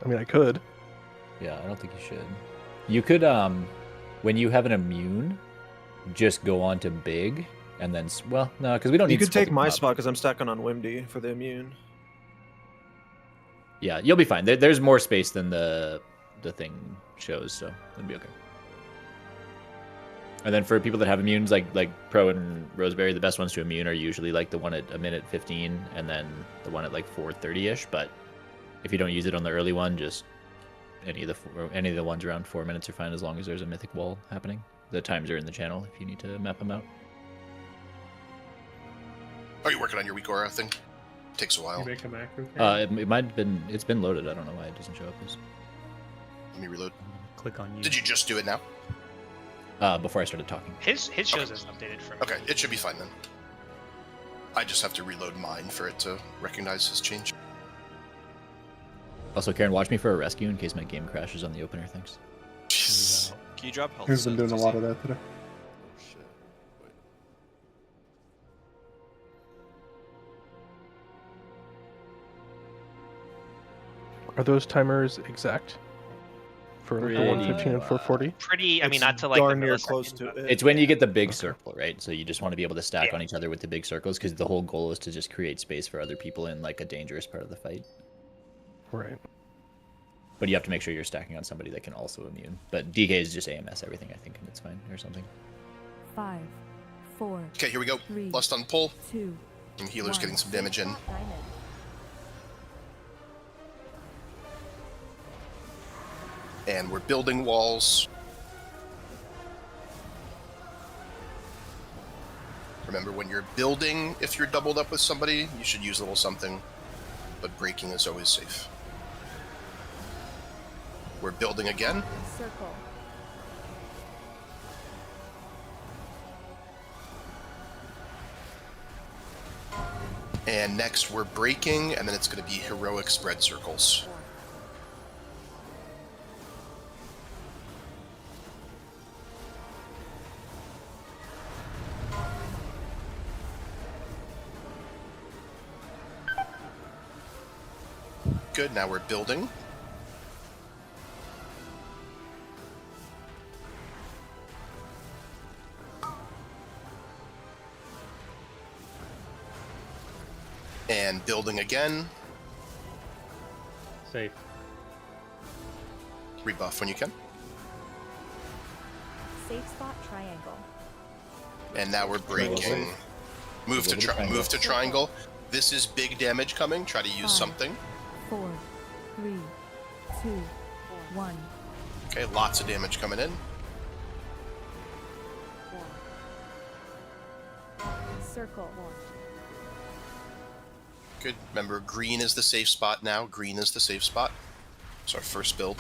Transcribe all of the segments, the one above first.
I mean, I could. Yeah, I don't think you should. You could, when you have an immune, just go on to big, and then, well, no, because we don't You need could Skull take to my come up. spot because I'm stacking on Wimdy for the immune. Yeah, you'll be fine. There's more space than the thing shows, so it'll be okay. And then for people that have immunes, like Pro and Roseberry, the best ones to immune are usually like the one at 1:15, and then the one at like 4:30ish. But if you don't use it on the early one, just any of the ones around 4 minutes are fine as long as there's a mythic wall happening. The times are in the channel if you need to map them out. Are you working on your weak aura thing? Takes a while. You make a macro. It might have been. It's been loaded. I don't know why it doesn't show up as. Let me reload. Click on you. Did you just do it now? Before I started talking. His shows is updated for me. Okay, it should be fine then. I just have to reload mine for it to recognize his change. Also, Karen, watch me for a rescue in case my game crashes on the opener. Thanks. Jeez. Can you drop health? He's been doing a lot of that today. Oh, shit. Wait. Are those timers exact? For like the Pretty 115 and 440? Pretty, I mean, It's not to like darn the near millisecond, close to but- it. It's when you get the big Okay. circle, right? So you just want to be able to stack Yeah. on each other with the big circles, because the whole goal is to just create space for other people in like a dangerous part of the fight. Right. But you have to make sure you're stacking on somebody that can also immune. But DK is just AMS everything, I think, and it's fine or something. 5, 4, Okay, here we go. 3, Lust on pull. 2, And healer's getting some damage in. Diamond. And we're building walls. Remember, when you're building, if you're doubled up with somebody, you should use a little something. But breaking is always safe. We're building again. Circle. And next we're breaking, and then it's going to be heroic spread circles. Good, now we're building. And building again. Safe. Rebuff when you can. Safe spot triangle. And now we're breaking. Move to triangle. This is big damage coming. Try to use 5, something. 4, 3, 2, 1. Okay, lots of damage coming in. Circle. Good. Remember, green is the safe spot now. Green is the safe spot. It's our first build.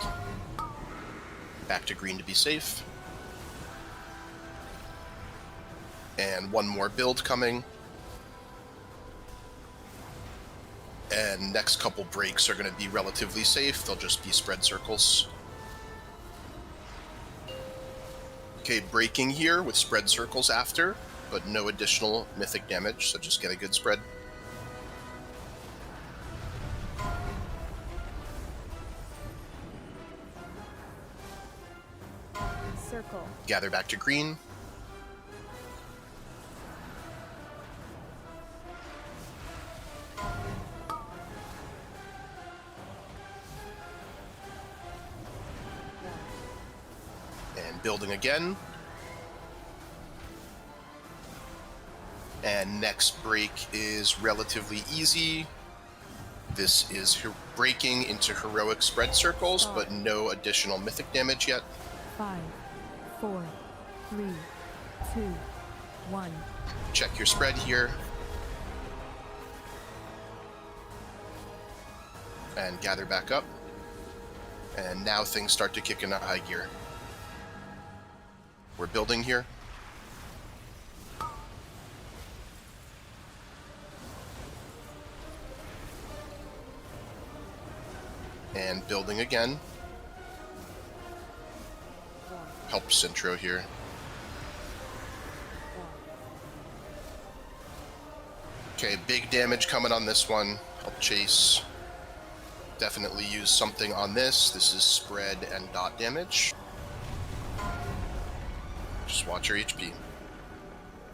Back to green to be safe. And one more build coming. And next couple breaks are going to be relatively safe. They'll just be spread circles. Okay, breaking here with spread circles after, but no additional mythic damage, so just get a good spread. Circle. Gather back to green. And building again. And next break is relatively easy. This is breaking into heroic spread circles, but no additional mythic damage yet. 5, 4, 3, 2, 1. Check your spread here. And gather back up. And now things start to kick into high gear. We're building here. And building again. Helps intro here. Okay, big damage coming on this one. Help chase. definitely use something on this. This is spread and dot damage. Just watch your HP.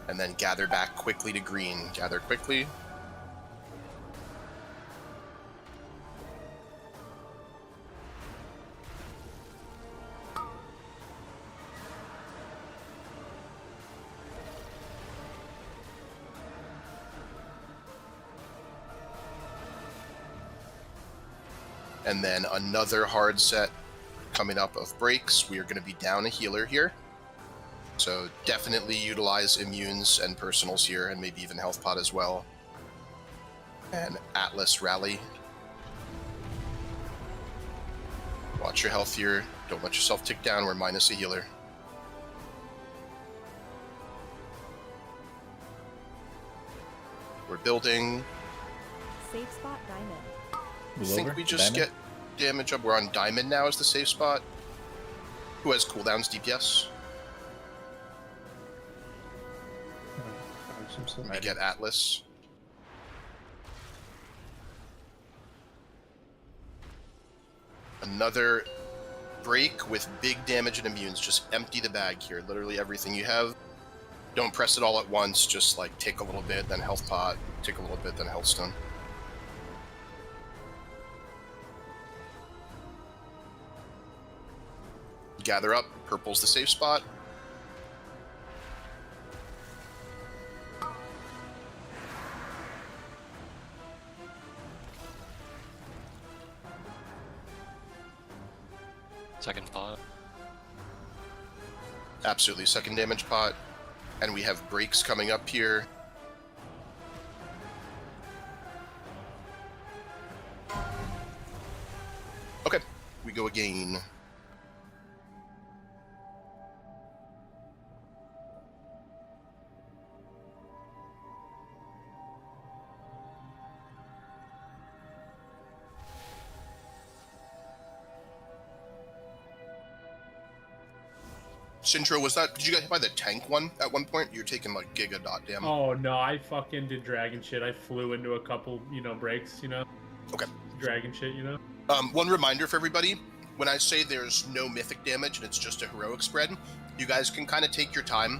And then gather back quickly to green. Gather quickly. And then another hard set coming up of breaks. We are going to be down a healer here. So definitely utilize immunes and personals here, and maybe even health pot as well. And Atlas rally. Watch your health here. Don't let yourself tick down. We're minus a healer. We're building. Safe spot diamond. I Move think over we to just diamond. get damage up. We're on diamond now as the safe spot. Who has cooldowns DPS? We get Atlas. Another break with big damage and immunes. Just empty the bag here. Literally everything you have. Don't press it all at once. Just like take a little bit, then health pot. Take a little bit, then health stone. Gather up. Purple's the safe spot. Second pot. Absolutely, second damage pot. And we have breaks coming up here. Okay, we go again. Sintro, was that? Did you get hit by the tank one at one point? You were taking like giga dot damn. Oh no, I fucking did dragon shit. I flew into a couple, breaks, Okay. Dragon shit, One reminder for everybody: when I say there's no mythic damage and it's just a heroic spread, you guys can kind of take your time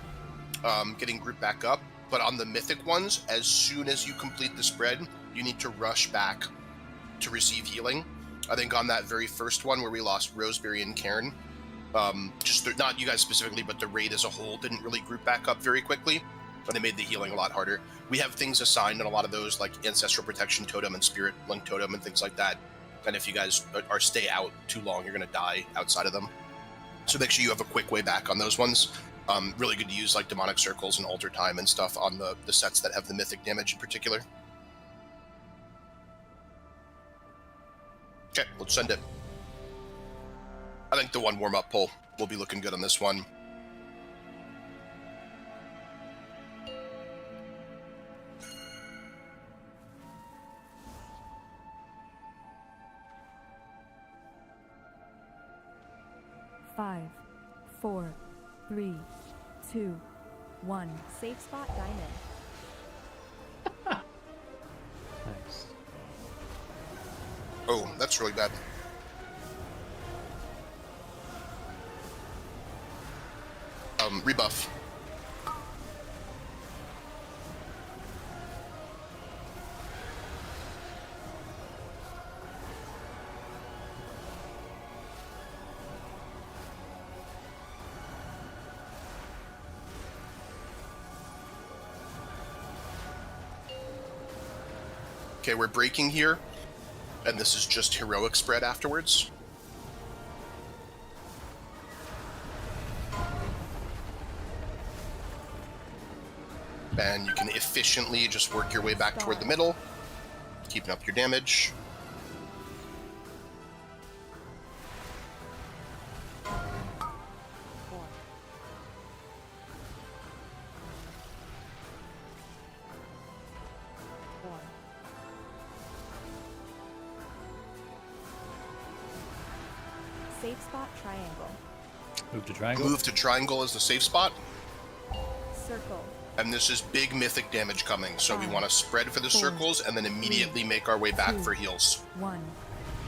getting grouped back up. But on the mythic ones, as soon as you complete the spread, you need to rush back to receive healing. I think on that very first one where we lost Roseberry and Cairn, not you guys specifically, but the raid as a whole didn't really group back up very quickly, and it made the healing a lot harder. We have things assigned in a lot of those, like Ancestral Protection Totem and Spirit Link Totem and things like that. And if you guys are stay out too long, you're going to die outside of them. So make sure you have a quick way back on those ones. Really good to use like Demonic Circles and Alter Time and stuff on the sets that have the mythic damage in particular. Okay, let's send it. I think the one warm-up pull will be looking good on this one. Five, 4, 3, 2, 1. Safe spot diamond. Nice. Oh, that's really bad. Rebuff. Okay, we're breaking here, and this is just heroic spread afterwards. And you can efficiently just work your way back toward the middle, keeping up your damage. Safe spot triangle. Move to triangle. Move to triangle as the safe spot. Circle. And this is big mythic damage coming, so we want to spread for the 4, circles and then immediately make our way back for heals. 1.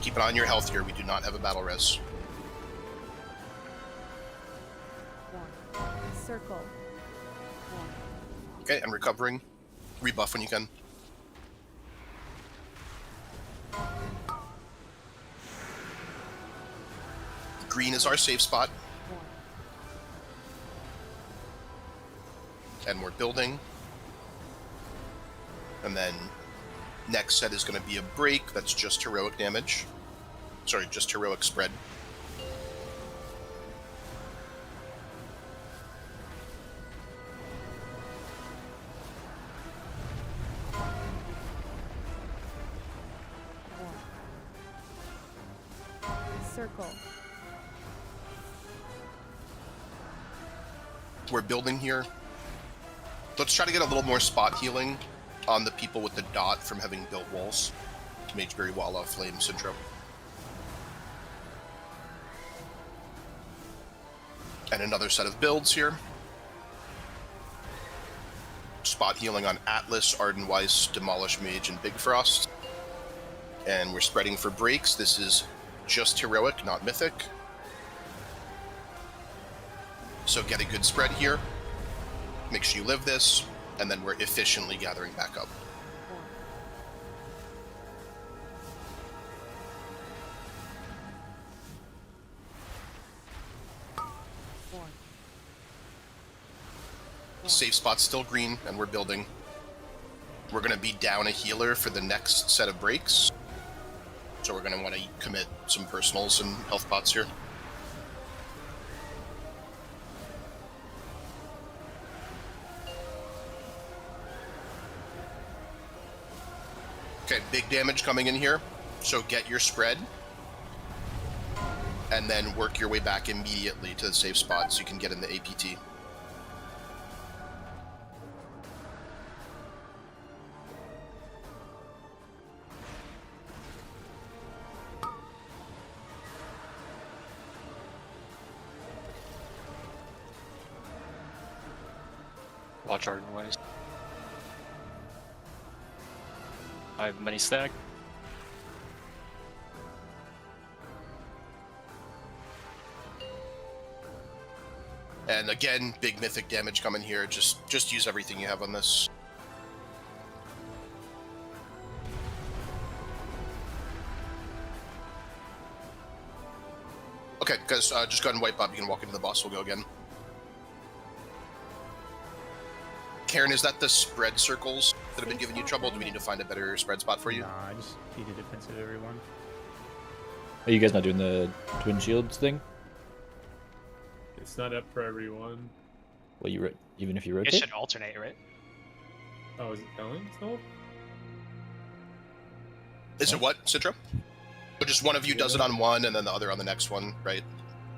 Keep an eye on your health here. We do not have a battle res. Circle. Okay, and recovering. Rebuff when you can. Green is our safe spot. And we're building. And then next set is going to be a break. That's just heroic damage. Sorry, just heroic spread. Circle. We're building here. Let's try to get a little more spot healing on the people with the dot from having built walls. Mageberry, Walla, Flame, Syndrome. And another set of builds here. Spot healing on Atlas, Ardenweiss, Demolish Mage, and Big Frost. And we're spreading for breaks. This is just heroic, not mythic. So get a good spread here. Make sure you live this, and then we're efficiently gathering back up. Safe spot's still green, and we're building. We're going to be down a healer for the next set of breaks. So we're going to want to commit some personals and health pots here. Okay, big damage coming in here. So get your spread. And then work your way back immediately to the safe spot so you can get in the APT. Watch Ardenweiss. I have many stack. And again, big mythic damage coming here. Just use everything you have on this. Okay, guys, just go ahead and wipe up. You can walk into the boss. We'll go again. Karen, is that the spread circles that have been giving you trouble? Do we need to find a better spread spot for you? Nah, I just need a defensive everyone. Are you guys not doing the twin shields thing? It's not up for everyone. Well, even if you It rotate. should alternate, right? Oh, is it telling still? Is it what, Citra? So just one of you does it on one, and then the other on the next one, right?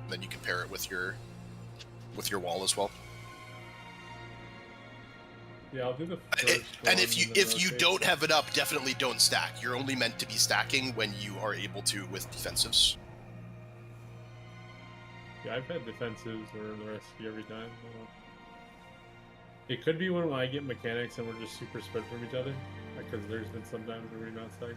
And then you can pair it with your wall as well. Yeah, I'll do the first And one if you then rotate. don't have it up, definitely don't stack. You're only meant to be stacking when you are able to with defensives. Yeah, I've had defensives or the recipe every time. It could be when I get mechanics and we're just super spread from each other. Because there's been some times where we're not stacking.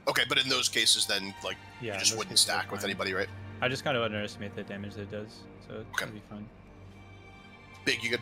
Okay, but in those cases, then like Yeah, you just in those wouldn't cases, stack with fine. anybody, right? I just kind of underestimate the damage that it does, so it's Okay. gonna be fun. Big, you good?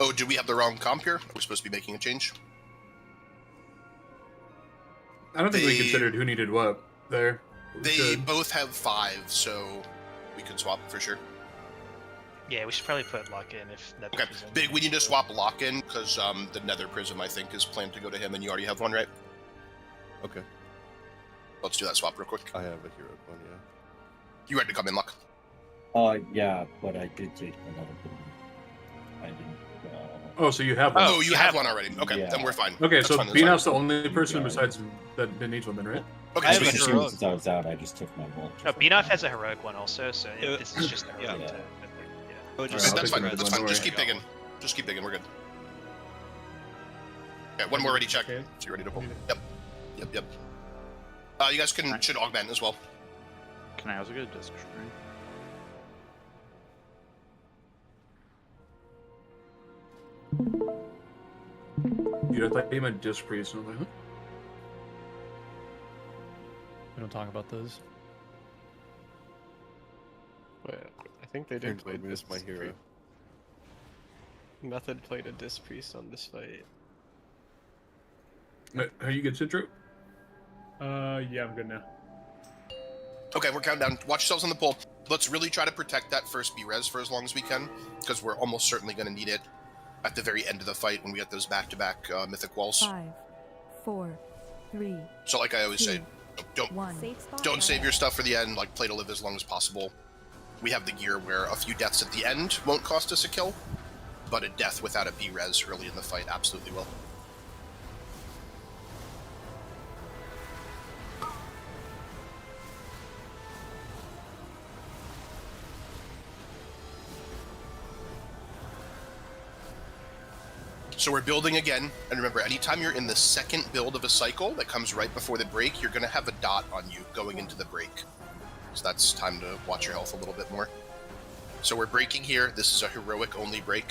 Oh, did we have the wrong comp here? Are we supposed to be making a change? I don't think we They- considered who needed what there. We They should. both have 5, so we could swap for sure. Yeah, we should probably put lock in if that. Okay, Big, we need to swap Lock-in, because the Nether Prism, I think, is planned to go to him, and you already have one, right? Okay, Let's do that swap real quick. I have a hero one, yeah. You ready to come in, Luck? Yeah, but I did take another one. I didn't. Oh, so you have one. Oh, you have one already. Okay, Yeah. then we're fine. Okay, That's so fine, that's fine. Beanout's the only person got it. besides that needs women, right? Okay, I I have so a just you- heroic- assumed since I was out, I just took my bolt. No, Beanoff has a heroic one also, so this is just a heroic. Yeah. to- yeah. Oh, just- that's fine. I'll That's take fine. the Just one keep digging. Just keep digging. We're good. Okay, one more ready check. Okay. So you're ready to pull. Yep. You guys should augment as well. Can I also get a disc shrine? Dude, I thought you meant disc priest. And I was like, huh? We don't talk about those. Wait, I think they did play Is my hero. Method played a disc priest on this fight. How you get Citro? Yeah, I'm good now. Okay, we're counting down. Watch yourselves on the pole. Let's really try to protect that first B-res for as long as we can, because we're almost certainly going to need it at the very end of the fight when we get those back-to-back mythic walls. 5, 4, 3, So like I always say, 2, don't 1. Safe spot don't save triangle. your stuff for the end. Like, play to live as long as possible. We have the gear where a few deaths at the end won't cost us a kill, but a death without a B-res early in the fight absolutely will. So we're building again, and remember, anytime you're in the second build of a cycle that comes right before the break, you're going to have a dot on you going into the break. So that's time to watch your health a little bit more. So we're breaking here. This is a heroic only break.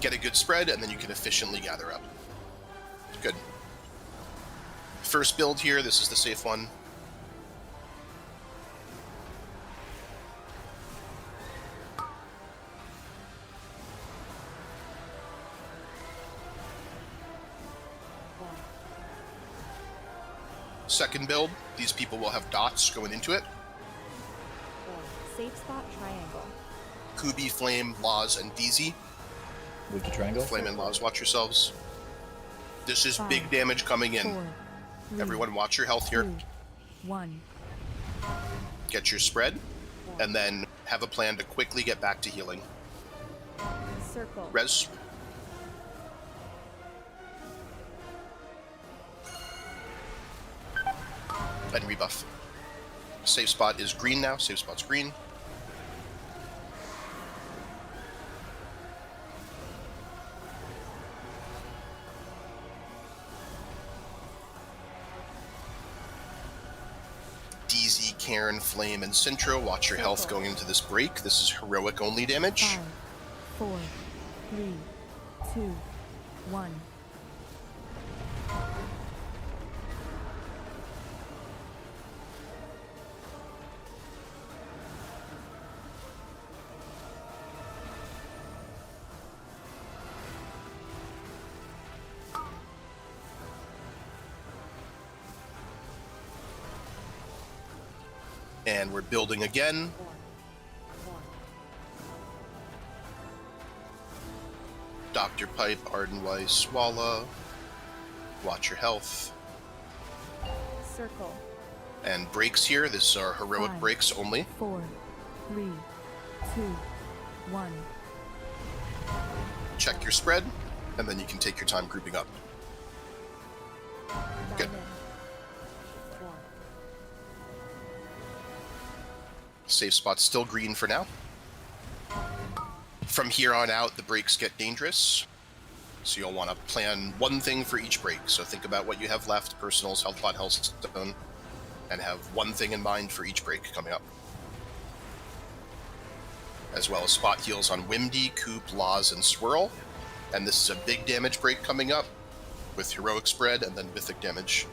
Get a good spread, and then you can efficiently gather up. Good. First build here, this is the safe one. Second build, these people will have dots going into it. Safe spot triangle. Kubi, Flame, Laws, and DZ. Move to triangle. Flame and Laws, watch yourselves. This is big damage coming in. 4, 3, Everyone watch your health here. 2, 1. Get your spread, and then have a plan to quickly get back to healing. Circle. Res. And rebuff. Safe spot is green now. Safe spot's green. DZ, Cairn, Flame, and Centro. Watch your health going into this break. This is heroic only damage. 5, 4, 3, 2, 1. And we're building again. Dr. Pipe, Ardenweiss, Swalla. Watch your health. Circle. And breaks here. This are heroic 5, breaks only. 4, 3, 2, 1. Check your spread, and then you can take your time grouping up. Good. Diamond. Safe spot's still green for now. From here on out, the breaks get dangerous. So you'll want to plan one thing for each break. So think about what you have left, personals, health pot, health stone, and have one thing in mind for each break coming up. As well as spot heals on Wimdy, Coop, Laws, and Swirl. And this is a big damage break coming up with heroic spread and then mythic damage.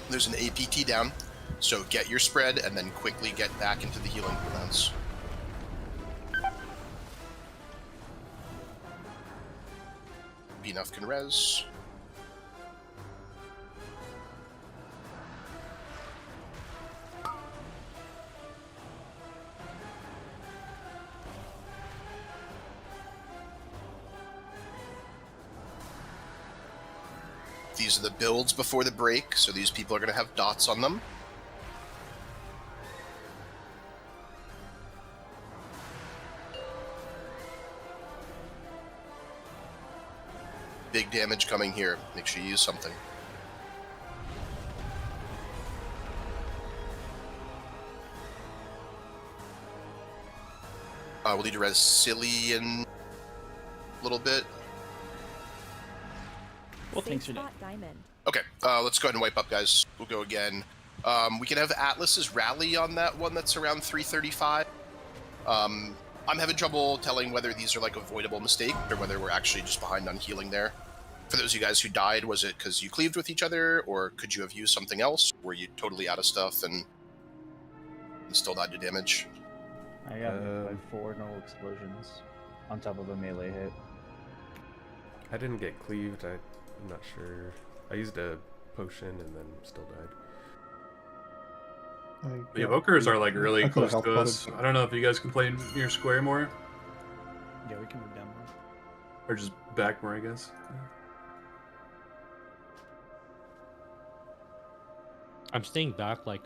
There's an APT down. So get your spread and then quickly get back into the healing cooldowns. Enough can res. These are the builds before the break, so these people are going to have dots on them. Big damage coming here. Make sure you use something. We'll need to res Cillian a little bit. Well, thanks for Spot diamond. Okay, let's go ahead and wipe up, guys. We'll go again. We can have Atlas's rally on that one that's around 335. I'm having trouble telling whether these are like avoidable mistakes or whether we're actually just behind on healing there. For those of you guys who died, was it because you cleaved with each other, or could you have used something else? Were you totally out of stuff and still died to damage? I got like 4 no explosions on top of a melee hit. I didn't get cleaved. I'm not sure. I used a potion and then still died. The evokers are like really close to us. I don't know if you guys can play near square more. Yeah, we can move down more. Or just back more, I guess. I'm staying back like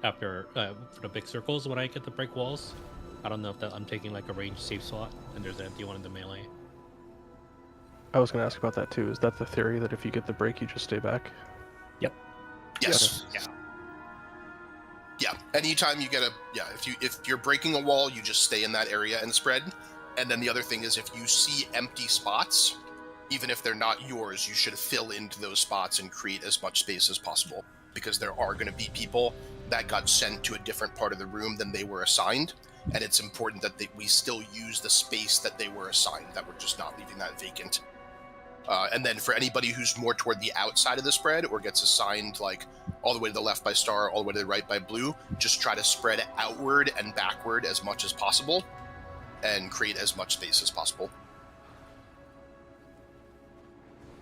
after for the big circles when I get the break walls. I don't know if I'm taking like a ranged safe slot and there's an empty one in the melee. I was going to ask about that too. Is that the theory that if you get the break, you just stay back? Yep. Yes. Yeah. Yeah. Anytime you get if you're breaking a wall, you just stay in that area and spread. And then the other thing is if you see empty spots, even if they're not yours, you should fill into those spots and create as much space as possible, because there are going to be people that got sent to a different part of the room than they were assigned, and it's important that we still use the space that they were assigned, that we're just not leaving that vacant. And then for anybody who's more toward the outside of the spread or gets assigned like all the way to the left by star, all the way to the right by blue, just try to spread outward and backward as much as possible and create as much space as possible.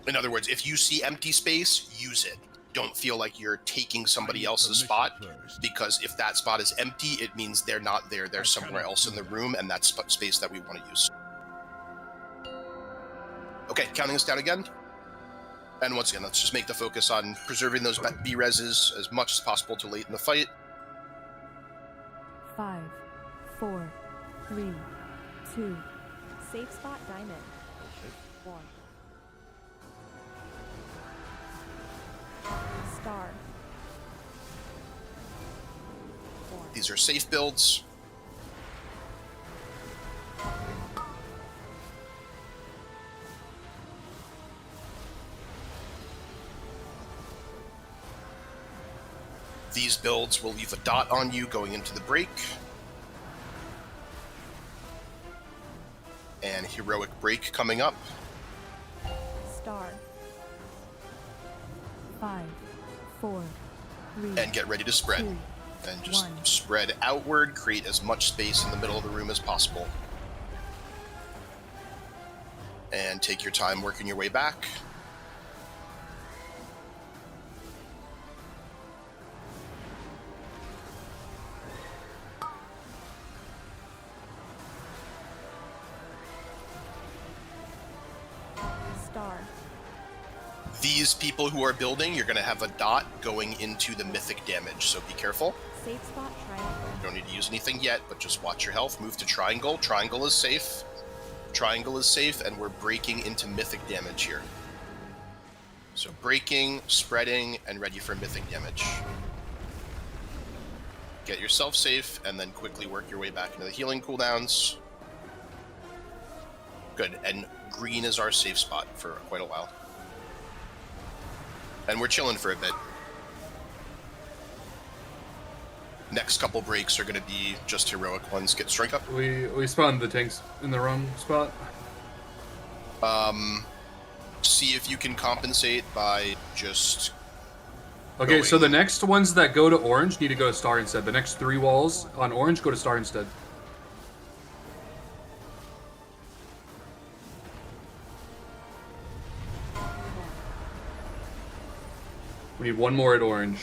In other words, if you see empty space, use it. Don't feel like you're taking somebody else's spot, because if that spot is empty, it means they're not there. They're somewhere else in the room, and that's space that we want to use. Okay, counting us down again. And once again, let's just make the focus on preserving those B-reses as much as possible to late in the fight. 5, 4, 3, 2. Safe spot diamond. 1. Star. 4. These are safe builds. These builds will leave a dot on you going into the break. And heroic break coming up. Star. 5, 4, 3. And get ready to spread. 2, and just 1. spread outward, create as much space in the middle of the room as possible. And take your time working your way back. Star. These people who are building, you're going to have a dot going into the mythic damage, so be careful. Safe spot triangle. You don't need to use anything yet, but just watch your health. Move to triangle. Triangle is safe. Triangle is safe, and we're breaking into mythic damage here. So breaking, spreading, and ready for mythic damage. Get yourself safe, and then quickly work your way back into the healing cooldowns. Good, and green is our safe spot for quite a while. And we're chilling for a bit. Next couple breaks are going to be just heroic ones. Get strength up. We spawned the tanks in the wrong spot. See if you can compensate by just... Okay, so the next ones that go to orange need to go to star instead. The next 3 walls on orange go to star instead. We need 1 more at orange.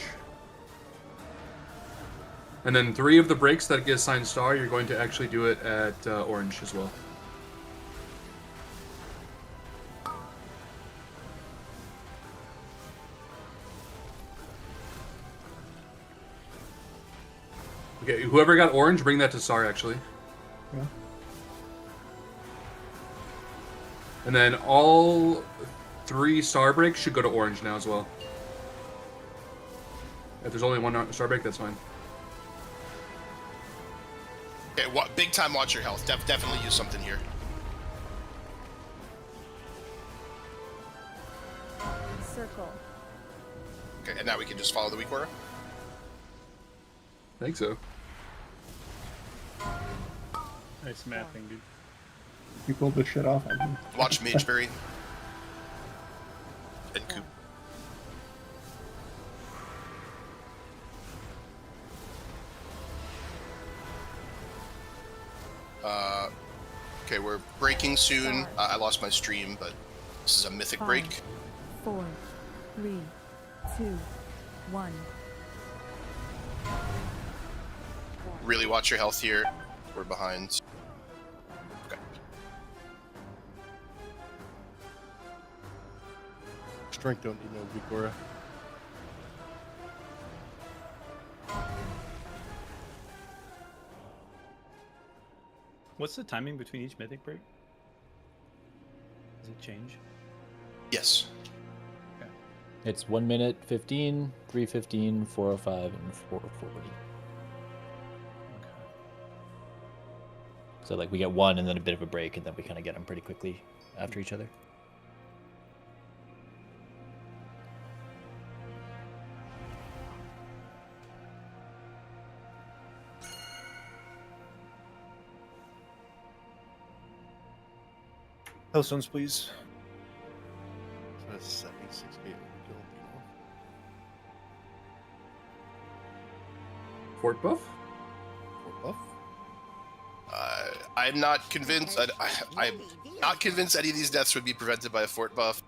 And then 3 of the breaks that get assigned star, you're going to actually do it at orange as well. Okay, whoever got orange, bring that to star actually. Yeah. And then all 3 star breaks should go to orange now as well. If there's only 1 star break, that's fine. Okay, big time watch your health. Definitely use something here. Circle. Okay, and now we can just follow the weak aura? I think so. Nice mapping, dude. You pulled this shit off. Watch Mageberry. And Coop. Okay, we're breaking soon. I lost my stream, but this is a mythic break. 5, 4, 3, 2, 1. Really watch your health here. We're behind. Okay. Strength don't need no weak aura. What's the timing between each mythic break? Does it change? Yes. It's 1 minute 15, 3:15, 4:05, and 4:40. So like we get 1 and then a bit of a break, and then we kind of get them pretty quickly after each other. Hellstones, please. So that's 76 8 Fort buff? Fort buff? I'm not convinced. I'm not convinced any of these deaths would be prevented by a fort buff.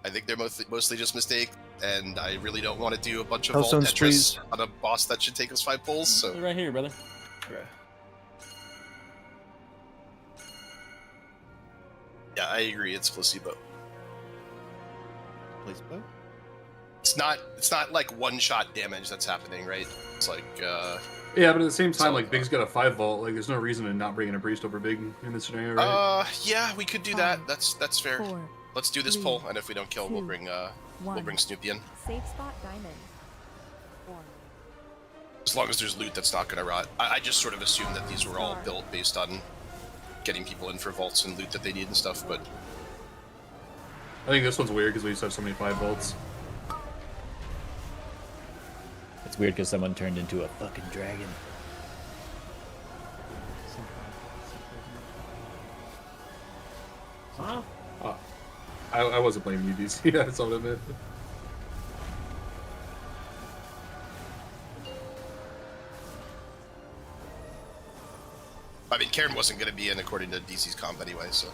I think they're mostly just mistakes, and I really don't want to do a bunch of vault Hellstones, Tetris please. on a boss that should take us 5 pulls. So Right here, brother. Okay. yeah, I agree. It's placebo. Placebo? It's not like one-shot damage that's happening, right? It's like Yeah, but at the same time, like Big's got a 5 vault. Like, there's no reason to not bring in a priest over Big in this scenario, right? yeah, we could do that. That's fair. 4, Let's do this 3, pull, and if we don't kill, we'll 2, bring Snoopy in. Safe spot diamond. 1. As long as there's loot that's not gonna rot. I just sort of assumed that these were all built based on getting people in for vaults and loot that they need and stuff, but I think this one's weird because we used to have so many 5 vaults. It's weird because someone turned into a fucking dragon. Huh? I wasn't blaming you, DC. Yeah, that's all I meant. I mean, Karen wasn't going to be in according to DC's comp anyway, so.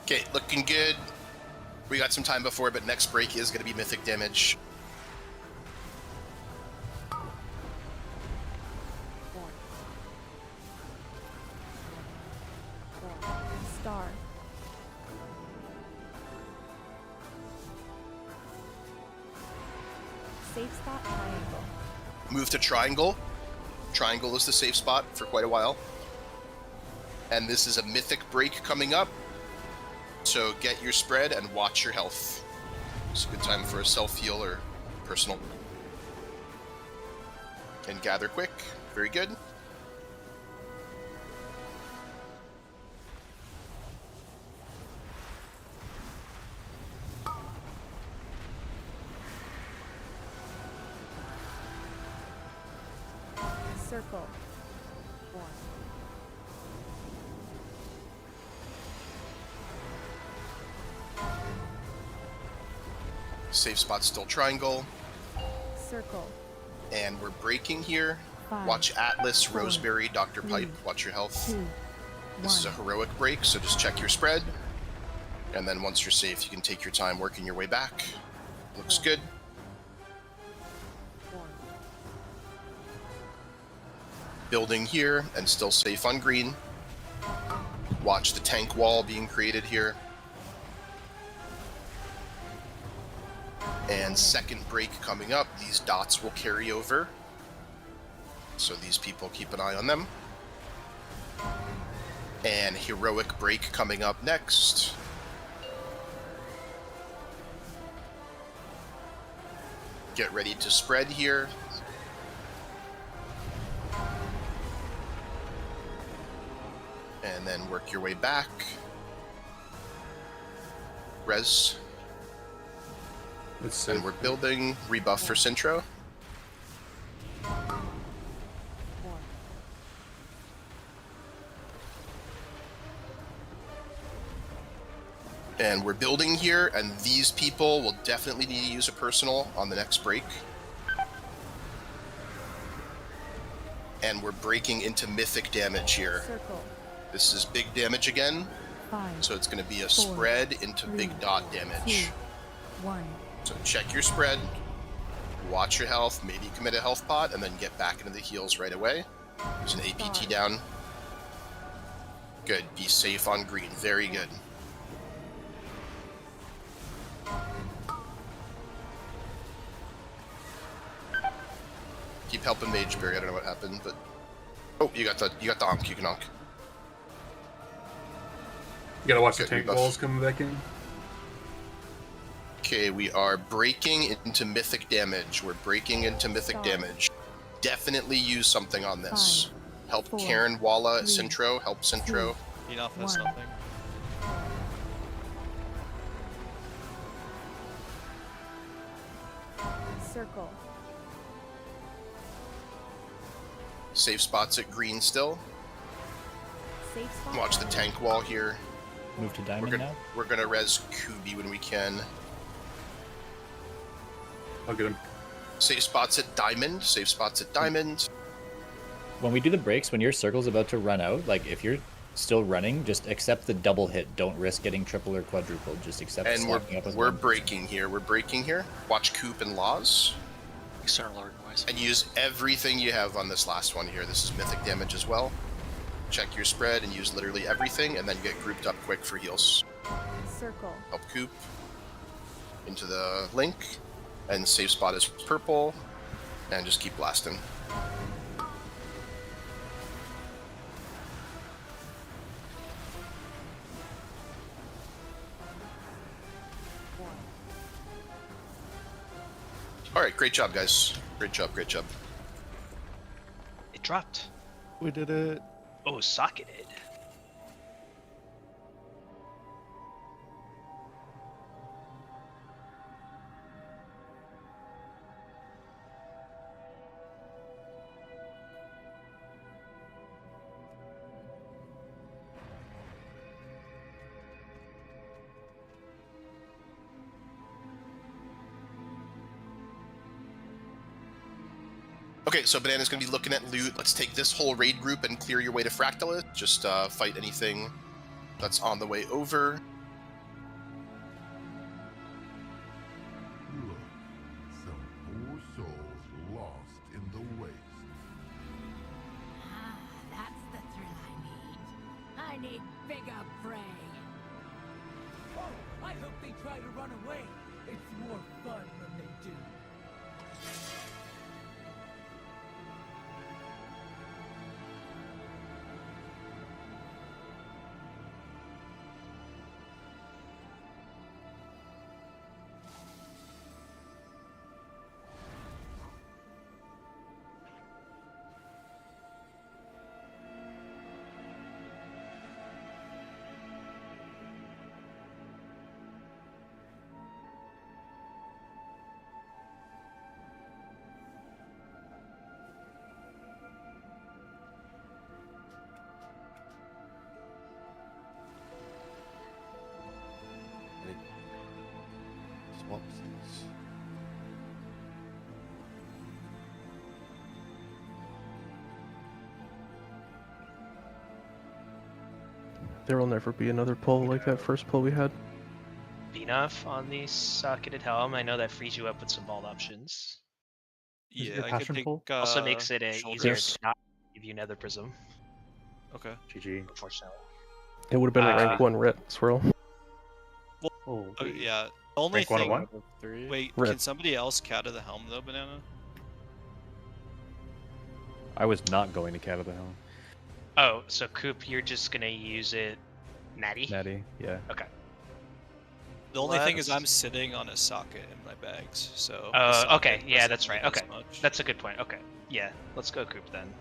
Okay, looking good. We got some time before, but next break is going to be mythic damage. Star. Safe spot triangle. Move to triangle. Triangle is the safe spot for quite a while. And this is a mythic break coming up. So get your spread and watch your health. It's a good time for a self-heal or personal. And gather quick. Very good. Circle. 1. Safe spot still triangle. Circle. And we're breaking here. 5, Watch Atlas, 4, Roseberry, Dr. 3, Pipe. Watch your health. 2, This is a 1. heroic break, so just check your spread. And then once you're safe, you can take your time working your way back. Looks good. Building here and still safe on green. Watch the tank wall being created here. And second break coming up. These dots will carry over. So these people, keep an eye on them. And heroic break coming up next. Get ready to spread here. And then work your way back. Res. And we're building rebuff for Centro. And we're building here, and these people will definitely need to use a personal on the next break. And we're breaking into mythic damage here. Circle. This is big damage again. 5, So it's going to be a 4, spread into 3, big dot damage. 2, 1. So check your spread, watch your health, maybe commit a health pot, and then get back into the heals right away. There's an APT down. Good. Be safe on green. Very good. Keep helping Mageberry. I don't know what happened, but oh, you got the Ankh. You can Ankh. You gotta watch the Okay, tank rebuff. walls coming back in. Okay, we are breaking into mythic damage. We're breaking into mythic damage. Definitely use something on this. 5, Help 4, Karen Walla 3, Centro. Help Centro. Enough has 1. nothing. Circle. Safe spots at green still. Safe spot. Watch the tank wall here. Move to We're diamond gonna, now. we're gonna res Kubi when we can. I'll get him. Safe spots at diamond. Safe spots at diamond. When we do the breaks, when your circle's about to run out, like if you're still running, just accept the double hit. Don't risk getting triple or quadruple. Just accept And stacking up with we're one. breaking here. We're breaking here. Watch Coop and Laws. External art noise. And use everything you have on this last one here. This is mythic damage as well. Check your spread and use literally everything, and then get grouped up quick for heals. Circle. Help Coop into the link, and safe spot is purple, and just keep blasting. Alright, great job, guys. Great job, great job. It dropped. We did it. Oh, socketed. Okay, so Banana's going to be looking at loot. Let's take this whole raid group and clear your way to Fractalus. Just fight anything that's on the way over. Look, some poor souls lost in the waste. Ah, that's the thrill I need. I need bigger prey. Oh, I hope they try to run away. It's more fun when they do. Swap seats. There will never be another pull like that first pull we had. Enough on the socketed helm. I know that frees you up with some vault options. Yeah, your I passion could pull? take. Also makes it easier shoulders. to not give you Nether Prism, Okay. GG. unfortunately. It would have been a rank 1 ret swirl. Oh, Yeah. The only Rank thing. 101? Wait, Red. can somebody else counter the helm though, Banana? I was not going to Cat of the Helm. Oh, so Coop, you're just gonna use it, natty? Natty, yeah. Okay. The only thing is I'm sitting on a socket in my bags, so. the Oh, socket okay. Yeah, doesn't that's right. need as Okay, much. that's a good point. Okay, yeah, let's go Coop then.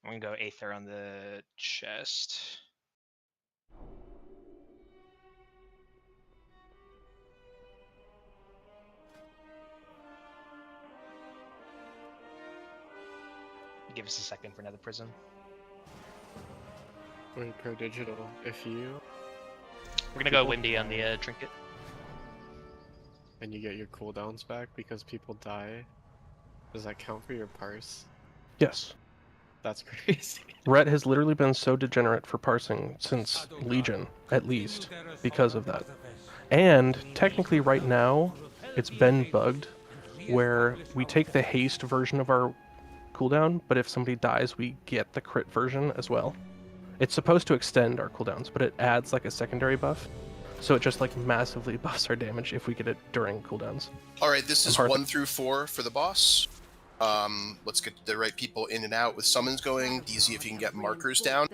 I'm gonna go Aether on the chest. Give us a second for another prism. Wait, Pro Digital, if you... We're gonna go Windy on the trinket. And you get your cooldowns back because people die, does that count for your parse? Yes. That's crazy. Rhett has literally been so degenerate for parsing since Legion, at least, because of that. And technically right now, it's been bugged, where we take the haste version of our cooldown, but if somebody dies, we get the crit version as well. It's supposed to extend our cooldowns, but it adds like a secondary buff. So it just like massively buffs our damage if we get it during cooldowns. All right, this is 1 through 4 for the boss. Let's get the right people in and out with summons going. DZ, if you can get markers down.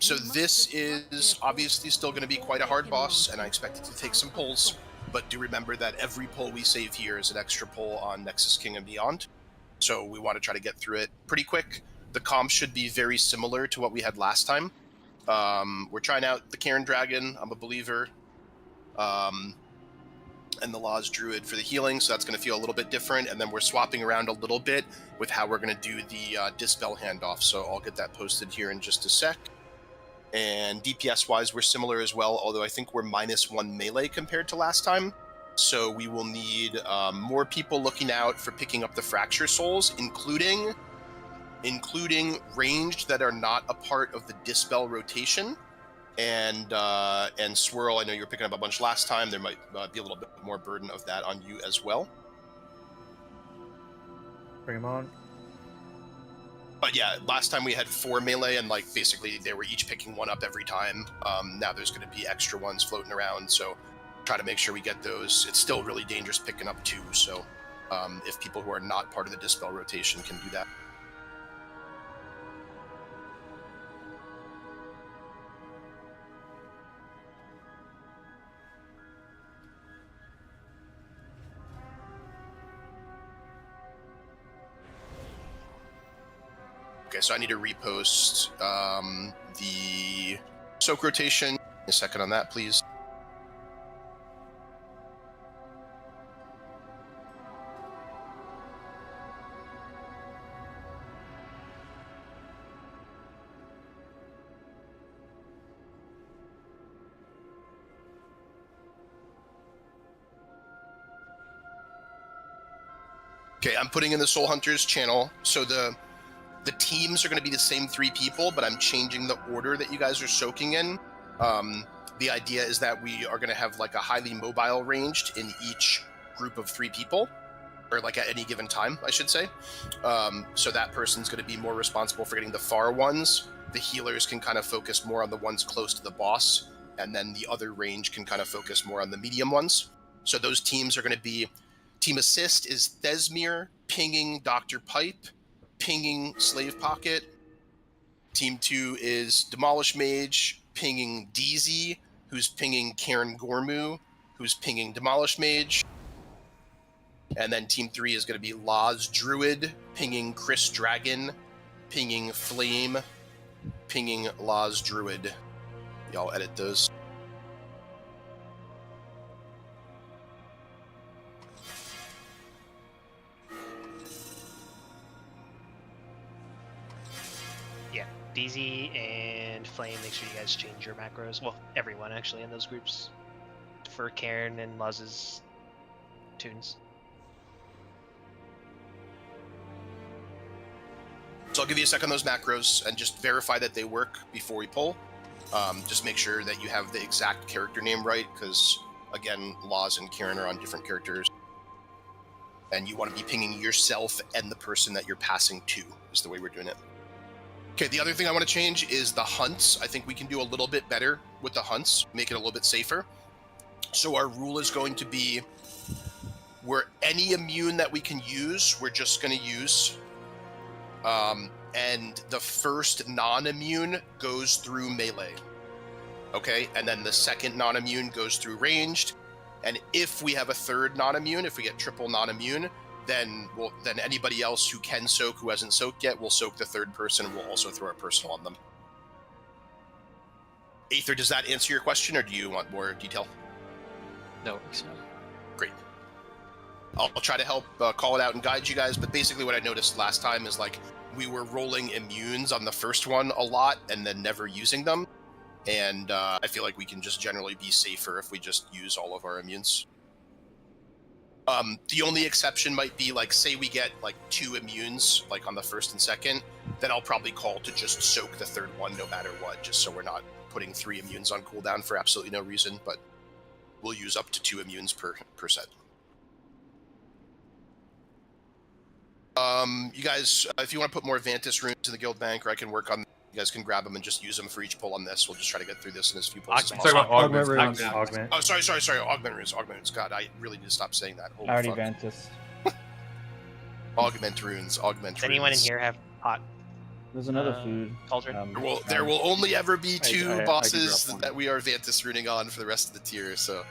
So this is obviously still going to be quite a hard boss, and I expect it to take some pulls. But do remember that every pull we save here is an extra pull on Nexus King and beyond. So we want to try to get through it pretty quick. The comp should be very similar to what we had last time. We're trying out the Cairn Dragon. I'm a believer. And the Laws Druid for the healing, so that's going to feel a little bit different. And then we're swapping around a little bit with how we're going to do the Dispel handoff. So I'll get that posted here in just a sec. And DPS-wise, we're similar as well, although I think we're -1 melee compared to last time. So we will need more people looking out for picking up the Fracture Souls, including ranged that are not a part of the Dispel rotation. And Swirl, I know you were picking up a bunch last time. There might be a little bit more burden of that on you as well. Bring them on. But yeah, last time we had 4 melee, and like basically they were each picking one up every time. Now there's going to be extra ones floating around, so try to make sure we get those. It's still really dangerous picking up 2, so if people who are not part of the Dispel rotation can do that. Okay, so I need to repost the soak rotation. A second on that, please. Okay, I'm putting in the Soul Hunters channel. So the teams are going to be the same 3 people, but I'm changing the order that you guys are soaking in. The idea is that we are going to have like a highly mobile ranged in each group of 3 people, or like at any given time, I should say. So that person's going to be more responsible for getting the far ones. The healers can kind of focus more on the ones close to the boss, and then the other range can kind of focus more on the medium ones. So those teams are going to be, Team Assist is Thesmir pinging Dr. Pipe, pinging Slave Pocket. Team 2 is Demolish Mage pinging DZ, who's pinging Karen Gormu, who's pinging Demolish Mage. And then Team 3 is going to be Laws Druid pinging Chris Dragon, pinging Flame, pinging Laws Druid. Y'all edit those. DZ and Flame, make sure you guys change your macros. Well, everyone actually in those groups for Cairn and Luz's tunes. So I'll give you a second on those macros and just verify that they work before we pull. Just make sure that you have the exact character name right, because again, Laz and Kieran are on different characters. And you want to be pinging yourself and the person that you're passing to, is the way we're doing it. Okay, the other thing I want to change is the hunts. I think we can do a little bit better with the hunts, make it a little bit safer. So our rule is going to be where any immune that we can use, we're just going to use. And the first non-immune goes through melee. Okay, and then the second non-immune goes through ranged. And if we have a third non-immune, if we get triple non-immune, then anybody else who can soak, who hasn't soaked yet, will soak the third person, and we'll also throw our personal on them. Aether, does that answer your question, or do you want more detail? No. Great. I'll try to help call it out and guide you guys, but basically what I noticed last time is like we were rolling immunes on the first one a lot and then never using them. And I feel like we can just generally be safer if we just use all of our immunes. The only exception might be like, say we get like 2 immunes, like on the first and second, then I'll probably call to just soak the third one no matter what, just so we're not putting 3 immunes on cooldown for absolutely no reason, but we'll use up to 2 immunes per set. You guys, if you want to put more Vantis runes in the guild bank, or I can work on, you guys can grab them and just use them for each pull on this. We'll just try to get through this in as few pulls as possible. Augment runes. Augment. Oh, sorry. Augment runes. God, I really need to stop saying that. Holy I already fuck. Vantis. Augment runes. Does anyone in here have hot? There's another food. Cauldron. There will only ever be 2 I bosses can drop one. that we are Vantis runing on for the rest of the tier. So,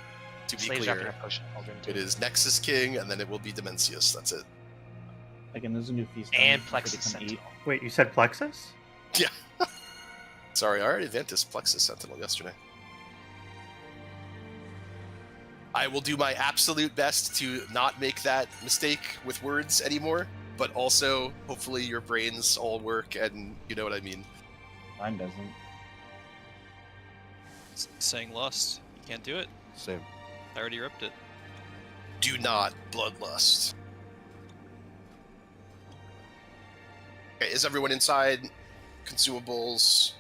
to be Slaves dropping clear, a potion cauldron too. it is Nexus King, and then it will be Dimensius. That's it. Again, there's a new feast. And on, Plexus so they can Sentinel. eat. Wait, you said Plexus? Yeah. Sorry, I already Vantis Plexus Sentinel yesterday. I will do my absolute best to not make that mistake with words anymore, but also, hopefully, your brains all work and you know what I mean. Mine doesn't. Saying lust. You can't do it. Same. I already ripped it. Do not bloodlust. Okay, is everyone inside? Consumables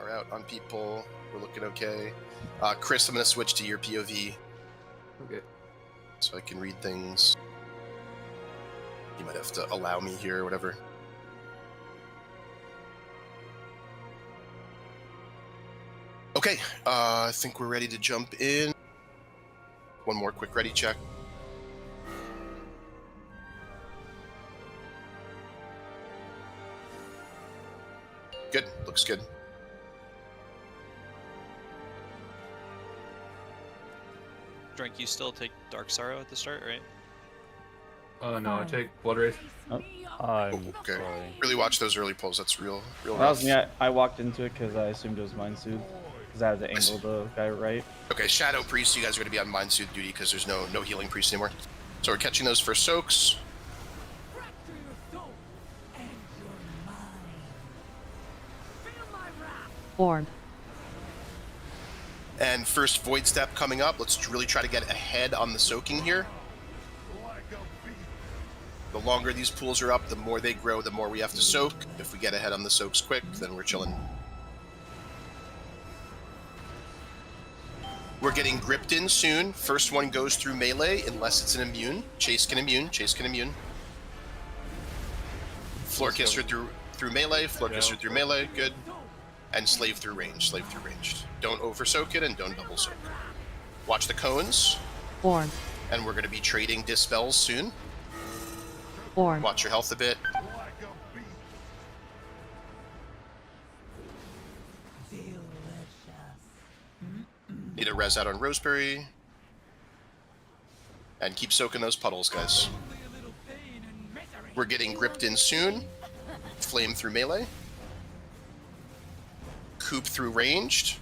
are out on people. We're looking okay. Chris, I'm going to switch to your POV. Okay. So I can read things. You might have to allow me here or whatever. Okay, I think we're ready to jump in. One more quick ready check. Good, looks good. Drink, you still take Dark Sorrow at the start, right? Oh no, I take Blood Wraith. Okay. Really watch those early pulls. That's real That rough. was me. I walked into it because I assumed it was Mind Soothe. Because I had to angle the guy right. Okay, Shadow Priest, you guys are going to be on Mind Soothe duty because there's no healing priest anymore. So we're catching those for soaks. Orb. And first Void Step coming up. Let's really try to get ahead on the soaking here. The longer these pools are up, the more they grow, the more we have to soak. If we get ahead on the soaks quick, then we're chilling. We're getting gripped in soon. First one goes through melee, unless it's an immune. Chase can immune. Floor Kisser through melee. Floor Kisser through melee. Good. And Slave through range. Don't over soak it and don't double soak. Watch the cones. Orb. And we're going to be trading dispels soon. Orb. Watch your health a bit. Need a res out on Roseberry. And keep soaking those puddles, guys. We're getting gripped in soon. Flame through melee. Coop through ranged.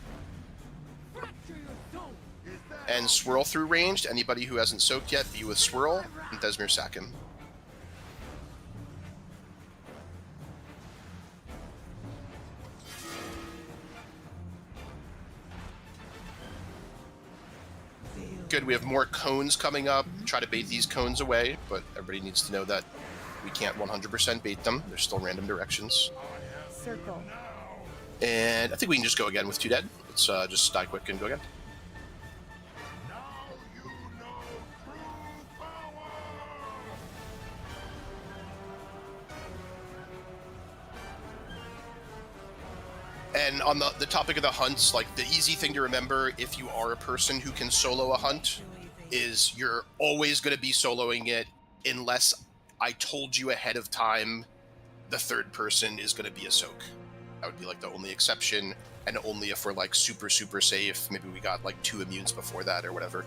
And swirl through ranged. Anybody who hasn't soaked yet, be with swirl. And Desmir sack him. Good, we have more cones coming up. Try to bait these cones away, but everybody needs to know that we can't 100% bait them. There's still random directions. Circle. And I think we can just go again with 2 dead. Let's just die quick and go again. And on the topic of the hunts, like the easy thing to remember, if you are a person who can solo a hunt, is you're always going to be soloing it unless I told you ahead of time the third person is going to be a soak. That would be like the only exception, and only if we're like super, super safe. Maybe we got like 2 immunes before that or whatever.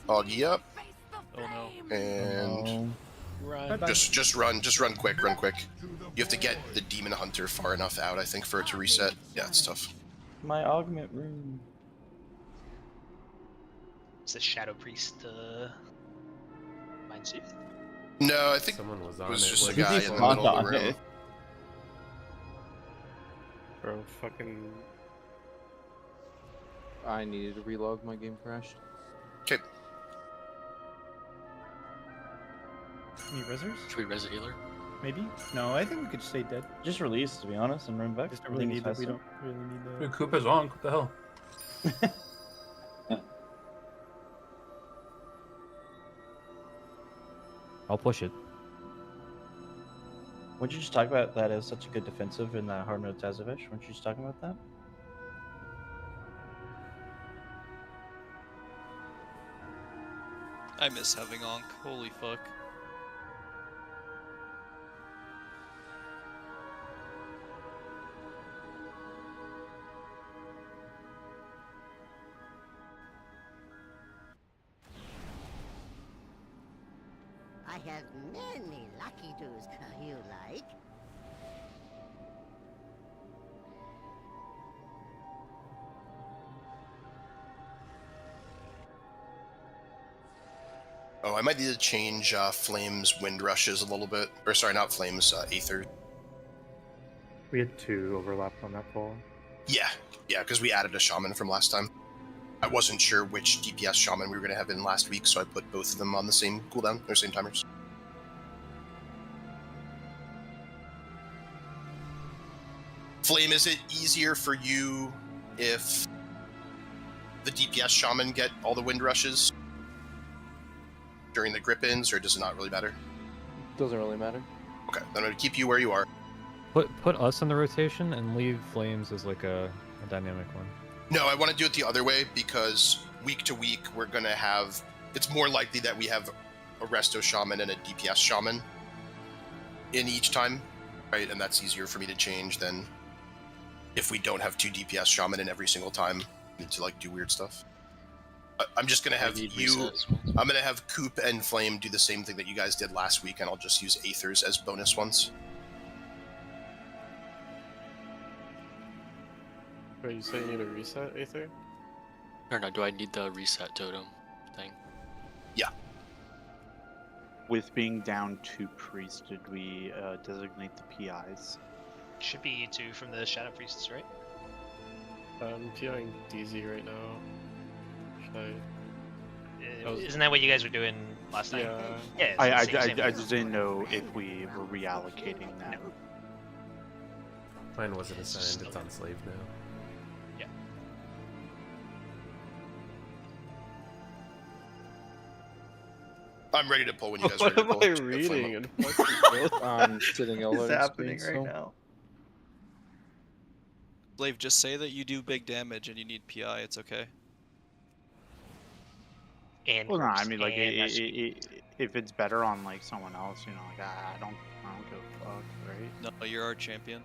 Augie up. Oh no. And Run. just run quick. You have to get the demon hunter far enough out, I think, for it to reset. Yeah, it's tough. My augment room. Is the Shadow Priest Mind Sooth? No, I think someone was it on was it. just a when guy he in the spawned middle of on the room. it. Bro, fucking. I needed to relog, my game crashed. Okay. Any resers? Should we res a healer? Maybe? No, I think we could stay dead. Just release, to be honest, and run back. Just don't really need that. We don't really need that. Dude, Coop is on. What the hell? I'll push it. Would you just talk about that as such a good defensive in Hard Mode Tazovish? Weren't you just talking about that? I miss having Onk. Holy fuck. I have many lucky doos. You like? Oh, I might need to change Flame's wind rushes a little bit. Or sorry, not Flame's, Aether. We had 2 overlapped on that call. Yeah, because we added a shaman from last time. I wasn't sure which DPS shaman we were going to have in last week, so I put both of them on the same cooldown, or same timers. Flame, is it easier for you if the DPS shaman get all the wind rushes during the grip-ins, or does it not really matter? Doesn't really matter. Okay, then I'm going to keep you where you are. Put us in the rotation and leave Flames as like a dynamic one. No, I want to do it the other way, because week to week we're going to have... It's more likely that we have a Resto Shaman and a DPS Shaman in each time, right? And that's easier for me to change than if we don't have 2 DPS Shaman in every single time. We need to like do weird stuff. I'm just going to have I'm going to have Coop and Flame do the same thing that you guys did last week, and I'll just use Aethers as bonus ones. Wait, you say you need a reset, Aether? Or no, do I need the reset totem thing? Yeah. With being down 2 priests, did we designate the PIs? Should be 2 from the Shadow Priests, right? I'm POing DZ right now. Should I... Isn't that what you guys were doing last night? Yeah. Yeah. I same just didn't know if we were reallocating that. Mine wasn't assigned, it's on slave now. Yeah. I'm ready to pull when you guys are What ready to am pull. I Just put reading? Flame up. I'm sitting all What's over happening screen, right so- now? Slave, just say that you do big damage and you need PI, it's okay. And Well, no, I groups mean, like, and if it's better on like someone else, you know, like I don't give a fuck, right? No, you're our champion.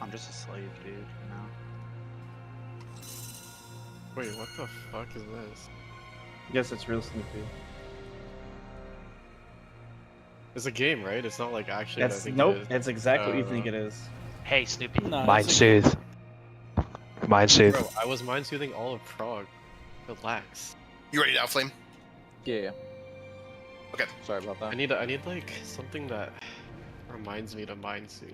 I'm just a slave, dude. You know. Wait, what the fuck is this? Yes, it's real sneaky. It's a game, right? It's not like actually. That's what I think nope. It is. That's exactly what you think it is. Hey, Snoopy. Mind Soothe. Mind Soothe. Bro, I was mind soothing all of Prague. Relax. You ready now, Flame? Yeah. Okay. Sorry about that. I need like something that reminds me to mind soothe.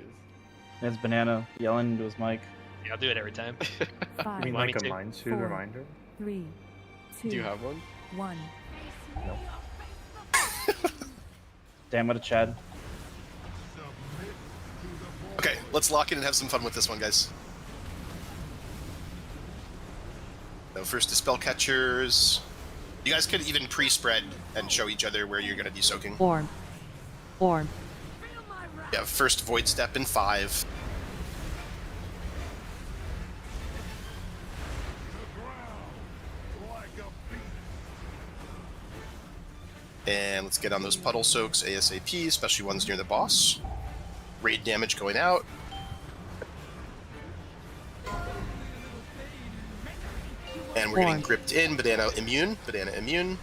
That's Banana yelling into his mic. Yeah, I'll do it every time. You mean like a mind soothe reminder? 3, 2. Do you have one? 1. No. Damn, what a Chad. Okay, let's lock in and have some fun with this one, guys. So first, Dispel Catchers. You guys could even pre-spread and show each other where you're going to be soaking. Orm. Orm. Yeah, first Void Step in 5. And let's get on those puddle soaks ASAP, especially ones near the boss. Raid damage going out. And we're getting gripped in, banana immune.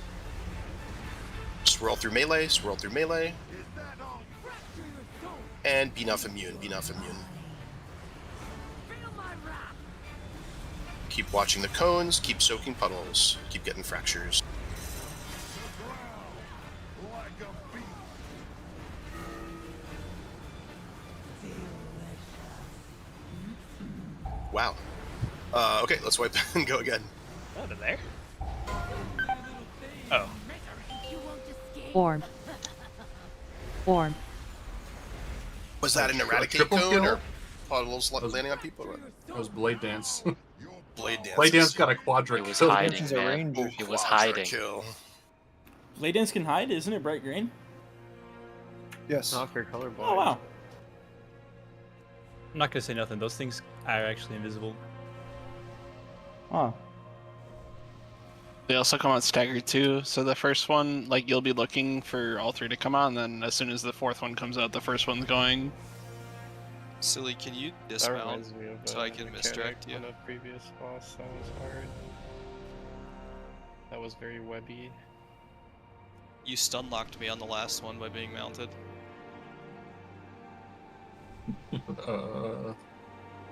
Swirl through melee. And be enough immune. Keep watching the cones, keep soaking puddles, keep getting fractures. Wow. Okay, let's wipe and go again. Oh, they're there? Oh. Orm. Orm. Was that an eradicate triple cone kill? or puddles landing on people? That was Blade Dance. Blade Dance. Blade Dance got a quadra It was kill. hiding, man. It was hiding. Kill. Blade Dance can hide, isn't it bright green? Yes. Not for colorblind. Oh wow. I'm not gonna say nothing. Those things are actually invisible. Huh. They also come out staggered too. So the first one, like you'll be looking for all 3 to come out, and then as soon as the 4th one comes out, the first one's going. Silly, can you That dismount reminds me of so I can mechanic misdirect you? on a previous boss. That was hard. That was very webby. You stun locked me on the last one by being mounted. You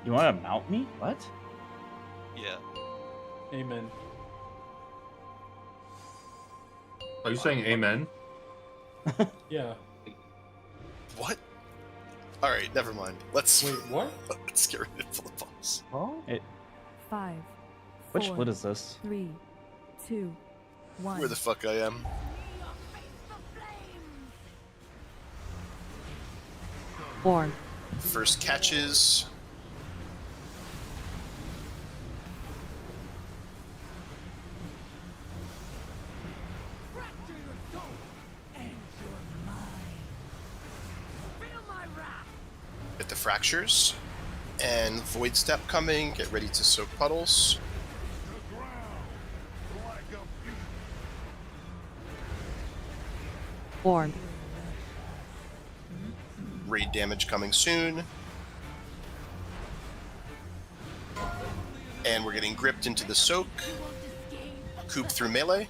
want to mount me? What? Yeah. Amen. Are you saying amen? Yeah. What? Alright, never mind. Let's Wait, what? Let's get ready for the boss. Oh? 5. Which 4, split is this? 3, 2, 1. Where the fuck I am. Orm. First catches. Get the fractures. And Void Step coming. Get ready to soak puddles. Orm. Raid damage coming soon. And we're getting gripped into the soak. Coop through melee.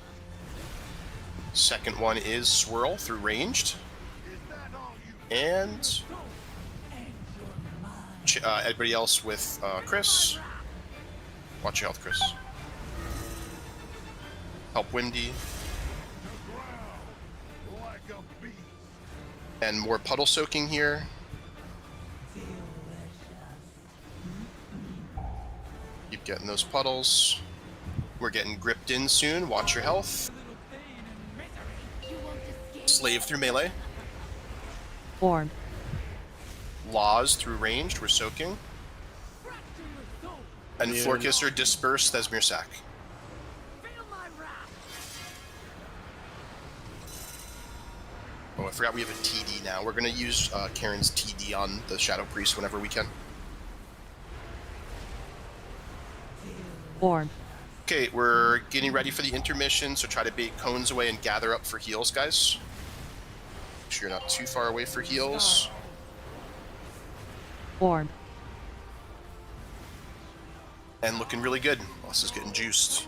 Second one is swirl through ranged. And everybody else with Chris. Watch your health, Chris. Help Windy. And more puddle soaking here. Keep getting those puddles. We're getting gripped in soon. Watch your health. Slave through melee. Orm. Laws through ranged. We're soaking. And Florkister disperse Thesmir sack. Oh, I forgot we have a TD now. We're going to use Karen's TD on the Shadow Priest whenever we can. Orm. Okay, we're getting ready for the intermission, so try to bait cones away and gather up for heals, guys. Make sure you're not too far away for heals. Orm. And looking really good. Boss is getting juiced.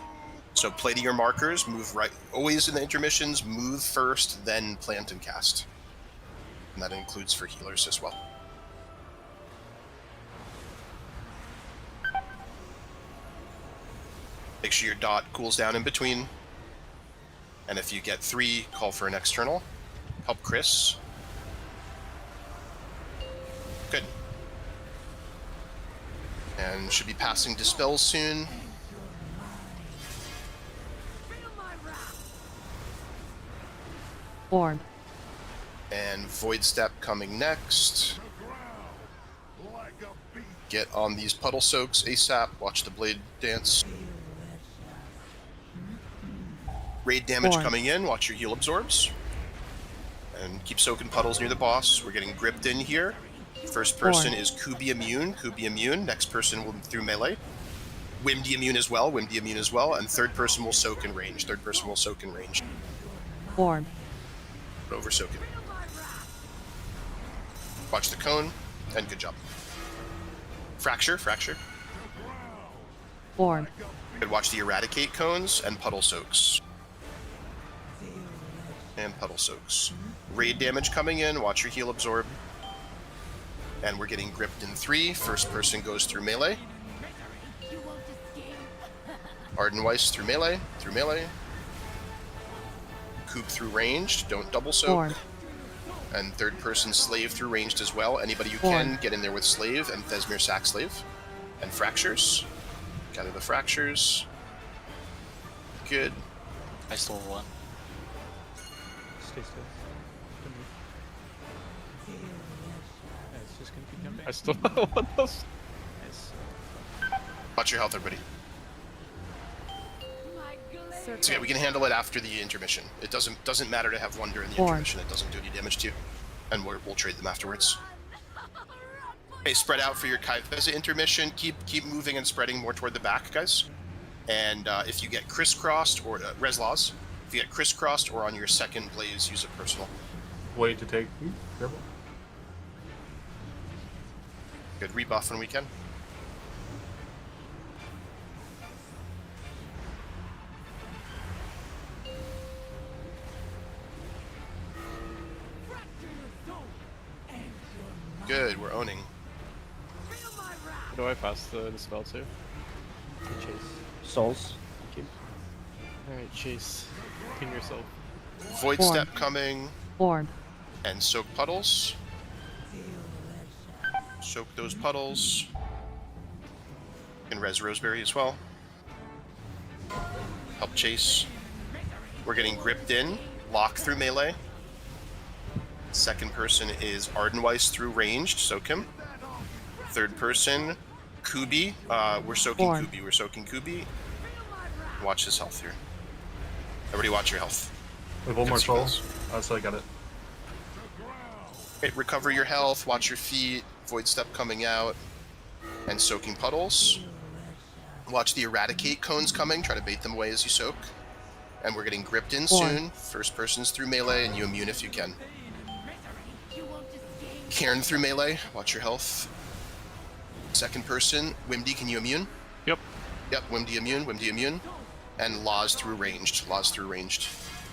So play to your markers, move right. Always in the intermissions, move first, then plant and cast. And that includes for healers as well. Make sure your dot cools down in between. And if you get 3, call for an external. Help Chris. Good. And should be passing Dispel soon. Orm. And Void Step coming next. Get on these puddle soaks ASAP. Watch the blade dance. Raid damage Four. coming in. Watch your heal absorbs. And keep soaking puddles near the boss. We're getting gripped in here. First person is Kubi immune. Kubi immune. Next person will through melee. Wimdy immune as well. Wimdy immune as well. And third person will soak in range. Third person will soak in range. Form. Over soaking. Watch the cone. And good job. Fracture. Fracture. Form. Good. Watch the eradicate cones and puddle soaks. And puddle soaks. Raid damage coming in. Watch your heal absorb. And we're getting gripped in 3. First person goes through melee. Ardenweiss through melee. Through melee. Coop through ranged. Don't double soak. Form. And third person slave through ranged as well. Anybody you can, get in there with slave and Thesmir sack slave. And fractures. Gather the fractures. Good. I stole one. Stay still. Don't move. Yeah, it's just gonna keep jumping. I still want those. Nice. Watch your health, everybody. So yeah, we can handle it after the intermission. It doesn't matter to have one during the intermission. It doesn't do any damage to you, and we'll trade them afterwards. Okay, spread out for your Kaiveza intermission. Keep moving and spreading more toward the back, guys. And if you get crisscrossed or Reslaws, if you get crisscrossed or on your second blaze, use a personal. Wait to take. Careful. Good rebuff when we can. Good, we're owning. Do I pass the spell too? Chase. Souls. Thank you. Alright, Chase. Pin yourself. Void Form. step coming. Form. And soak puddles. Soak those puddles. And res Roseberry as well. Help chase. We're getting gripped in. Lock through melee. Second person is Ardenweiss through ranged. Soak him. Third person, Kubi. We're soaking Form. Kubi. We're soaking Kubi. Watch his health here. Everybody watch your health. We have one more Good soul. sequence. Oh, so I got it. Okay, recover your health. Watch your feet. Void step coming out. And soaking puddles. Watch the eradicate cones coming. Try to bait them away as you soak. And we're getting gripped in Form. soon. First person's through melee, and you immune if you can. Cairn through melee. Watch your health. Second person, Wimdy, can you immune? Yep. Yep, Wimdy immune, Wimdy immune. And Laws through ranged. Laws through ranged.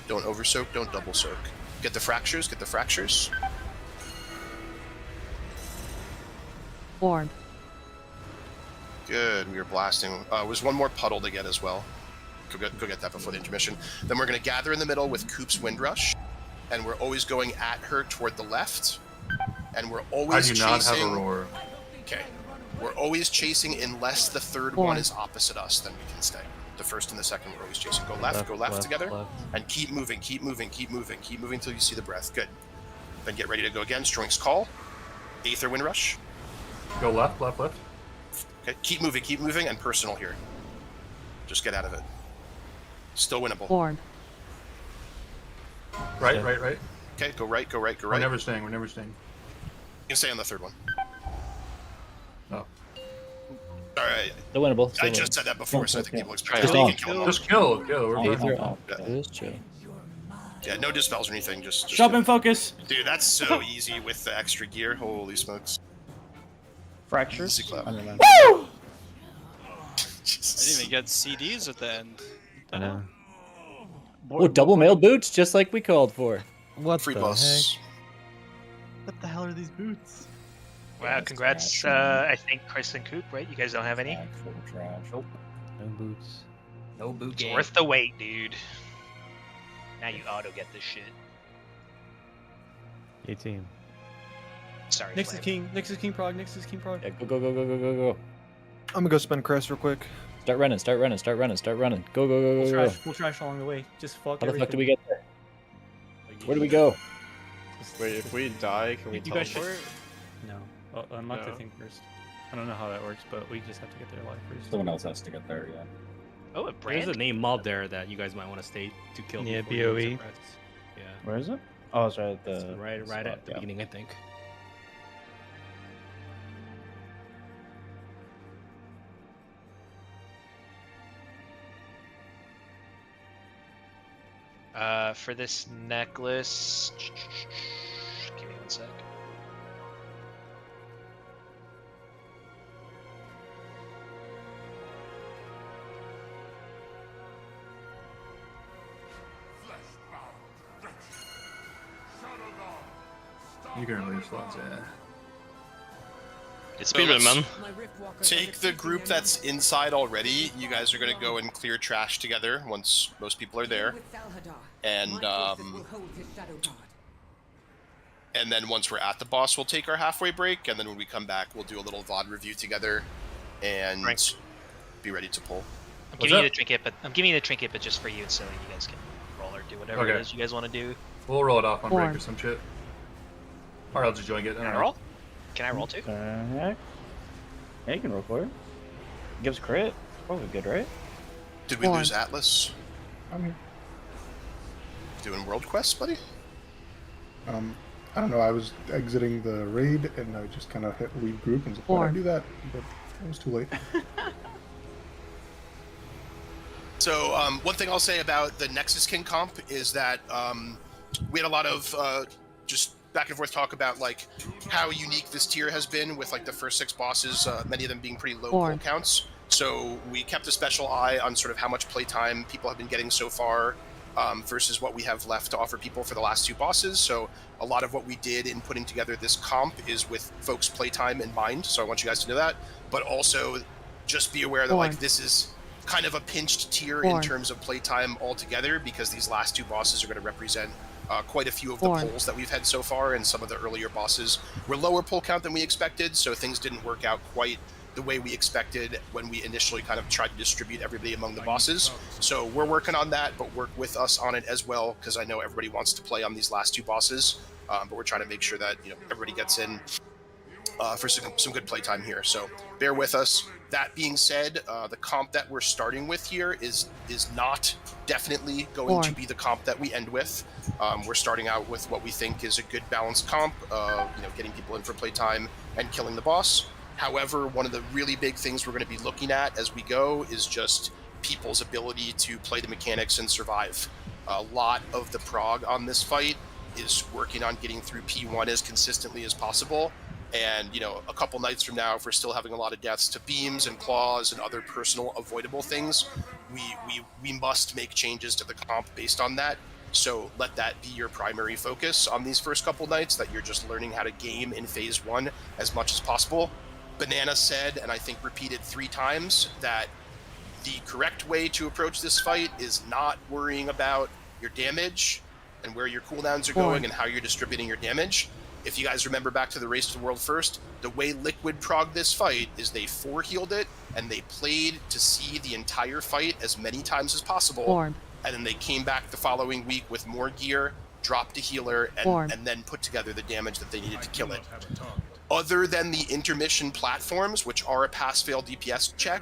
Don't over soak, don't double soak. Get the fractures, get the fractures. Form. Good, we are blasting. Was one more puddle to get as well. Go get that before the intermission. Then we're going to gather in the middle with Coop's Windrush. And we're always going at her toward the left. And we're always I do chasing... not have a roar. Okay. We're always chasing unless the third one is opposite us, then we can stay. The first and the second we're always chasing. Go left, go left together. Left. And keep moving, keep moving, keep moving, keep moving until you see the breath. Good. Then get ready to go again. Strength's Call. Aether Windrush. Go left, left, left. Okay, keep moving, and personal here. Just get out of it. Still winnable. Form. Right, right, right. Okay, go right, go right, go We're right. never staying, we're never staying. You can stay on the third one. Oh. Alright. Still winnable. I just said that before, so I think people expect Just you on. can kill them all. Just kill. We're Aether fine. up. Just chill. Yeah, no dispels or anything, just Shove and focus. Dude, that's so easy with the extra gear. Holy smokes. Fractures. Easy clap. I don't know. I didn't even get CDs at the end. I know. Oh, double mail boots, just like we called for. What Free the plus. heck? What the hell are these boots? Wow, congrats. I think Chris and Coop, right? You guys don't have any? Nope. No boots. No boot It's worth the wait, dude. Now you auto get this shit. 18. Sorry, Next is Flame. king. Next is king prog. Next is king prog. Yeah, go. I'm gonna go spin Chris real quick. Start running. Go. We'll trash along the way. Just fuck How the everything. fuck do we get there? Where do we go? Wait, if we die, can we You guys should- teleport? No. Unlock the No. thing first. I don't know how that works, but we just have to get there alive first. Someone else has to get there, yeah. Oh, a brand. There's a name mob there that you guys might want to stay to kill. Yeah, before you BOE. suppress. Yeah. Where is it? Oh, it's right at It's the right spot, at the yeah. beginning, I think. For this necklace, give me 1 sec. You can leave slots, yeah. It's speedrun, man. Take the group that's inside already. You guys are going to go and clear trash together once most people are there. And then once we're at the boss, we'll take our halfway break. And then when we come back, we'll do a little VOD review together and be ready to pull. I'm giving you the trinket, but just for you, so you guys can roll or do whatever it is you guys want to do. We'll roll it off on break or some shit. Or I'll just join it. Can I roll? Can I roll too? Yeah, you can roll for it. Gives crit. Probably good, right? Did we lose Atlas? I'm here. Doing world quests, buddy? I don't know. I was exiting the raid and I just kind of hit leave group and was like, why did I do that? But it was too late. So one thing I'll say about the Nexus King comp is that we had a lot of just back and forth talk about like how unique this tier has been with like the first 6 bosses, many of them being pretty low pull counts. So we kept a special eye on sort of how much playtime people have been getting so far versus what we have left to offer people for the last 2 bosses. So a lot of what we did in putting together this comp is with folks' playtime in mind. So I want you guys to know that, but also just be aware that like this is kind of a pinched tier in terms of playtime altogether, because these last 2 bosses are going to represent quite a few of the pulls that we've had so far, and some of the earlier bosses were lower pull count than we expected, so things didn't work out quite the way we expected when we initially kind of tried to distribute everybody among the bosses. So we're working on that, but work with us on it as well, because I know everybody wants to play on these last 2 bosses, but we're trying to make sure that everybody gets in for some good playtime here. So bear with us. That being said, the comp that we're starting with here is not definitely going to be the comp that we end with. We're starting out with what we think is a good balanced comp of getting people in for playtime and killing the boss. However, one of the really big things we're going to be looking at as we go is just people's ability to play the mechanics and survive. A lot of the prog on this fight is working on getting through P1 as consistently as possible. And a couple nights from now, if we're still having a lot of deaths to beams and claws and other personal avoidable things, we must make changes to the comp based on that. So let that be your primary focus on these first couple nights, that you're just learning how to game in phase 1 as much as possible. Banana said, and I think repeated 3 times, that the correct way to approach this fight is not worrying about your damage and where your cooldowns are going and how you're distributing your damage. If you guys remember back to the Race to the World First, the way Liquid progged this fight is they 4-healed it, and they played to see the entire fight as many times as possible, and then they came back the following week with more gear, dropped a healer, and then put together the damage that they needed to kill it. Other than the intermission platforms, which are a pass-fail DPS check,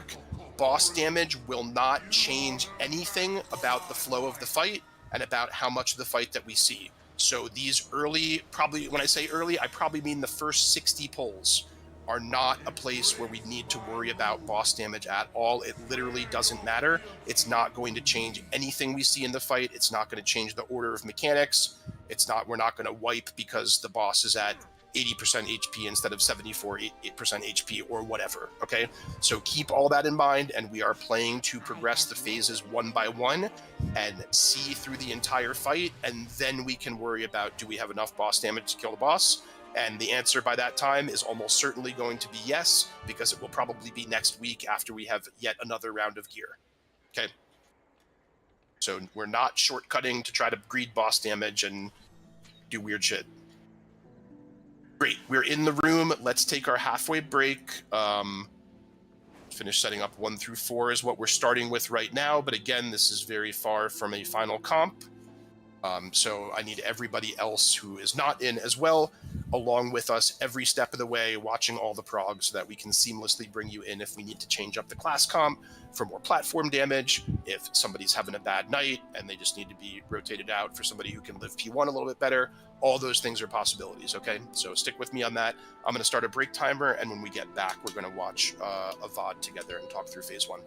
boss damage will not change anything about the flow of the fight and about how much of the fight that we see. So these early, probably when I say early, I probably mean the first 60 pulls, are not a place where we need to worry about boss damage at all. It literally doesn't matter. It's not going to change anything we see in the fight. It's not going to change the order of mechanics. We're not going to wipe because the boss is at 80% HP instead of 74% HP or whatever, okay? So keep all that in mind, and we are playing to progress the phases 1 by 1 and see through the entire fight, and then we can worry about, do we have enough boss damage to kill the boss? And the answer by that time is almost certainly going to be yes, because it will probably be next week after we have yet another round of gear, okay? So we're not shortcutting to try to greed boss damage and do weird shit. Great, we're in the room. Let's take our halfway break. Finish setting up 1 through 4 is what we're starting with right now. But again, this is very far from a final comp. So I need everybody else who is not in as well, along with us every step of the way, watching all the progs so that we can seamlessly bring you in if we need to change up the class comp for more platform damage, if somebody's having a bad night and they just need to be rotated out for somebody who can live P1 a little bit better. All those things are possibilities, okay? So stick with me on that. I'm going to start a break timer, and when we get back, we're going to watch a VOD together and talk through phase 1.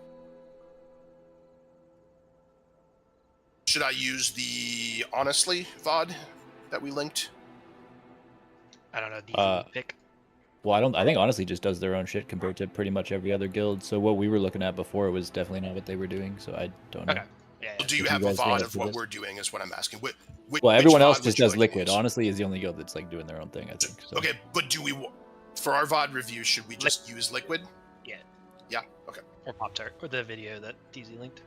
Should I use the Honestly VOD that we linked? I don't know. DZ pick. Well, I think honestly just does their own shit compared to pretty much every other guild. So what we were looking at before was definitely not what they were doing. So I don't know. Okay. Yeah. Do you have a VOD of what we're doing? Is what I'm asking. Well, everyone else VOD just would you does like to Liquid. use? Honestly, is the only guild that's like doing their own thing. I think. So. Okay, but do we, for our VOD review, should we just use Liquid? Yeah. Yeah. Okay. Or Pop-Tart, or the video that DZ linked.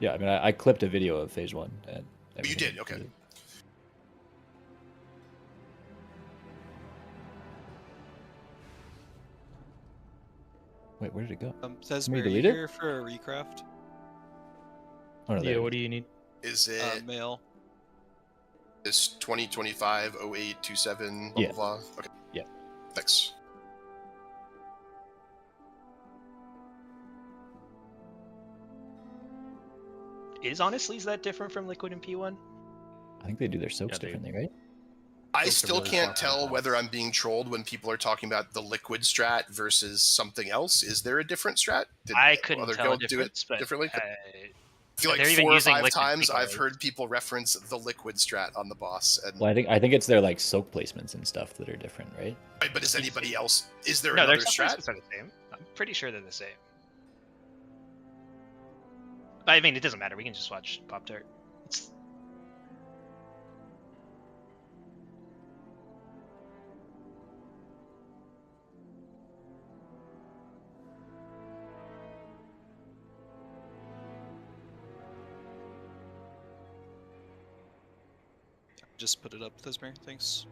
Yeah, I mean, I clipped a video of phase 1. And you did. Okay. Wait, where did it go? Says Somebody Mary, you delete it? here for a recraft? Oh, no, Yeah, what do you need? Is it Mail. this 2025 0827 blah Yeah. blah blah? Okay. Yeah. Thanks. Is that different from Liquid and P1? I think they do their soaks differently, right? I still can't tell whether I'm being trolled when people are talking about the Liquid strat versus something else. Is there a different strat? Did I couldn't other tell a guilds do it difference, but differently? I feel like they're even 4 or using 5 Liquid times I've because- heard people reference the Liquid strat on the boss. And Well, I think it's their like soak placements and stuff that are different, right? right, but is anybody else? Is there No, another their strat? are the same. I'm pretty sure they're the same. I mean, it doesn't matter. We can just watch Pop-Tart. It's... Just put it up, Thesmer. Thanks.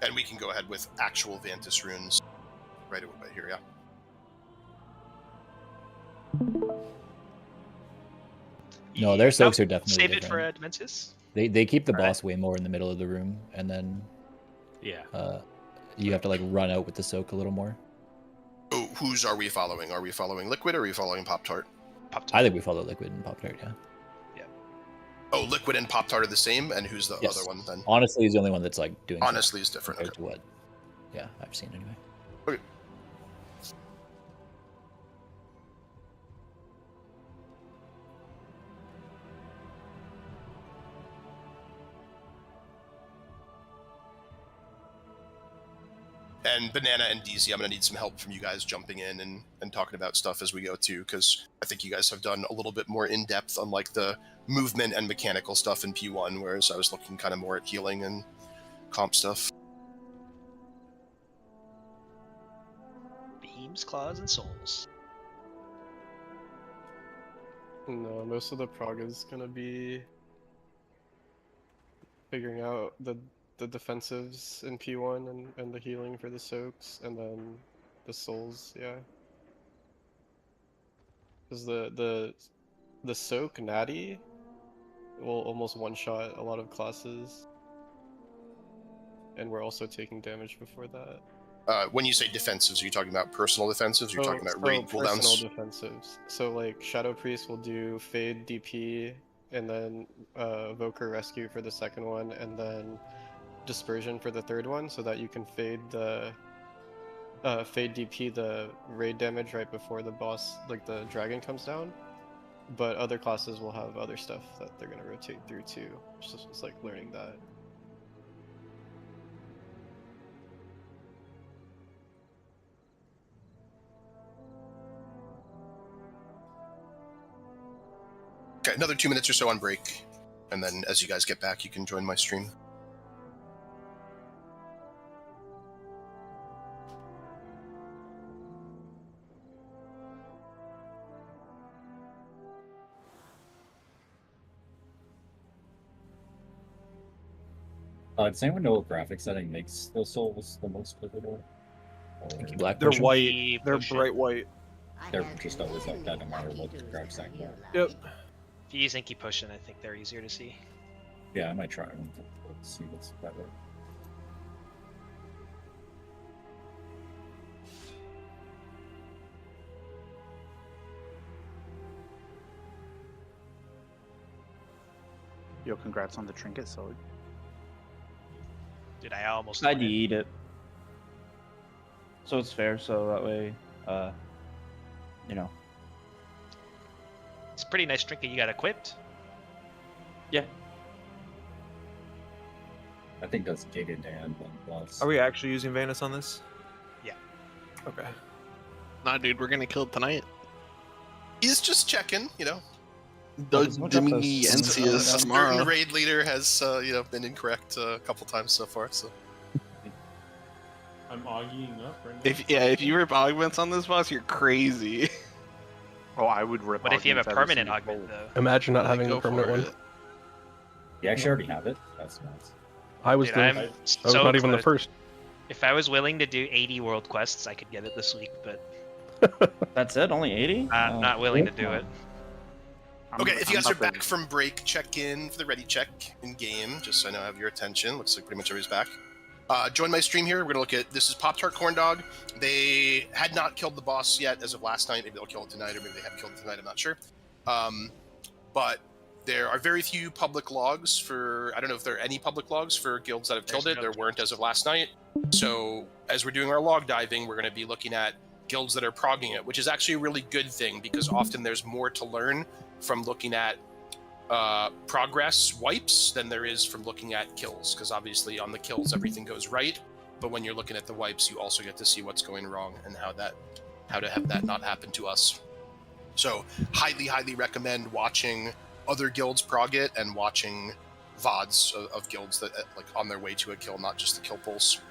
And we can go ahead with actual Vantis runes right here, yeah. No, their soaks are definitely Save different. it for Dementis? They keep the boss way more in the middle of the room, and then you have to like run out with the soak a little more. Oh, whose are we following? Are we following Liquid or are we following Pop-Tart? I think we follow Liquid and Pop-Tart, yeah. Oh, Liquid and Pop-Tart are the same, and who's the Yes. other one then? Honestly, is the only one that's like doing. Honestly is different. compared to what? Yeah, I've seen anyway. Okay. And Banana and DZ, I'm going to need some help from you guys jumping in and talking about stuff as we go too, because I think you guys have done a little bit more in-depth on like the movement and mechanical stuff in P1, whereas I was looking kind of more at healing and comp stuff. Beams, claws, and souls. No, most of the prog is gonna be figuring out the defensives in P1 and the healing for the soaks, and then the souls, yeah. Because the soak natty will almost one-shot a lot of classes, and we're also taking damage before that. When you say defensives, are you talking about personal defensives? Or are you talking about raid cooldowns? Personal defensives. So like Shadow Priest will do Fade DP, and then Evoker Rescue for the second one, and then Dispersion for the third one, so that you can fade the Fade DP the raid damage right before the boss, like the dragon, comes down. But other classes will have other stuff that they're gonna rotate through too. It's like learning that. Okay, another 2 minutes or so on break, and then as you guys get back, you can join my stream. Does anyone know what graphic setting makes those souls the most visible? Black They're potion? white. They're bright white. They're just always like that no matter what graphic setting. Yep. If you use Inky Potion, I think they're easier to see. Yeah, I might try one to see what's better. Yo, congrats on the trinket sword. Dude, I almost. I'd eat it. So it's fair, so that way, you know. It's a pretty nice trinket you got equipped. Yeah. I think that's gated Dan plus. Are we actually using Vanus on this? Yeah. Okay. Nah, dude, we're gonna kill it tonight. He's just checking, you know. Demi NCS tomorrow. Certain raid leader has, been incorrect a couple times so far. So. I'm augieing up right now. If you rip augments on this boss, you're crazy. Oh, I would rip. What if you have a augments permanent every augment single though? Imagine not having Go the permanent for one. it. You actually already have it. That's nice. I was Dude, I was so not even the close. first. If I was willing to do 80 world quests, I could get it this week, but That's it? Only 80? I'm not willing to do it. Okay, if you guys are back from break, check in for the ready check in game, just so I know I have your attention. Looks like pretty much everybody's back. Join my stream here. We're going to look at, this is Pop-Tart Corn Dog. They had not killed the boss yet as of last night. Maybe they'll kill it tonight, or maybe they haven't killed it tonight, I'm not sure. But there are very few public logs for, I don't know if there are any public logs for guilds that have killed it. There weren't as of last night. So as we're doing our log diving, we're going to be looking at guilds that are progging it, which is actually a really good thing because often there's more to learn from looking at progress wipes than there is from looking at kills, because obviously on the kills everything goes right, but when you're looking at the wipes you also get to see what's going wrong and how to have that not happen to us. So highly recommend watching other guilds prog it and watching VODs of guilds that like on their way to a kill, not just the kill pulse.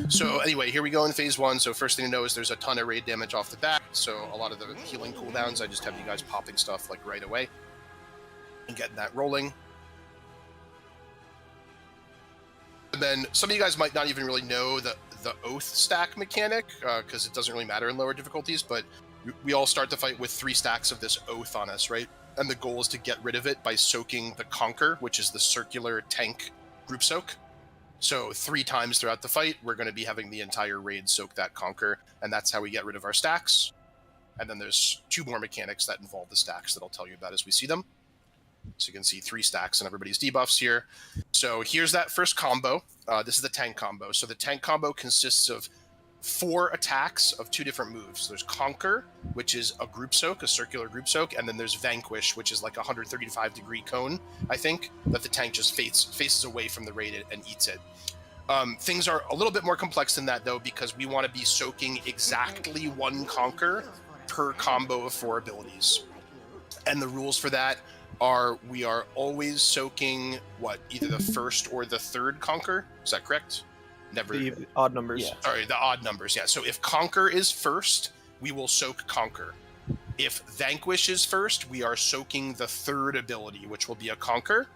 So anyway, here we go in phase 1. So first thing to know is there's a ton of raid damage off the bat, so a lot of the healing cooldowns, I just have you guys popping stuff like right away and getting that rolling. And then some of you guys might not even really know the oath stack mechanic, because it doesn't really matter in lower difficulties, but we all start the fight with 3 stacks of this oath on us, right? And the goal is to get rid of it by soaking the Conquer, which is the circular tank group soak. So 3 times throughout the fight, we're going to be having the entire raid soak that Conquer, and that's how we get rid of our stacks. And then there's 2 more mechanics that involve the stacks that I'll tell you about as we see them. So you can see 3 stacks and everybody's debuffs here. So here's that first combo. This is the tank combo. So the tank combo consists of 4 attacks of 2 different moves. There's Conquer, which is a group soak, a circular group soak, and then there's Vanquish, which is like a 135-degree cone, I think, that the tank just faces away from the raid and eats it. Things are a little bit more complex than that, though, because we want to be soaking exactly 1 Conquer per combo of 4 abilities. And the rules for that are we are always soaking, either the first or the third Conquer? Is that correct? Never. The odd numbers. Yeah. Sorry, the odd numbers, yeah. So if Conquer is first, we will soak Conquer. If Vanquish is first, we are soaking the third ability, which will be a Conquer.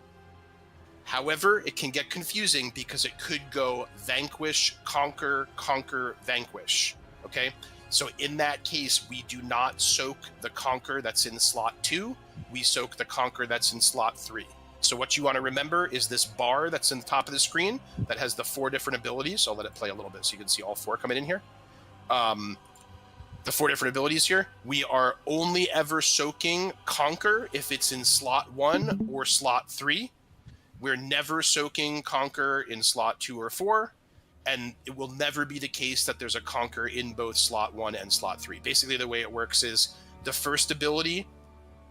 However, it can get confusing because it could go Vanquish, Conquer, Conquer, Vanquish. Okay? So in that case, we do not soak the Conquer that's in slot 2. We soak the Conquer that's in slot 3. So what you want to remember is this bar that's in the top of the screen that has the 4 different abilities. I'll let it play a little bit so you can see all 4 coming in here. The 4 different abilities here. We are only ever soaking Conquer if it's in slot 1 or slot 3. We're never soaking Conquer in slot 2 or 4. And it will never be the case that there's a Conquer in both slot 1 and slot 3. Basically, the way it works is the first ability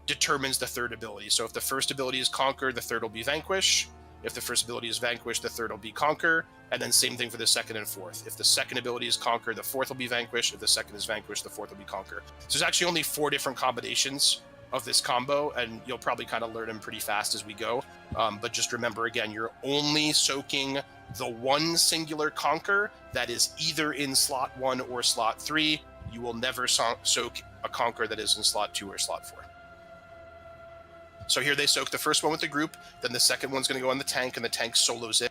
determines the third ability. So if the first ability is Conquer, the third will be Vanquish. If the first ability is Vanquish, the third will be Conquer. And then same thing for the second and fourth. If the second ability is Conquer, the fourth will be Vanquish. If the second is Vanquish, the fourth will be Conquer. So there's actually only 4 different combinations of this combo, and you'll probably kind of learn them pretty fast as we go. But just remember, again, you're only soaking the 1 singular Conquer that is either in slot 1 or slot 3. You will never soak a Conquer that is in slot 2 or slot 4. So here they soak the first one with the group, then the second one's going to go on the tank, and the tank solos it.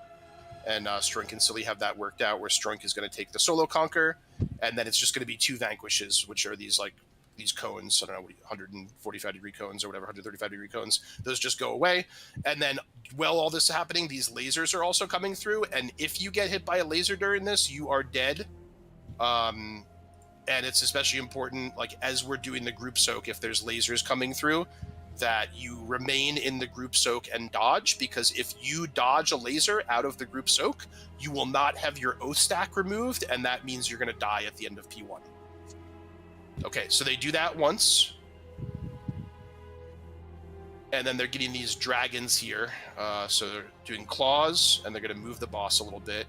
and Strunk and Silly have that worked out, where Strunk is going to take the solo conquer, and then it's just going to be 2 vanquishes, which are these cones, I don't know, 145 degree cones or whatever, 135 degree cones. Those just go away. And then while all this is happening, these lasers are also coming through. And if you get hit by a laser during this, you are dead. And it's especially important, like as we're doing the group soak, if there's lasers coming through, that you remain in the group soak and dodge, because if you dodge a laser out of the group soak, you will not have your oath stack removed, and that means you're going to die at the end of P1. Okay, so they do that once. And then they're getting these dragons here. So they're doing claws, and they're going to move the boss a little bit.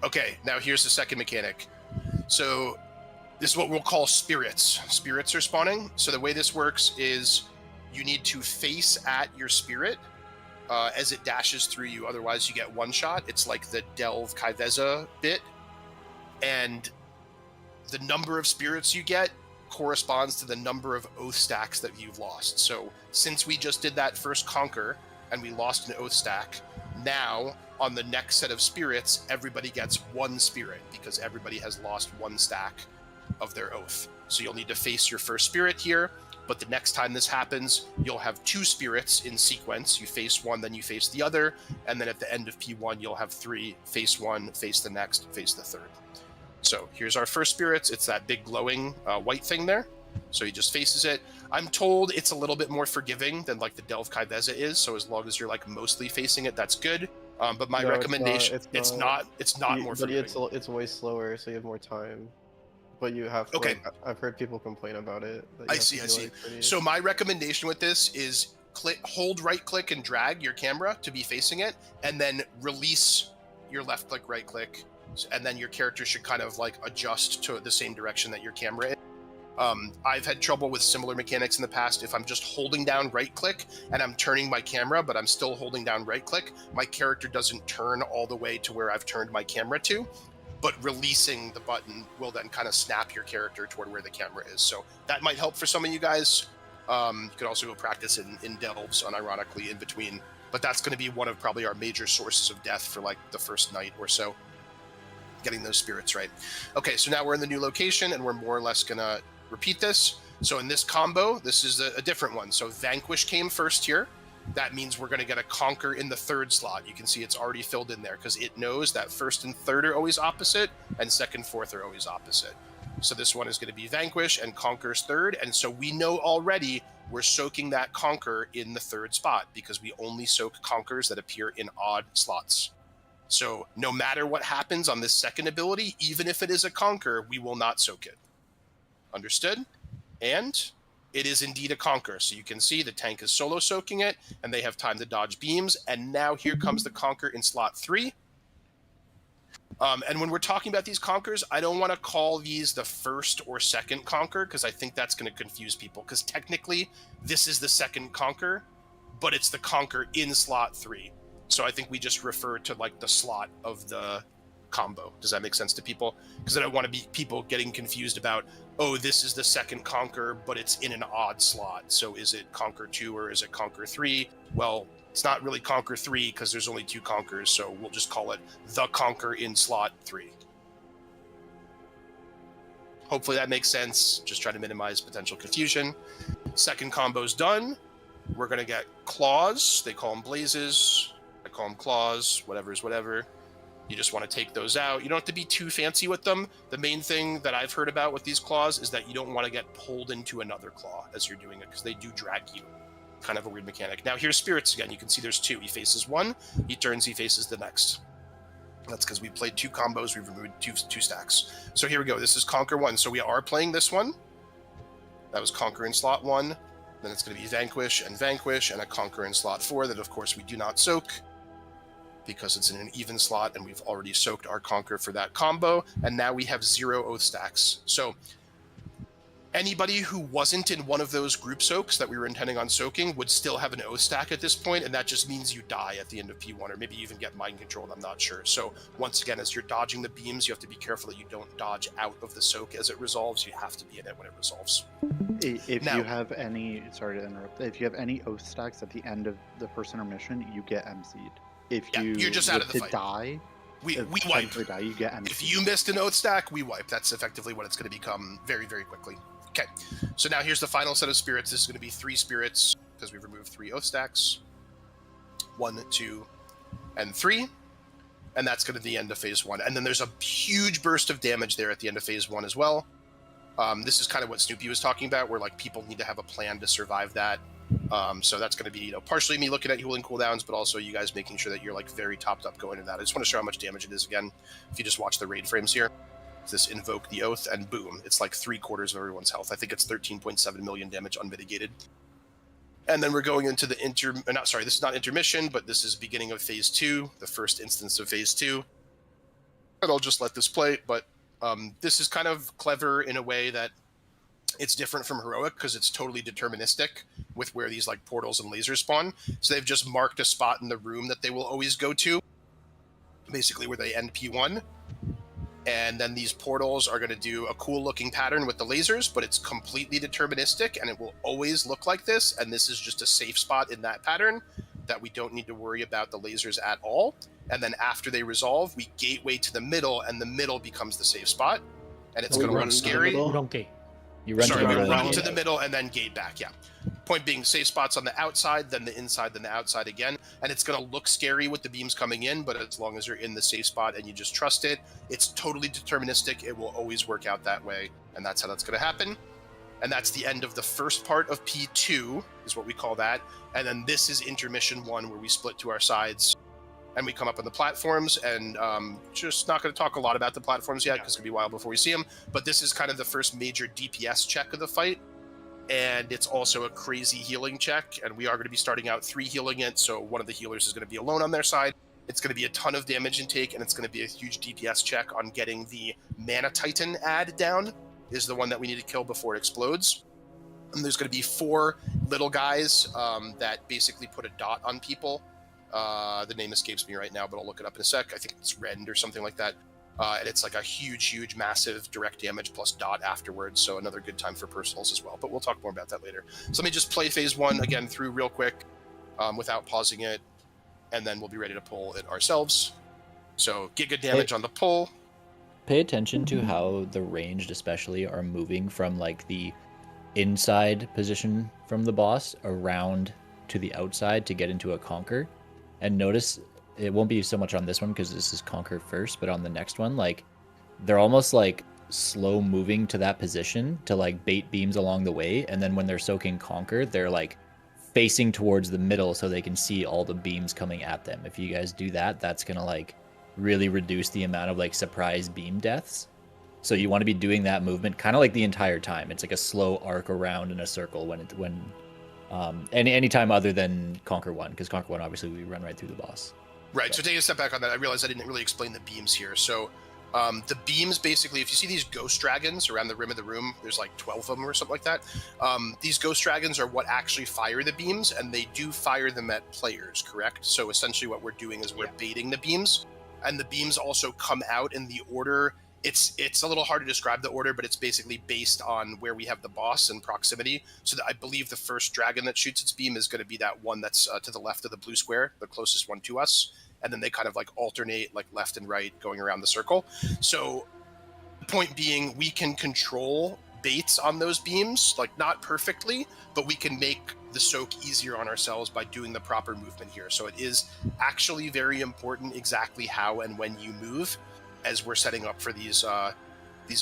Okay, now here's the second mechanic. So this is what we'll call spirits. Spirits are spawning. So the way this works is you need to face at your spirit as it dashes through you, otherwise you get one shot. It's like the Delve Kaiveza bit, and the number of spirits you get corresponds to the number of oath stacks that you've lost. So since we just did that first conquer and we lost an oath stack, now on the next set of spirits everybody gets 1 spirit, because everybody has lost 1 stack of their oath. So you'll need to face your first spirit here. But the next time this happens, you'll have 2 spirits in sequence. You face one, then you face the other, and then at the end of P1, you'll have 3. Face one, face the next, face the third. So here's our first spirits. It's that big glowing white thing there. So he just faces it. I'm told it's a little bit more forgiving than like the Delve Kaiveza is. So as long as you're like mostly facing it, that's good. But my recommendation, it's not more forgiving. But it's way slower, so you have more time. But you have to, okay. I've heard people complain about it. I see. So my recommendation with this is hold right click and drag your camera to be facing it, and then release your left click, right click, and then your character should kind of like adjust to the same direction that your camera is. I've had trouble with similar mechanics in the past. If I'm just holding down right click and I'm turning my camera, but I'm still holding down right click, my character doesn't turn all the way to where I've turned my camera to. But releasing the button will then kind of snap your character toward where the camera is. So that might help for some of you guys. You could also go practice in delves, unironically, in between. But that's going to be one of probably our major sources of death for like the first night or so, getting those spirits right. Okay, so now we're in the new location, and we're more or less going to repeat this. So in this combo, this is a different one. So Vanquish came first here. That means we're going to get a Conquer in the 3rd slot. You can see it's already filled in there because it knows that 1st and 3rd are always opposite and 2nd, 4th are always opposite. So this one is going to be Vanquish and Conquer's 3rd. And so we know already we're soaking that Conquer in the 3rd spot because we only soak Conquers that appear in odd slots. So no matter what happens on this second ability, even if it is a Conquer, we will not soak it. Understood? And it is indeed a Conquer. So you can see the tank is solo soaking it, and they have time to dodge beams. And now here comes the Conquer in slot 3. And when we're talking about these Conquers, I don't want to call these the 1st or 2nd Conquer, because I think that's going to confuse people. Because technically, this is the 2nd Conquer, but it's the Conquer in slot 3. So I think we just refer to like the slot of the combo. Does that make sense to people? Because I don't want to be people getting confused about, oh, this is the 2nd Conquer, but it's in an odd slot. So is it Conquer 2 or is it Conquer 3? Well, it's not really Conquer 3 because there's only 2 Conquers, so we'll just call it the Conquer in slot 3. Hopefully that makes sense. Just try to minimize potential confusion. Second combo's done. We're going to get claws. They call them blazes. I call them claws. Whatever is whatever. You just want to take those out. You don't have to be too fancy with them. The main thing that I've heard about with these claws is that you don't want to get pulled into another claw as you're doing it, because they do drag you. Kind of a weird mechanic. Now here's spirits again. You can see there's 2. He faces one, he turns, he faces the next. That's because we played 2 combos, we've removed two stacks. So here we go. This is Conquer 1. So we are playing this one. That was Conquer in slot 1. Then it's going to be Vanquish, and a Conquer in slot 4 that of course we do not soak, because it's in an even slot, and we've already soaked our Conquer for that combo, and now we have 0 oath stacks. So anybody who wasn't in one of those group soaks that we were intending on soaking would still have an oath stack at this point, and that just means you die at the end of P1, or maybe you even get mind controlled, I'm not sure. So once again, as you're dodging the beams, you have to be careful that you don't dodge out of the soak as it resolves. You have to be in it when it resolves. If Now- you have any, sorry to interrupt, if you have any oath stacks at the end of the first intermission, you get MC'd. If Yeah, you you're just out of the to fight. die, We wipe. potentially die, you get MC'd. If you missed an oath stack, we wipe. That's effectively what it's going to become very, very quickly. Okay, so now here's the final set of spirits. This is going to be 3 spirits because we've removed 3 oath stacks. 1, 2, and 3. And that's going to be the end of phase 1. And then there's a huge burst of damage there at the end of phase 1 as well. This is kind of what Snoopy was talking about, where like people need to have a plan to survive that. So that's going to be, partially me looking at healing cooldowns, but also you guys making sure that you're like very topped up going into that. I just want to show how much damage it is again. If you just watch the raid frames here, this invoke the oath, and boom, it's like 3/4 of everyone's health. I think it's 13.7 million damage unmitigated. And then we're going into the this is not intermission, but this is beginning of phase 2, the first instance of phase 2. And I'll just let this play, but this is kind of clever in a way that it's different from Heroic because it's totally deterministic with where these like portals and lasers spawn. So they've just marked a spot in the room that they will always go to, basically where they end P1. And then these portals are going to do a cool looking pattern with the lasers, but it's completely deterministic and it will always look like this. And this is just a safe spot in that pattern that we don't need to worry about the lasers at all. And then after they resolve, we gateway to the middle, and the middle becomes the safe spot. And it's going to look scary. You run To the middle and then gate back, yeah. Point being, safe spots on the outside, then the inside, then the outside again. And it's going to look scary with the beams coming in, but as long as you're in the safe spot and you just trust it, it's totally deterministic. It will always work out that way. And that's how that's going to happen. And that's the end of the first part of P2, is what we call that. And then this is intermission 1, where we split to our sides and we come up on the platforms. And just not going to talk a lot about the platforms yet because it's going to be a while before we see them. But this is kind of the first major DPS check of the fight. And it's also a crazy healing check. And we are going to be starting out 3 healing it. So one of the healers is going to be alone on their side. It's going to be a ton of damage intake, and it's going to be a huge DPS check on getting the Mana Titan ad down, is the one that we need to kill before it explodes. And there's going to be 4 little guys that basically put a dot on people. The name escapes me right now, but I'll look it up in a sec. I think it's Rend or something like that. And it's like a huge, massive direct damage plus dot afterwards. So another good time for personals as well. But we'll talk more about that later. So let me just play phase 1 again through real quick without pausing it. And then we'll be ready to pull it ourselves. So giga damage on the pull. Pay attention to how the ranged especially are moving from like the inside position from the boss around to the outside to get into a conquer. And notice it won't be so much on this one because this is conquer first, but on the next one, like they're almost like slow moving to that position to like bait beams along the way. And then when they're soaking conquer, they're like facing towards the middle so they can see all the beams coming at them. If you guys do that, that's gonna like really reduce the amount of like surprise beam deaths. So you want to be doing that movement kind of like the entire time. It's like a slow arc around in a circle any time other than Conquer 1, because Conquer 1 obviously we run right through the boss. Right, so taking a step back on that, I realized I didn't really explain the beams here. So the beams, basically, if you see these ghost dragons around the rim of the room, there's like 12 of them or something like that. These ghost dragons are what actually fire the beams, and they do fire them at players, correct? So essentially what we're doing is we're baiting the beams, and the beams also come out in the order. It's a little hard to describe the order, but it's basically based on where we have the boss and proximity. So that I believe the first dragon that shoots its beam is going to be that one that's to the left of the blue square, the closest one to us. And then they kind of like alternate like left and right going around the circle. So the point being, we can control baits on those beams, like not perfectly, but we can make the soak easier on ourselves by doing the proper movement here. So it is actually very important exactly how and when you move as we're setting up for these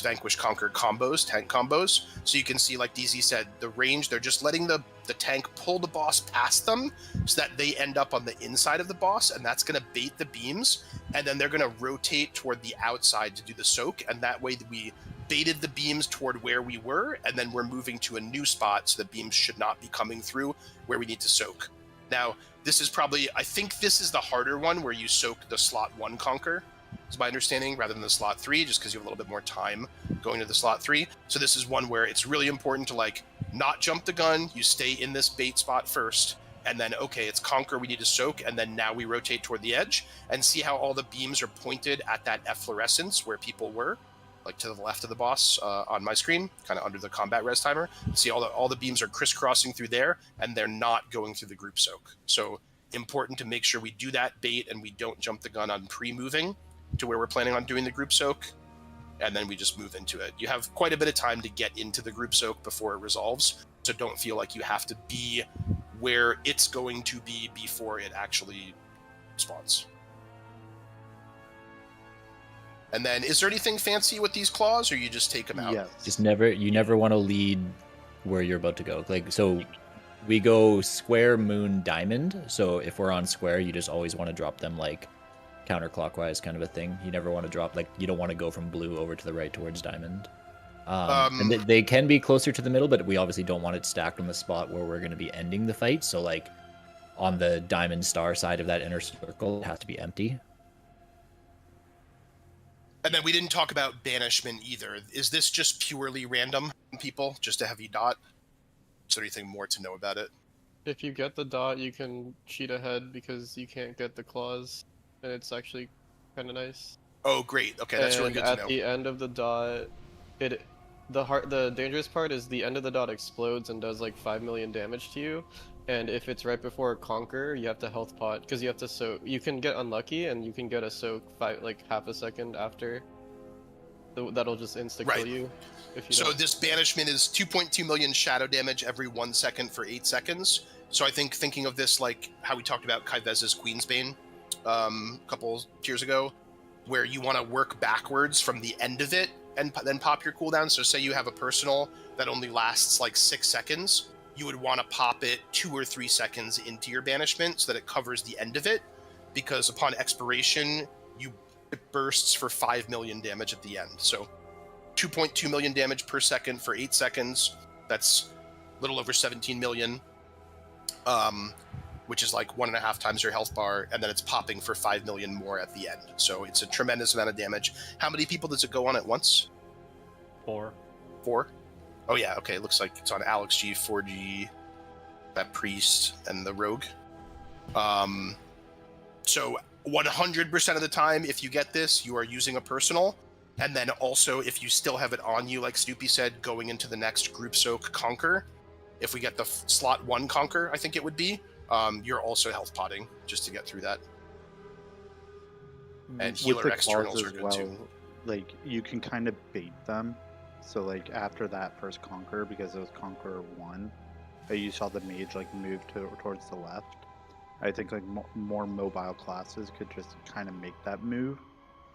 Vanquish Conquer combos, tank combos. So you can see, like DZ said, the range, they're just letting the tank pull the boss past them so that they end up on the inside of the boss, and that's going to bait the beams, and then they're going to rotate toward the outside to do the soak, and that way we baited the beams toward where we were, and then we're moving to a new spot so the beams should not be coming through where we need to soak. Now, this is probably, I think this is the harder one where you soak the slot 1 Conquer, is my understanding, rather than the slot 3, just because you have a little bit more time going to the slot 3. So this is one where it's really important to like not jump the gun. You stay in this bait spot first, and then, okay, it's Conquer, we need to soak, and then now we rotate toward the edge and see how all the beams are pointed at that efflorescence where people were. like to the left of the boss on my screen, kind of under the combat res timer. See all the beams are crisscrossing through there, and they're not going through the group soak. So important to make sure we do that bait and we don't jump the gun on pre-moving to where we're planning on doing the group soak, and then we just move into it. You have quite a bit of time to get into the group soak before it resolves, so don't feel like you have to be where it's going to be before it actually spawns. And then, is there anything fancy with these claws, or you just take them out? Yes. Just you never want to lead where you're about to go. Like, so we go square, moon, diamond. So if we're on square, you just always want to drop them like counterclockwise, kind of a thing. You never want to drop, like, you don't want to go from blue over to the right towards diamond. And they can be closer to the middle, but we obviously don't want it stacked on the spot where we're going to be ending the fight. So like on the diamond star side of that inner circle, it has to be empty. And then we didn't talk about banishment either. Is this just purely random, people? Just a heavy dot? Is there anything more to know about it? If you get the dot, you can cheat ahead because you can't get the claws, and it's actually kind of nice. Oh, great. Okay, that's really good to know. At the end of the dot, the dangerous part is the end of the dot explodes and does like 5 million damage to you. And if it's right before a conquer, you have to health pot because you have to soak. You can get unlucky and you can get a soak like half a second after. That'll just insta kill you. If you So don't. this banishment is 2.2 million shadow damage every 1 second for 8 seconds. So I think thinking of this like how we talked about Kaivez's Queensbane a couple tiers ago, where you want to work backwards from the end of it and then pop your cooldown. So say you have a personal that only lasts like 6 seconds. You would want to pop it 2 or 3 seconds into your banishment so that it covers the end of it, because upon expiration, it bursts for 5 million damage at the end. So 2.2 million damage per second for 8 seconds. That's a little over 17 million, which is like 1.5 times your health bar, and then it's popping for 5 million more at the end. So it's a tremendous amount of damage. How many people does it go on at once? 4. 4? Oh yeah, okay, it looks like it's on Alex G, 4G, that priest, and the rogue. So 100% of the time, if you get this, you are using a personal. And then also, if you still have it on you, like Snoopy said, going into the next group soak conquer, if we get the slot 1 conquer, I think it would be, you're also health potting just to get through that. And With healer the externals claws are as good well, too. like you can kind of bait them. So like after that first conquer, because it was conquer 1, you saw the mage like move towards the left. I think like more mobile classes could just kind of make that move.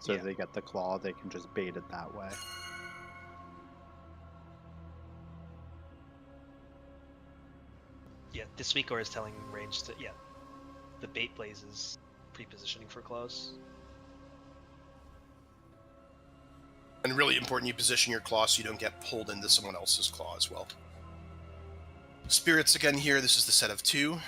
So if they get the claw, they can just bait it that way. Yeah, this week or is telling range to the bait blaze is pre-positioning for claws. And really important, you position your claw so you don't get pulled into someone else's claw as well. Spirits again here, this is the set of 2.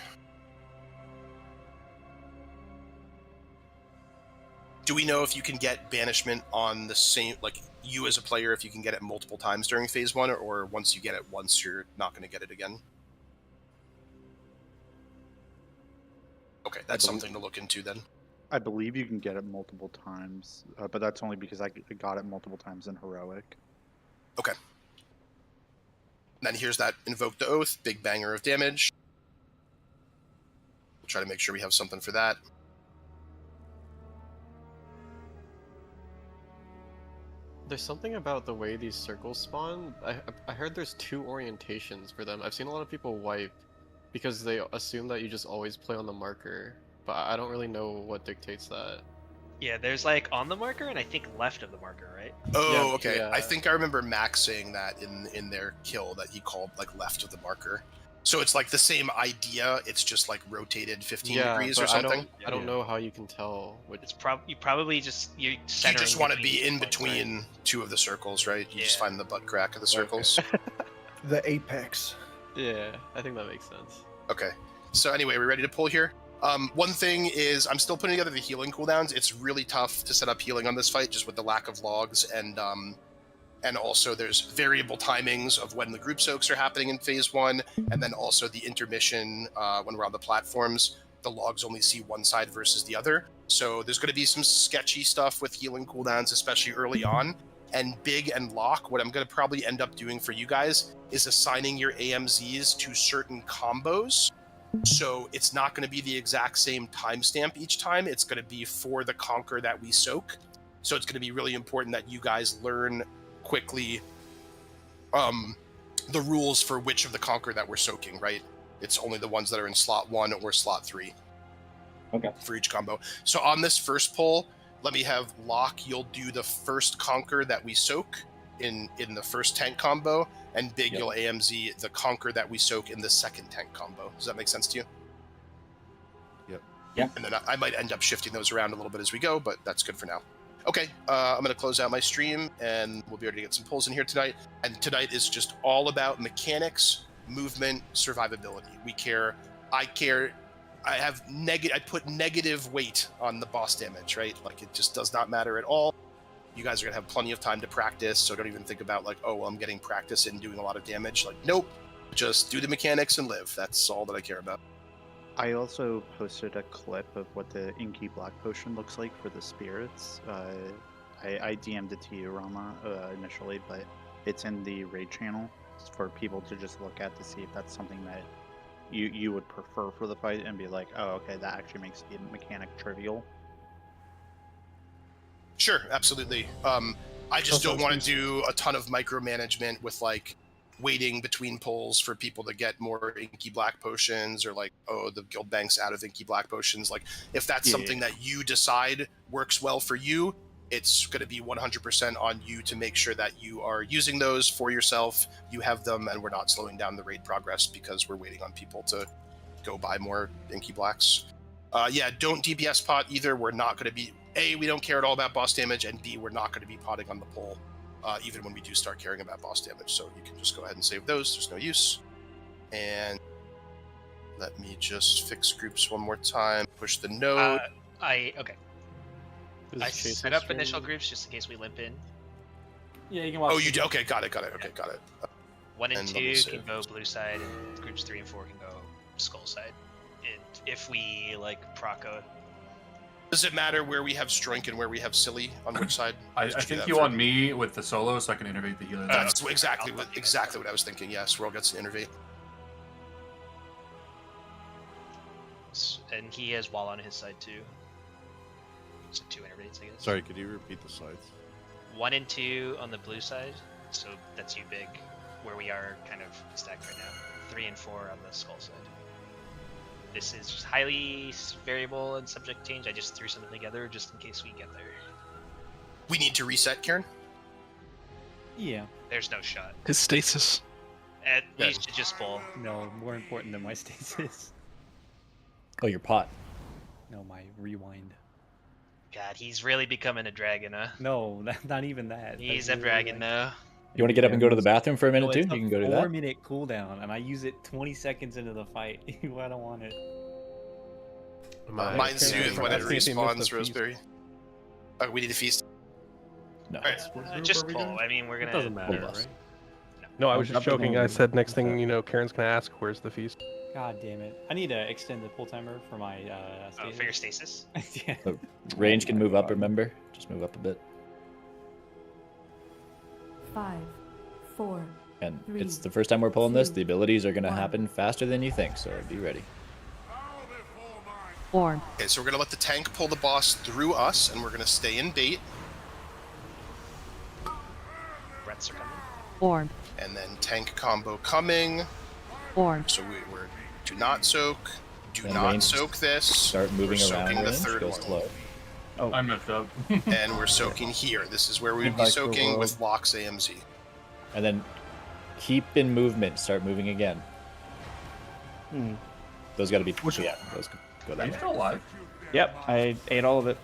Do we know if you can get banishment on the same, like you as a player, if you can get it multiple times during phase 1, or once you get it once, you're not going to get it again? Okay, that's something to look into then. I believe you can get it multiple times, but that's only because I got it multiple times in heroic. Okay. And then here's that Invoke the Oath, big banger of damage. We'll try to make sure we have something for that. There's something about the way these circles spawn. I heard there's 2 orientations for them. I've seen a lot of people wipe because they assume that you just always play on the marker, but I don't really know what dictates that. Yeah, there's like on the marker and I think left of the marker, right? Oh, okay. I think I remember Max saying that in their kill that he called like left of the marker. So it's like the same idea. It's just like rotated 15 degrees or something. I don't know how you can tell. It's you probably just You just want to be in between 2 of the circles, right? You just find the butt crack of the circles. The apex. Yeah, I think that makes sense. Okay. So anyway, we're ready to pull here. One thing is I'm still putting together the healing cooldowns. It's really tough to set up healing on this fight just with the lack of logs, and also there's variable timings of when the group soaks are happening in phase 1, and then also the intermission when we're on the platforms. The logs only see one side versus the other. So there's going to be some sketchy stuff with healing cooldowns, especially early on. And Big and Lock, what I'm going to probably end up doing for you guys is assigning your AMZs to certain combos. So it's not going to be the exact same timestamp each time. It's going to be for the conquer that we soak. So it's going to be really important that you guys learn quickly the rules for which of the conquer that we're soaking, right? It's only the ones that are in slot 1 or slot 3. Okay. For each combo. So on this first pull, let me have Lock. You'll do the first conquer that we soak in the first tank combo, and Big, you'll AMZ the conquer that we soak in the second tank combo. Does that make sense to you? Yep. Yeah. And then I might end up shifting those around a little bit as we go, but that's good for now. Okay, I'm going to close out my stream, and we'll be able to get some pulls in here tonight. And tonight is just all about mechanics, movement, survivability. I put negative weight on the boss damage, right? Like, it just does not matter at all. You guys are going to have plenty of time to practice, so don't even think about, like, oh, well, I'm getting practice and doing a lot of damage. Like, nope. Just do the mechanics and live. That's all that I care about. I also posted a clip of what the Inky Black Potion looks like for the spirits. I DM'd it to you, Rama, initially, but it's in the raid channel for people to just look at to see if that's something that you would prefer for the fight and be like, oh, okay, that actually makes the mechanic trivial. Sure, absolutely. I just don't want to do a ton of micromanagement with, like, waiting between pulls for people to get more Inky Black Potions, or like, oh, the guild bank's out of Inky Black Potions. Like, if that's something that you decide works well for you, it's going to be 100% on you to make sure that you are using those for yourself, you have them, and we're not slowing down the raid progress because we're waiting on people to go buy more Inky Blacks. Yeah, don't DPS pot either. We're not going to be... A, we don't care at all about boss damage, and B, we're not going to be potting on the pull, even when we do start caring about boss damage. So you can just go ahead and save those. There's no use. And let me just fix groups one more time. Push the node. I set up initial groups just in case we limp in. Yeah, you can watch. Oh, you do? Okay, got it. 1 and And 2 let me can go blue side, and groups 3 and 4 can go skull side. And if we like proco. Does it matter where we have Stroink and where we have Silly on which side? I think you want me with the solo so I can innervate the healer. That's exactly what I was thinking. Yeah, Swirl gets to innervate. And he has wall on his side too. So 2 innervates, I guess. Sorry, could you repeat the sides? 1 and 2 on the blue side, so that's you big, where we are kind of stacked right now. 3 and 4 on the skull side. This is just highly variable and subject to change. I just threw something together just in case we get there. We need to reset, Karen? Yeah. There's no shot. His stasis. We should just pull. No, more important than my stasis. Oh, your pot. No, my rewind. God, he's really becoming a dragon, huh? No, not even that. He's a dragon now. You want to get up and go to the bathroom for a minute too? You can go do that. 4-minute cooldown, and I use it 20 seconds into the fight. I don't want it. Mind Soothe when it respawns, Roseberry. Oh, we need to feast. No. Alright. Just pull. I mean, we're gonna. It doesn't matter, right? No, I was just joking. I said next thing you know, Karen's gonna ask, "Where's the feast?" God damn it! I need to extend the pull timer for my for your stasis. Yeah. The range can move up. Remember, just move up a bit. 5, 4. And 3, it's the first time we're pulling this. 2, The abilities are gonna 1. happen faster than you think, so be ready. Orm. Okay, so we're gonna let the tank pull the boss through us, and we're gonna stay in bait. Breaths are coming. Orm. And then tank combo coming. Orm. So we're do not soak. Do And not range, soak this. Start moving we're around soaking the range, third go one. slow. Oh, I messed up. And we're soaking here. This is where we would be Back to soaking world. with Locks AMZ. And then keep in movement. Start moving again. Those got to be. Yeah, those go Are that you way. still alive? Yep, I ate all of it.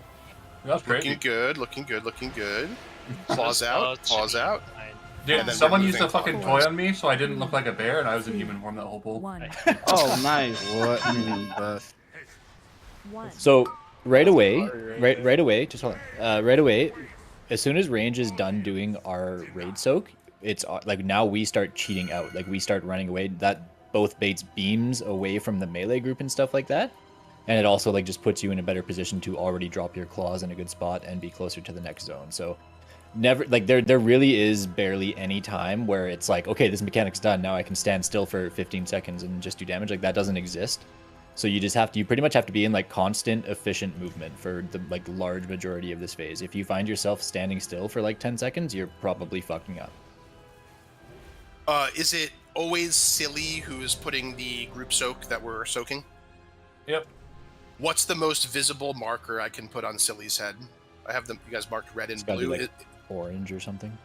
That's great. Looking good, looking good, looking good. Claws out, claws out. Dude, And then someone we're used a moving fucking clockwise. toy on me, so I didn't look like a bear, and I was in human form that whole pull. Oh, nice. What in the... So right away, right away, just hold on. Right away, as soon as range is done doing our raid soak, it's like now we start cheating out. Like we start running away. That both baits beams away from the melee group and stuff like that. And it also like just puts you in a better position to already drop your claws in a good spot and be closer to the next zone. So never like there really is barely any time where it's like, okay, this mechanic's done, now I can stand still for 15 seconds and just do damage. Like that doesn't exist. So you pretty much have to be in like constant efficient movement for the like large majority of this phase. If you find yourself standing still for like 10 seconds, you're probably fucking up. Is it always Silly who is putting the group soak that we're soaking? Yep. What's the most visible marker I can put on Silly's head? I have them. You guys marked red and It's gotta blue. be like orange or something.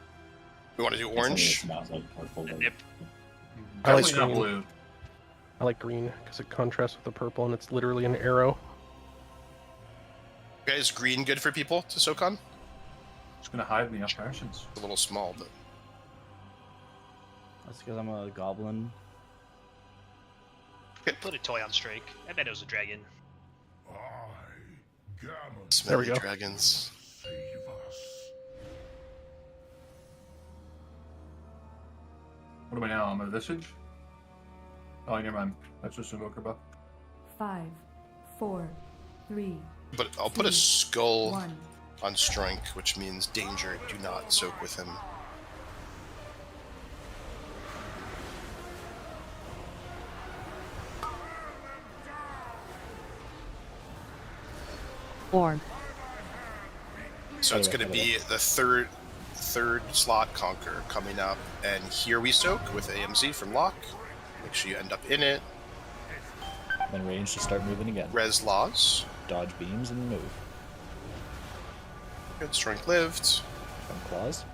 We want to do orange. Yep. I like Definitely not green. blue. I like green because it contrasts with the purple, and it's literally an arrow. Okay, is green good for people to soak on? Just gonna hide in the operations. A little small, but That's because I'm a goblin. Put a toy on strike. I bet it was a dragon. There we smelly go. dragons. What am I now? I'm a visage? Oh, never mind. That's just an Invoker buff. 5, 4, 3. But I'll put a skull 1. on strength, which means danger. Do not soak with him. Orb. So it's going to be the third slot Conquer coming up, and here we soak with AMZ from Lock. Make sure you end up in it. Then range to start moving again. Res Laws. Dodge beams and move. Good, strength lived. From claws.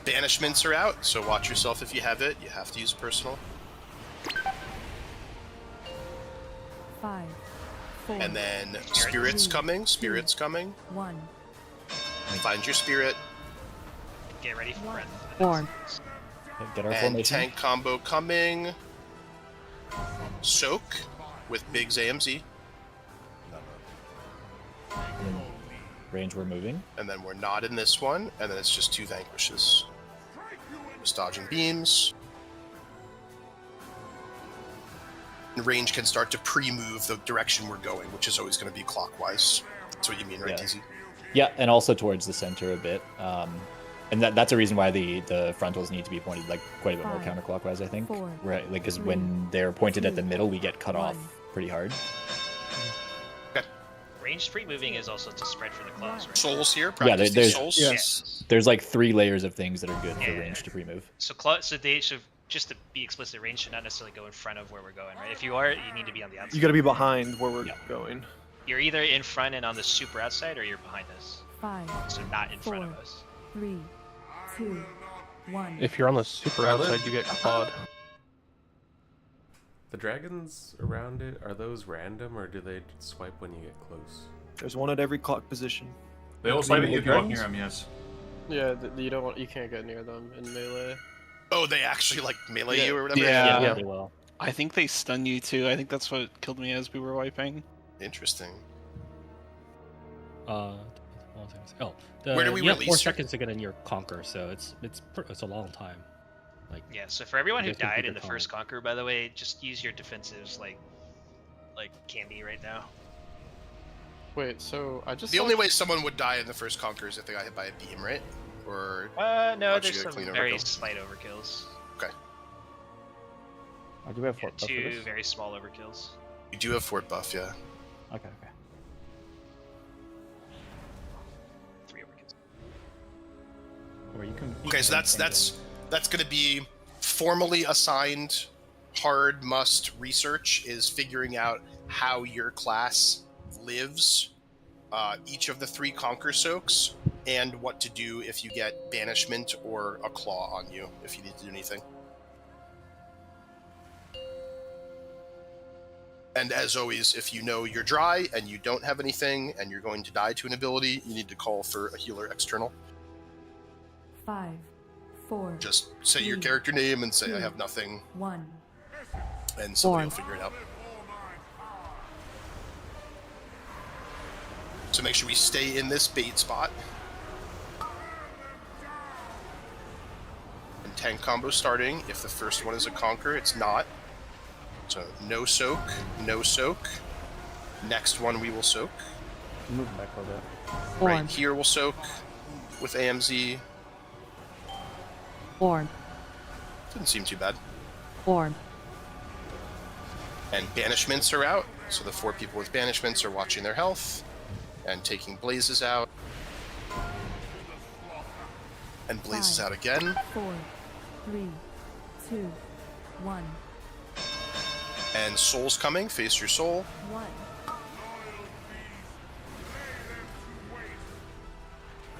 Banishments are out, so watch yourself if you have it. You have to use personal. 5, 4. And then Spirit's coming. Spirit's coming. 1. Find your Spirit. Get ready for breath. Orb. Get our And formation. tank combo coming. Soak with Big's AMZ. Range we're moving. And then we're not in this one, and then it's just 2 vanquishes. Just dodging beams. And range can start to pre-move the direction we're going, which is always going to be clockwise. That's what you mean, right, Yeah. DZ? Yeah, and also towards the center a bit. And that's a reason why the frontals need to be pointed like quite a bit more 5, counterclockwise, I think. 4, Right, like because 3, when they're pointed at the 2, middle, we get cut off 1. pretty hard. Ranged pre-moving is also to spread for the claws, right? Souls here. Yeah, Practice there's these souls. Yes. there's like 3 layers of things that are good for Yeah. range to pre-move. So they should, just to be explicit, range should not necessarily go in front of where we're going, right? If you are, you need to be on the outside. You gotta be behind where we're going. You're either in front and on the super outside, or you're behind us. 5, So not in front of 4, us. 3, 2, 1. If you're on the super outside, you get clawed. The dragons around it, are those random or do they swipe when you get close? There's one at every clock position. They all swipe if you walk near them, yes. Yeah, you can't get near them in melee. Oh, they actually like melee you or whatever? Yeah. They will. I think they stun you too. I think that's what killed me as we were wiping. Interesting. Where do we you have 4 release? seconds to get in your conquer, so it's a long time. Like Yeah, so for everyone who you guys can died keep in your the first Conquer, by the way, just use your defensives like Candy right now. Wait, so I just The saw- only way someone would die in the first Conquer is if they got hit by a beam, right? Or No, actually there's get a some clean very overkill. slight overkills. Okay. I do have fort buff for 2 this. very small overkills. You do have fort buff, yeah. Okay. 3 overkills. or you can. Okay, so that's going to be formally assigned hard must research is figuring out how your class lives each of the 3 Conquer soaks and what to do if you get banishment or a claw on you if you need to do anything. And as always, if you know you're dry and you don't have anything and you're going to die to an ability, you need to call for a healer external. 5, 4. Just say your 3, character name and say, I 2, have nothing, 1. and somebody will Form. figure it out. So make sure we stay in this bait spot. And tank combo starting. If the first one is a Conquer, it's not. So no soak, no soak. Next one we will soak. Move back a little bit. Right here we'll soak. with AMZ. Orb. Didn't seem too bad. Orb. And banishments are out, so the 4 people with banishments are watching their health and taking blazes out. And blazes out again. 4, 3, 2, 1. And soul's coming. Face your soul. 1.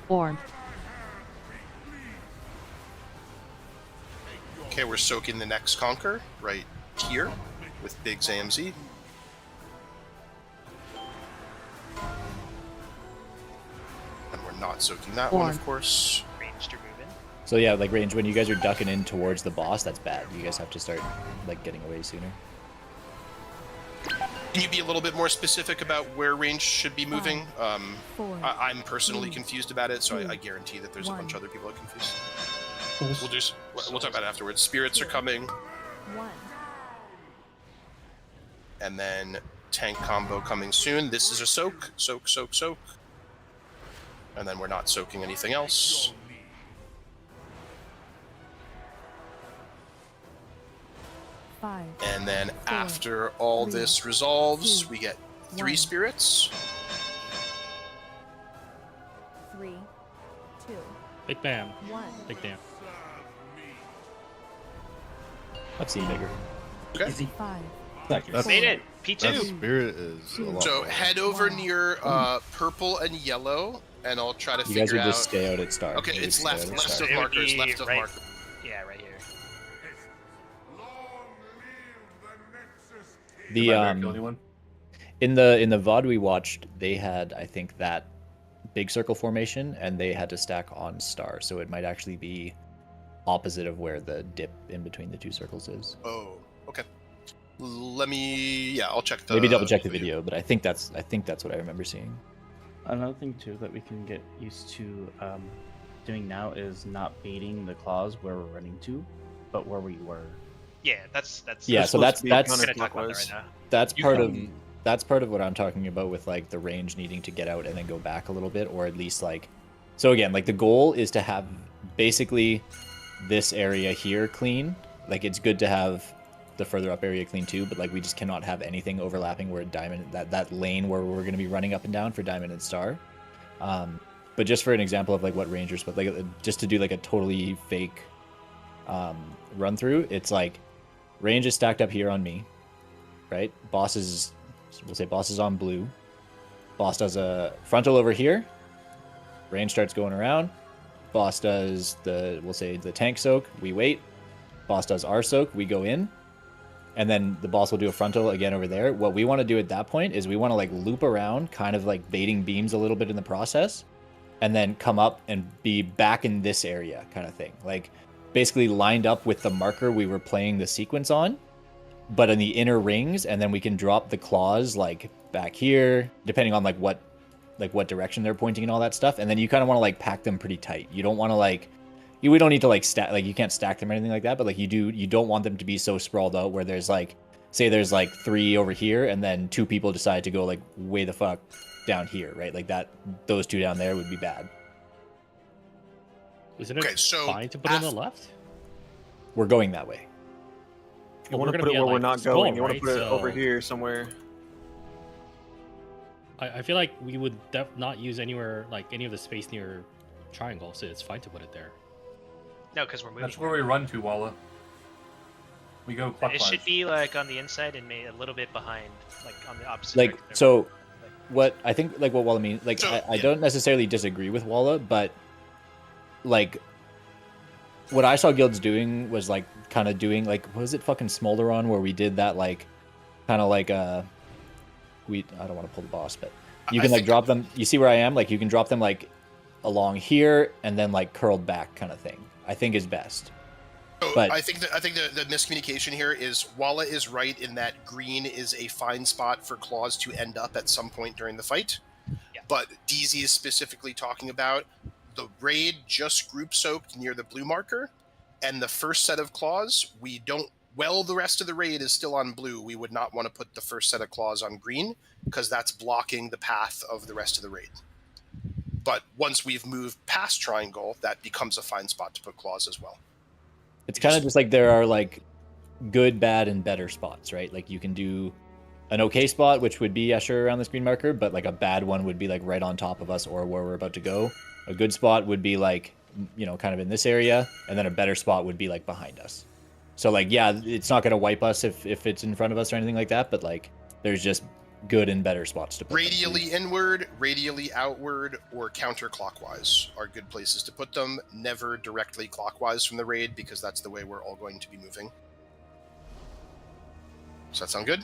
Orb. Okay, we're soaking the next conquer right here with Big's AMZ. And we're not soaking that one, of course. Ranged or moving. So yeah, like range, when you guys are ducking in towards the boss, that's bad. You guys have to start like getting away sooner. Can you be a little bit more specific about where range should be moving? I'm personally confused about it, so I guarantee that there's a bunch of other people that are confused. We'll talk about it afterwards. Spirits are coming. 1. And then tank combo coming soon. This is a soak. Soak, soak, soak. And then we're not soaking anything else. And then after all this resolves, we get 3 spirits. 3, 2, Big bam. 1. Big damn. I've seen bigger. Okay. 5. Made it. P2. That spirit is a lot So more. head over near purple and yellow, and I'll try to You figure guys would out. just stay out at star. Okay, You would it's stay left out at of star. It would markers, be left of right- markers. Yeah, right here. The in the VOD we watched, they had, I think, that big circle formation, and they had to stack on star, so it might actually be opposite of where the dip in between the 2 circles is. Oh, okay. Let me. Yeah, I'll check the. Maybe double check the video, but I think that's what I remember seeing. Another thing too that we can get used to doing now is not baiting the claws where we're running to, but where we were. Yeah, that's. Yeah, so that's We're gonna talk about that right now. that's part of what I'm talking about with like the range needing to get out and then go back a little bit, or at least like, so again, like the goal is to have basically this area here clean. Like it's good to have the further up area clean too, but like we just cannot have anything overlapping where diamond, that lane where we're going to be running up and down for diamond and star. But just for an example of like what rangers, but like just to do like a totally fake run through, it's like range is stacked up here on me, right? Boss is, we'll say boss is on blue. Boss does a frontal over here. Range starts going around. Boss does the, we'll say the tank soak. We wait. Boss does our soak. We go in. And then the boss will do a frontal again over there. What we want to do at that point is we want to like loop around, kind of like baiting beams a little bit in the process, and then come up and be back in this area kind of thing. Like basically lined up with the marker we were playing the sequence on, but in the inner rings, and then we can drop the claws like back here, depending on like what direction they're pointing and all that stuff. And then you kind of want to like pack them pretty tight. You don't want to like, we don't need to like stack, like you can't stack them or anything like that, but like you don't want them to be so sprawled out where there's like, say there's like 3 over here and then 2 people decide to go like way the fuck down here, right? Like that, those 2 down there would be bad. Isn't it fine to put it on the left? We're going that way. You want to put it where we're not going. You want to put it over here somewhere. I feel like we would not use anywhere, like any of the space near triangle, so it's fine to put it there. No, because we're moving. That's where we run to, Walla. We go It clockwise. should be like on the inside and maybe a little bit behind, like on the opposite. Like, direction. so what I think, like what Walla means, like I don't necessarily disagree with Walla, but like what I saw guilds doing was like kind of doing like, what was it, fucking Smolderon, where we did that like kind of like I don't want to pull the boss, but you can like drop them, you see where I am, like you can drop them like along here and then like curled back kind of thing, I think is best. So But I think the miscommunication here is Walla is right in that green is a fine spot for claws to end up at some point during the fight. Yeah. But DZ is specifically talking about the raid just group soaked near the blue marker, and the first set of claws we don't. Well, the rest of the raid is still on blue. We would not want to put the first set of claws on green because that's blocking the path of the rest of the raid. But once we've moved past triangle, that becomes a fine spot to put claws as well. It's kind of just like there are like good, bad, and better spots, right? Like you can do an okay spot, which would be Escher around this green marker, but like a bad one would be like right on top of us or where we're about to go. A good spot would be like, you know, kind of in this area, and then a better spot would be like behind us. So like, yeah, it's not going to wipe us if it's in front of us or anything like that, but like there's just good and better spots to put Radially inward, radially outward, or counterclockwise are good places to put them. Never directly clockwise from the raid, because that's the way we're all going to be moving. Does that sound good?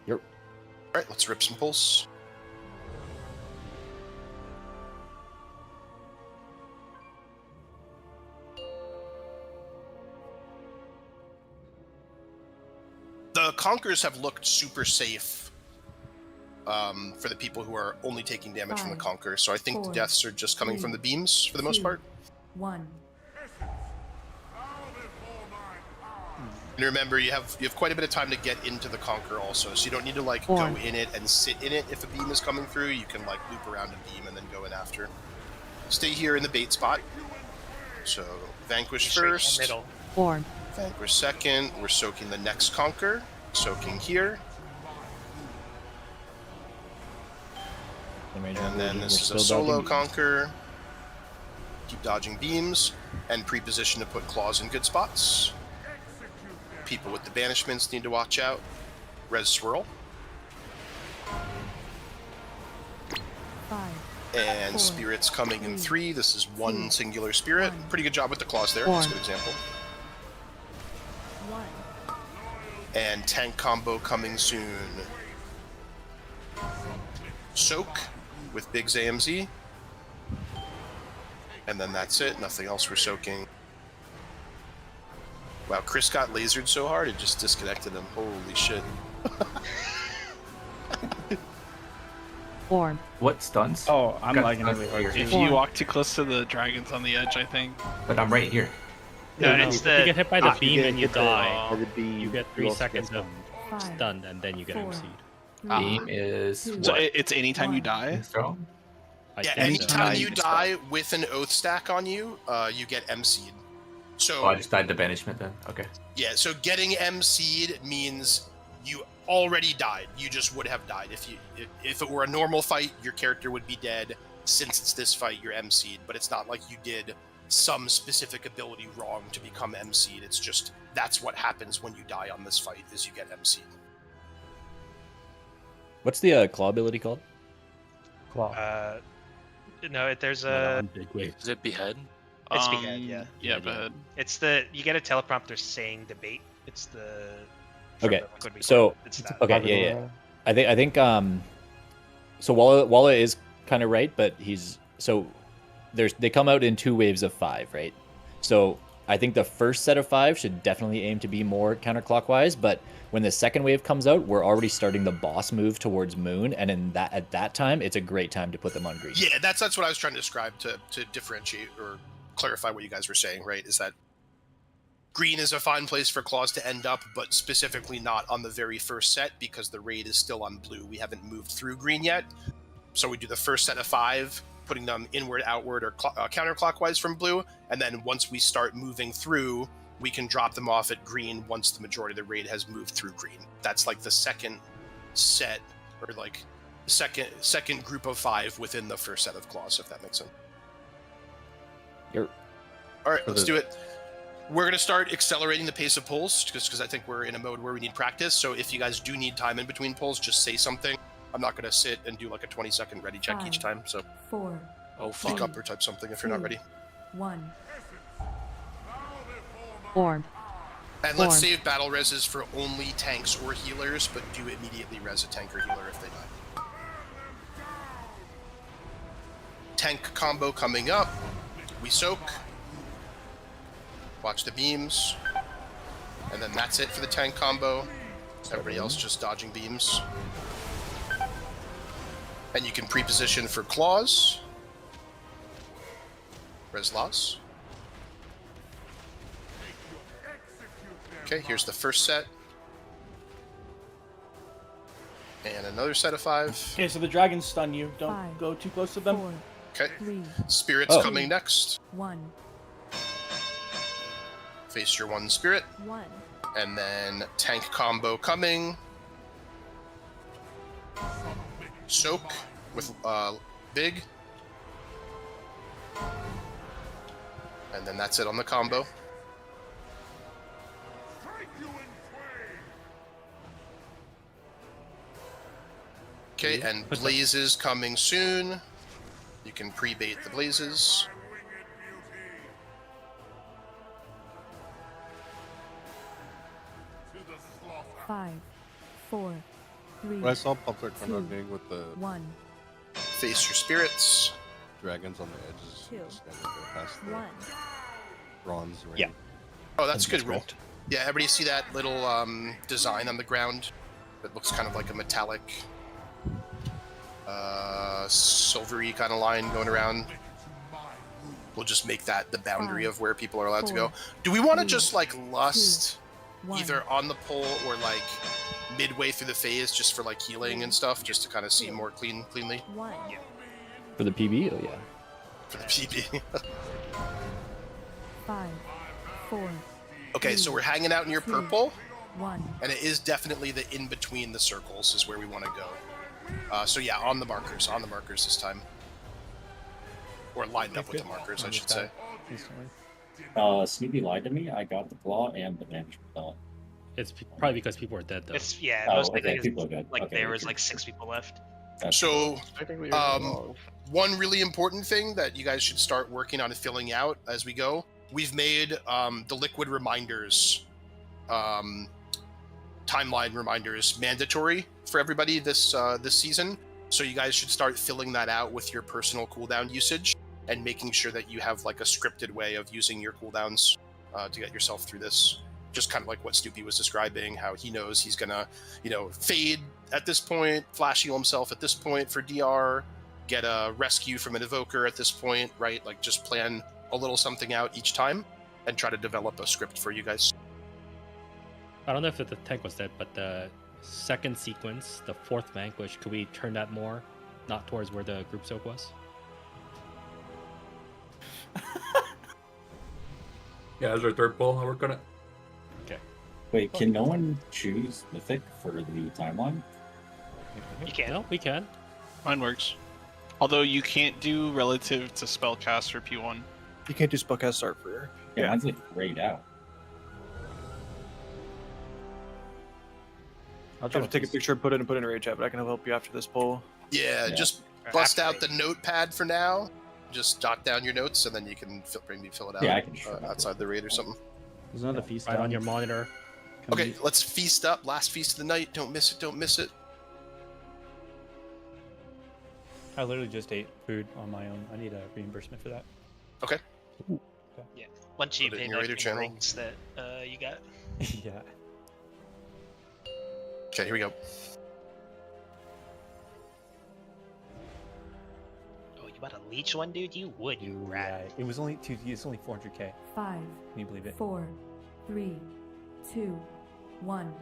Yep. All right, let's rip some pulse. The Conquerors have looked super safe for the people who are only taking damage from the Conqueror, so I think the deaths are just coming from the beams for the most part. 1. And remember, you have quite a bit of time to get into the Conqueror also, so you don't need to like go in it and sit in it. If a beam is coming through, you can like loop around a beam and then go in after. Stay here in the bait spot. So Vanquish first. Middle. Form. Vanquish second. We're soaking the next Conquer. Soaking here. And then this is a solo Conquer. Keep dodging beams. And pre-position to put claws in good spots. People with the banishments need to watch out. Res swirl. 5. And 4, spirits coming in 3. This is one 2, singular spirit. 1. Pretty good job with the claws there. That's a good example. 1. And tank combo coming soon. Soak with Big's AMZ. And then that's it. Nothing else we're soaking. Wow, Chris got lasered so hard it just disconnected him. Holy shit. Form. What stuns? Oh, I'm Got lagging stuns really hard. If you walk too close to the dragons on the edge, I think. But I'm right here. No, it's if you get hit by the beam and you hit die, by the beam, you get 3 you also seconds get of Five, stun, and then you get 4, MC'd. Beam is two, So what? it's anytime you die. So? I Yeah, think so. anytime so. you die with an oath stack on you, you get MC'd. So Oh, I just died to banishment then. Okay. yeah, so getting MC'd means you already died. You just would have died. If it were a normal fight, your character would be dead. Since it's this fight, you're MC'd, but it's not like you did some specific ability wrong to become MC'd. It's just that's what happens when you die on this fight, is you get MC'd. What's the claw ability called? Claw. No, there's a. Is it behead? It's behead, yeah. Yeah, behead. It's you get a teleprompter saying debate. It's the. Okay, Could be so cool. It's that. okay, yeah. I think so Walla is kind of right, but they come out in 2 waves of 5, right? So I think the first set of 5 should definitely aim to be more counterclockwise, but when the second wave comes out, we're already starting the boss move towards Moon, and at that time, it's a great time to put them on green. Yeah, that's what I was trying to describe to differentiate or clarify what you guys were saying, right? Is that green is a fine place for claws to end up, but specifically not on the very first set because the raid is still on blue. We haven't moved through green yet. So we do the first set of 5, putting them inward, outward, or counterclockwise from blue, and then once we start moving through, we can drop them off at green once the majority of the raid has moved through green. That's like the second set, or like second group of 5 within the first set of claws, if that makes sense. Yep. All right, let's do it. We're going to start accelerating the pace of pulls, just because I think we're in a mode where we need practice. So if you guys do need time in between pulls, just say something. I'm not going to sit and do like a 20-second ready check each time. So 4. Oh, speak fuck. up or type something if you're not ready. 1. Form. And let's save battle reses for only tanks or healers, but do immediately res a tank or healer if they die. Tank combo coming up. We soak. Watch the beams. And then that's it for the tank combo. Everybody else just dodging beams. And you can pre-position for claws. Res loss. Okay, here's the first set. And another set of 5. Okay, so the dragons stun you. Don't 5, go too close to them. 4, Okay. 3, Spirit's coming next. 1. Face your 1 spirit. 1. And then tank combo coming. Soak with big. And then that's it on the combo. Okay, and blazes coming soon. You can pre-bait the blazes. Five, 4, 3. When I saw Pumpler come out being with the 1. Face your spirits. dragons on the edges, 2, just kind of go past the 1. bronze ring. Yeah. Oh, that's a good roll. Yeah, everybody see that little design on the ground? That looks kind of like a metallic, silvery kind of line going around. We'll just make that the boundary of where people are allowed to go. Do we want to just like lust either on the pole or like midway through the phase just for like healing and stuff, just to kind of see more cleanly? 1. For the PB? Oh, yeah. For the PB. 5, 4. Okay, so we're hanging out near purple. 1. And it is definitely the in between the circles is where we want to go. So yeah, on the markers this time. Or lined up with the markers, I should say. Snoopy lied to me. I got the claw and the banishment done. It's probably because people are dead, though. It's yeah. Oh, Most okay, likely people are good. like Okay, there was okay. like 6 people left. So, I think we are wrong. one really important thing that you guys should start working on filling out as we go. We've made the liquid reminders, timeline reminders, mandatory for everybody this season. So you guys should start filling that out with your personal cooldown usage and making sure that you have like a scripted way of using your cooldowns to get yourself through this. Just kind of like what Snoopy was describing, how he knows he's gonna, fade at this point, flash heal himself at this point for DR, get a rescue from an evoker at this point, right? Like just plan a little something out each time and try to develop a script for you guys. I don't know if the tank was dead, but the second sequence, the 4th vanquish, could we turn that more, not towards where the group soak was? Yeah, there's our third pull. I'll work on it. Okay. Wait, can no one choose Mythic for the timeline? You can. No, we can. Mine works. Although you can't do relative to spellcast for P1. You can't do spellcast start for. Yeah, mine's like grayed out. I'll try to take a picture and put it in a raid chat, but I can help you after this poll. Yeah, just bust out the notepad for now. Just jot down your notes, and then you can maybe fill it out Yeah, I can outside the raid or something. There's another feast Right down. on your monitor. Okay, let's feast up. Last feast of the night. Don't miss it. Don't miss it. I literally just ate food on my own. I need a reimbursement for that. Okay. Yeah. Once you Put it pay in your back Raider the channel. rings that you got. Yeah. Okay, here we go. Oh, you bought a leech one, dude? You would, you rat. It was only it's only 400k. 5, Can you believe it? 4, 3, 2, 1.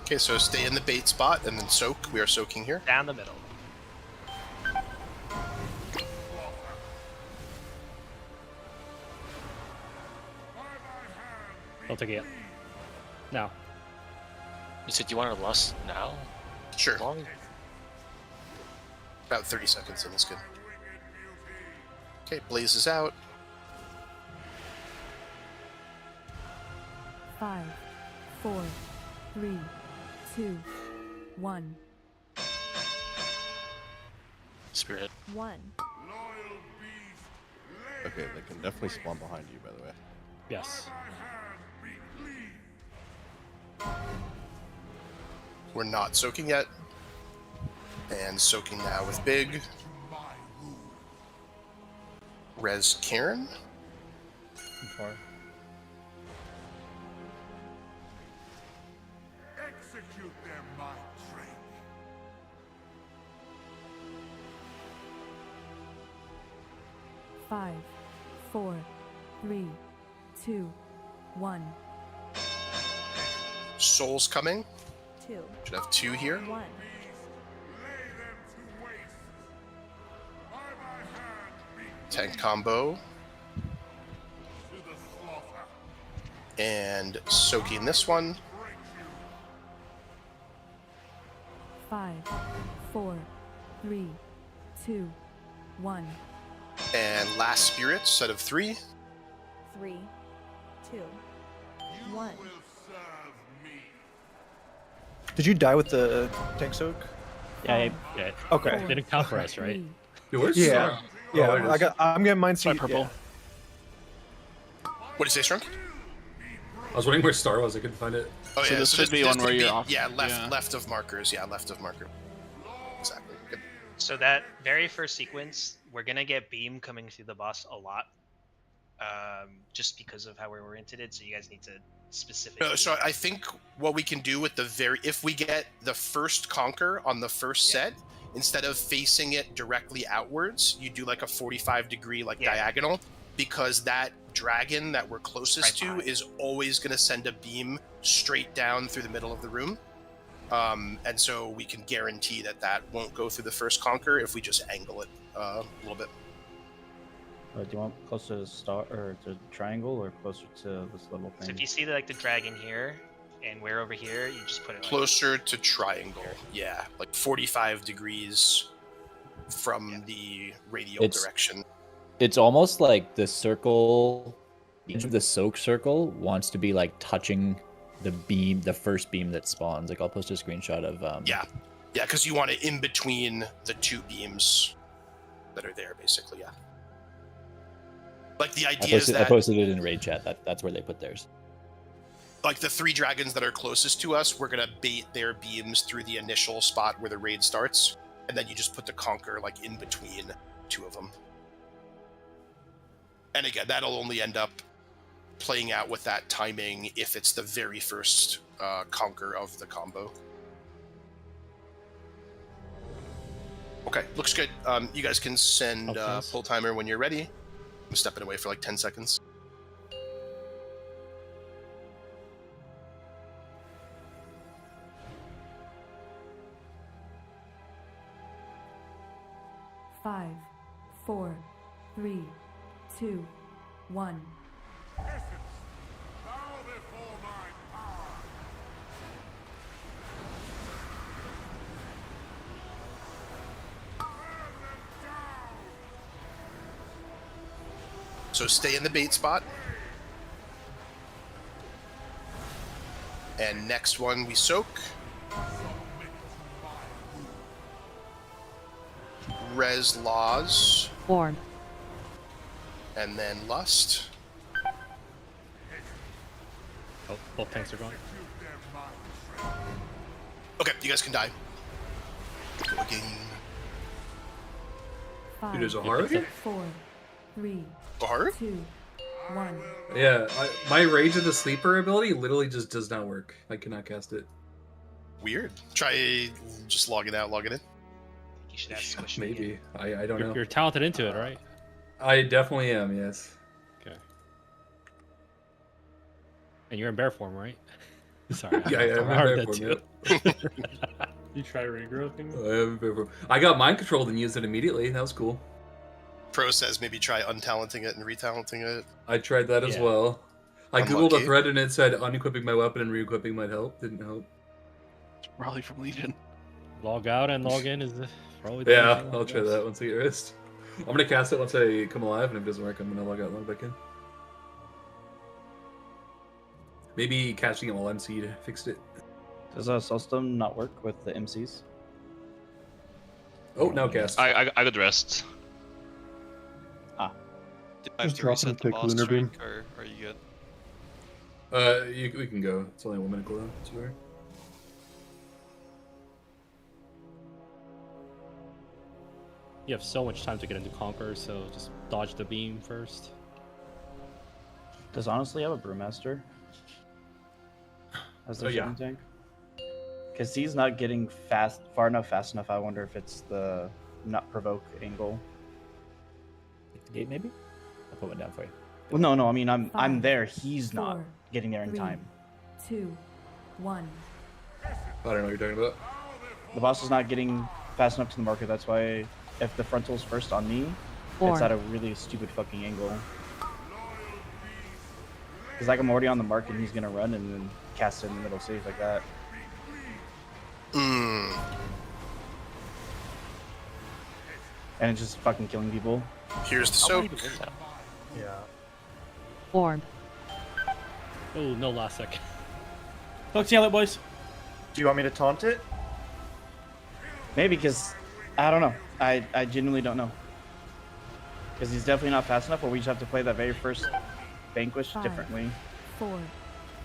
Okay, so stay in the bait spot and then soak. We are soaking here. Down the middle. Don't take it yet. Now. You said you wanted to lust now? Sure. Long? About 30 seconds in is good. Okay, blazes out. 5, 4, 3, 2, 1. Spirit. 1. Okay, they can definitely spawn behind you, by the way. Yes. We're not soaking yet. And soaking now with big. Res Karen. Far. 5, 4, 3, 2, 1. Souls coming. 2. Should have 2 here. 1. Tank combo. And soaking this one. 5, 4, 3, 2, 1. And last spirit, set of 3. 3, 2, 1. Did you die with the tank soak? Yeah. Okay. They didn't count for us, right? Yeah. Yeah. I'm getting mine. Purple. What did you say, Shrunk? I was wondering where Star was. I couldn't find it. Oh, So yeah, this should be one where you're off. Yeah, left of markers. Yeah, left of marker. Exactly. Yep. So that very first sequence, we're gonna get beam coming through the boss a lot, just because of how we're oriented. So you guys need to specifically. No, so I think what we can do with if we get the first conquer on the first set, instead of facing it directly outwards, you do like a 45-degree diagonal, because that dragon that we're closest to is always going to send a beam straight down through the middle of the room. And so we can guarantee that won't go through the first conquer if we just angle it a little bit. Do you want closer to the star or to the triangle, or closer to this little thing? So if you see the dragon here, and we're over here, you just put it Closer to triangle, yeah, like 45 degrees from the radial direction. It's almost like the circle, the soak circle wants to be like touching the beam, the first beam that spawns. Like I'll post a screenshot of. Yeah, because you want it in between the 2 beams that are there, basically. Yeah. Like the idea is that I posted it in raid chat. That's where they put theirs. Like the 3 dragons that are closest to us, we're gonna bait their beams through the initial spot where the raid starts, and then you just put the conquer like in between 2 of them. And again, that'll only end up playing out with that timing if it's the very first conquer of the combo. Okay, looks good. You guys can send pull timer when you're ready. I'm stepping away for like 10 seconds. Five, 4, 3, 2, 1. So stay in the bait spot. And next one we soak. Res laws. Form. And then lust. Oh, both tanks are going. Okay, you guys can die. Go again. 5, there's a Haru? 4, 3, Haru? 2, 1. Yeah, my Rage of the Sleeper ability literally just does not work. I cannot cast it. Weird. Try just logging out, logging in. You should have squish Maybe. I don't know. You're talented into it, right? I definitely am, yes. Okay. And you're in bear form, right? Sorry. Yeah, I'm in bear form, yeah. You try regrouping? I got mind controlled and used it immediately. That was cool. Pro says maybe try untalenting it and retalenting it. I tried that as well. I Unlucky. googled a thread and it said unequipping my weapon and re-equipping might help. Didn't help. Probably from Legion. Log out and log in is probably the Yeah, only thing I'll try that once I get rest. I'm gonna cast it once I come alive, and if it doesn't work, I'm gonna log out and log back in. Maybe casting it while MC'd fixed it. Does Soulstone not work with the MCs? Oh, now cast. I got the rest. Did I have Just to drop reset and the take boss Lunar Beam. streak, or are you good? We can go. It's only a 1 minute cooldown. It's fair. You have so much time to get into Conquer, so just dodge the beam first. Does honestly have a Brewmaster as the shooting tank? Because he's not getting far enough. I wonder if it's the not provoke angle. the gate, maybe? I'll put one down for you. Well, no, I mean, I'm 5, there. He's not 4, getting there in 3, time. 2, 1. I don't know what you're talking about. The boss is not getting fast enough to the marker. That's why if the frontal's first on me, Four. it's at a really stupid fucking angle. Because like I'm already on the mark and he's gonna run and then cast it in the middle safe like that. And it's just fucking killing people. Here's the soap. Yeah. Orb. Oh, no last second. Let's yell it, boys. Do you want me to taunt it? Maybe because I don't know. I genuinely don't know. Because he's definitely not fast enough, or we just have to play that very first Vanquish 5, differently. 4,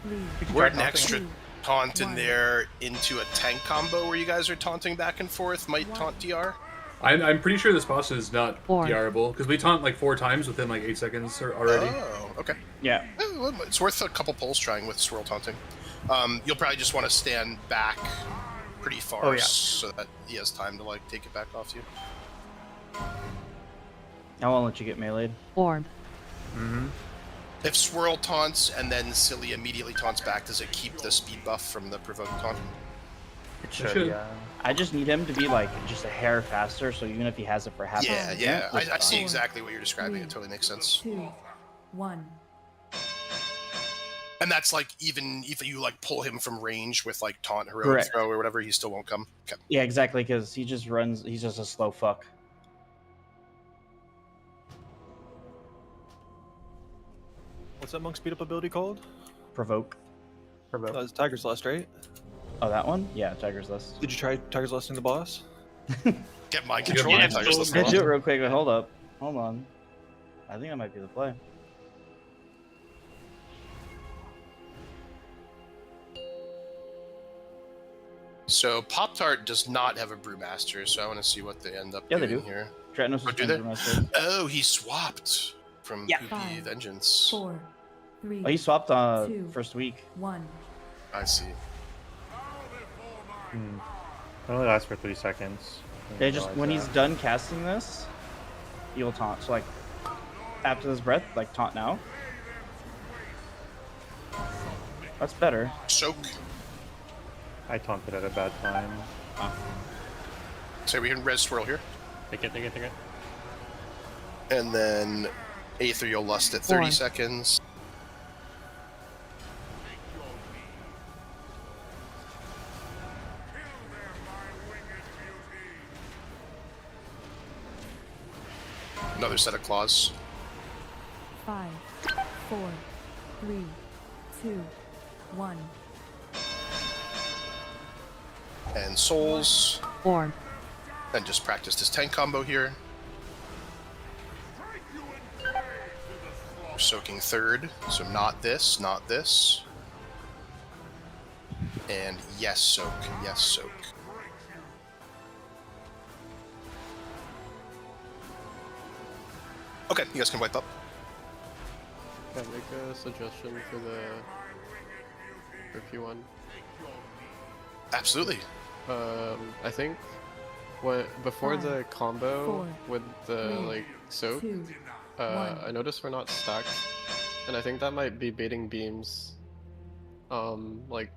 3. We're an extra taunt in there into a tank combo where you guys are taunting back and forth. Might taunt DR. I'm pretty sure this boss is not Four. DRable because we taunt like 4 times within like 8 seconds already. Oh, okay. Yeah. It's worth a couple pulls trying with swirl taunting. You'll probably just want to stand back pretty far so that he has time to like take it back off you. I won't let you get meleeed. Orb. If swirl taunts and then silly immediately taunts back, does it keep the speed buff from the provoked taunt? It should, yeah. I just need him to be like just a hair faster, so even if he has it for half Yeah. I see exactly what you're describing. It totally makes sense. 2, 1. And that's like even if you like pull him from range with like taunt, heroic Correct. throw, or whatever, he still won't come. Okay. Yeah, exactly, because he just runs. He's just a slow fuck. What's that monk speed up ability called? Provoke. That's Tiger's Lust, right? Oh, that one? Yeah, Tiger's Lust. Did you try Tiger's Lust in the boss? Get mind control. Let's do it real quick. Wait, hold up. Hold on. I think that might be the play. So Pop Tart does not have a Brewmaster, so I want to see what they end up Yeah, they doing do. here. Dranos Oh, is do they? Brewmaster. Oh, he swapped from Poopy 5, Vengeance. 4, 3. Oh, he swapped 2, first week. 1. I see. It only lasts for 3 seconds. Yeah, just when he's done casting this, he'll taunt. So like after this breath, like taunt now. That's better. Soak. I taunted at a bad time. So we can res swirl here. Take it. And then Aether, you'll lust at 30 Four. seconds. Another set of claws. 5, 4, 3, 2, 1. And souls. Orb. And just practice this tank combo here. We're soaking third, so not this, not this. And yes, soak, yes, soak. Okay, you guys can wipe up. Can I make a suggestion for Q1? Absolutely. I think before the combo 4, with the 3, like soak, 2, I noticed we're not stacked, and I think that might be baiting beams, like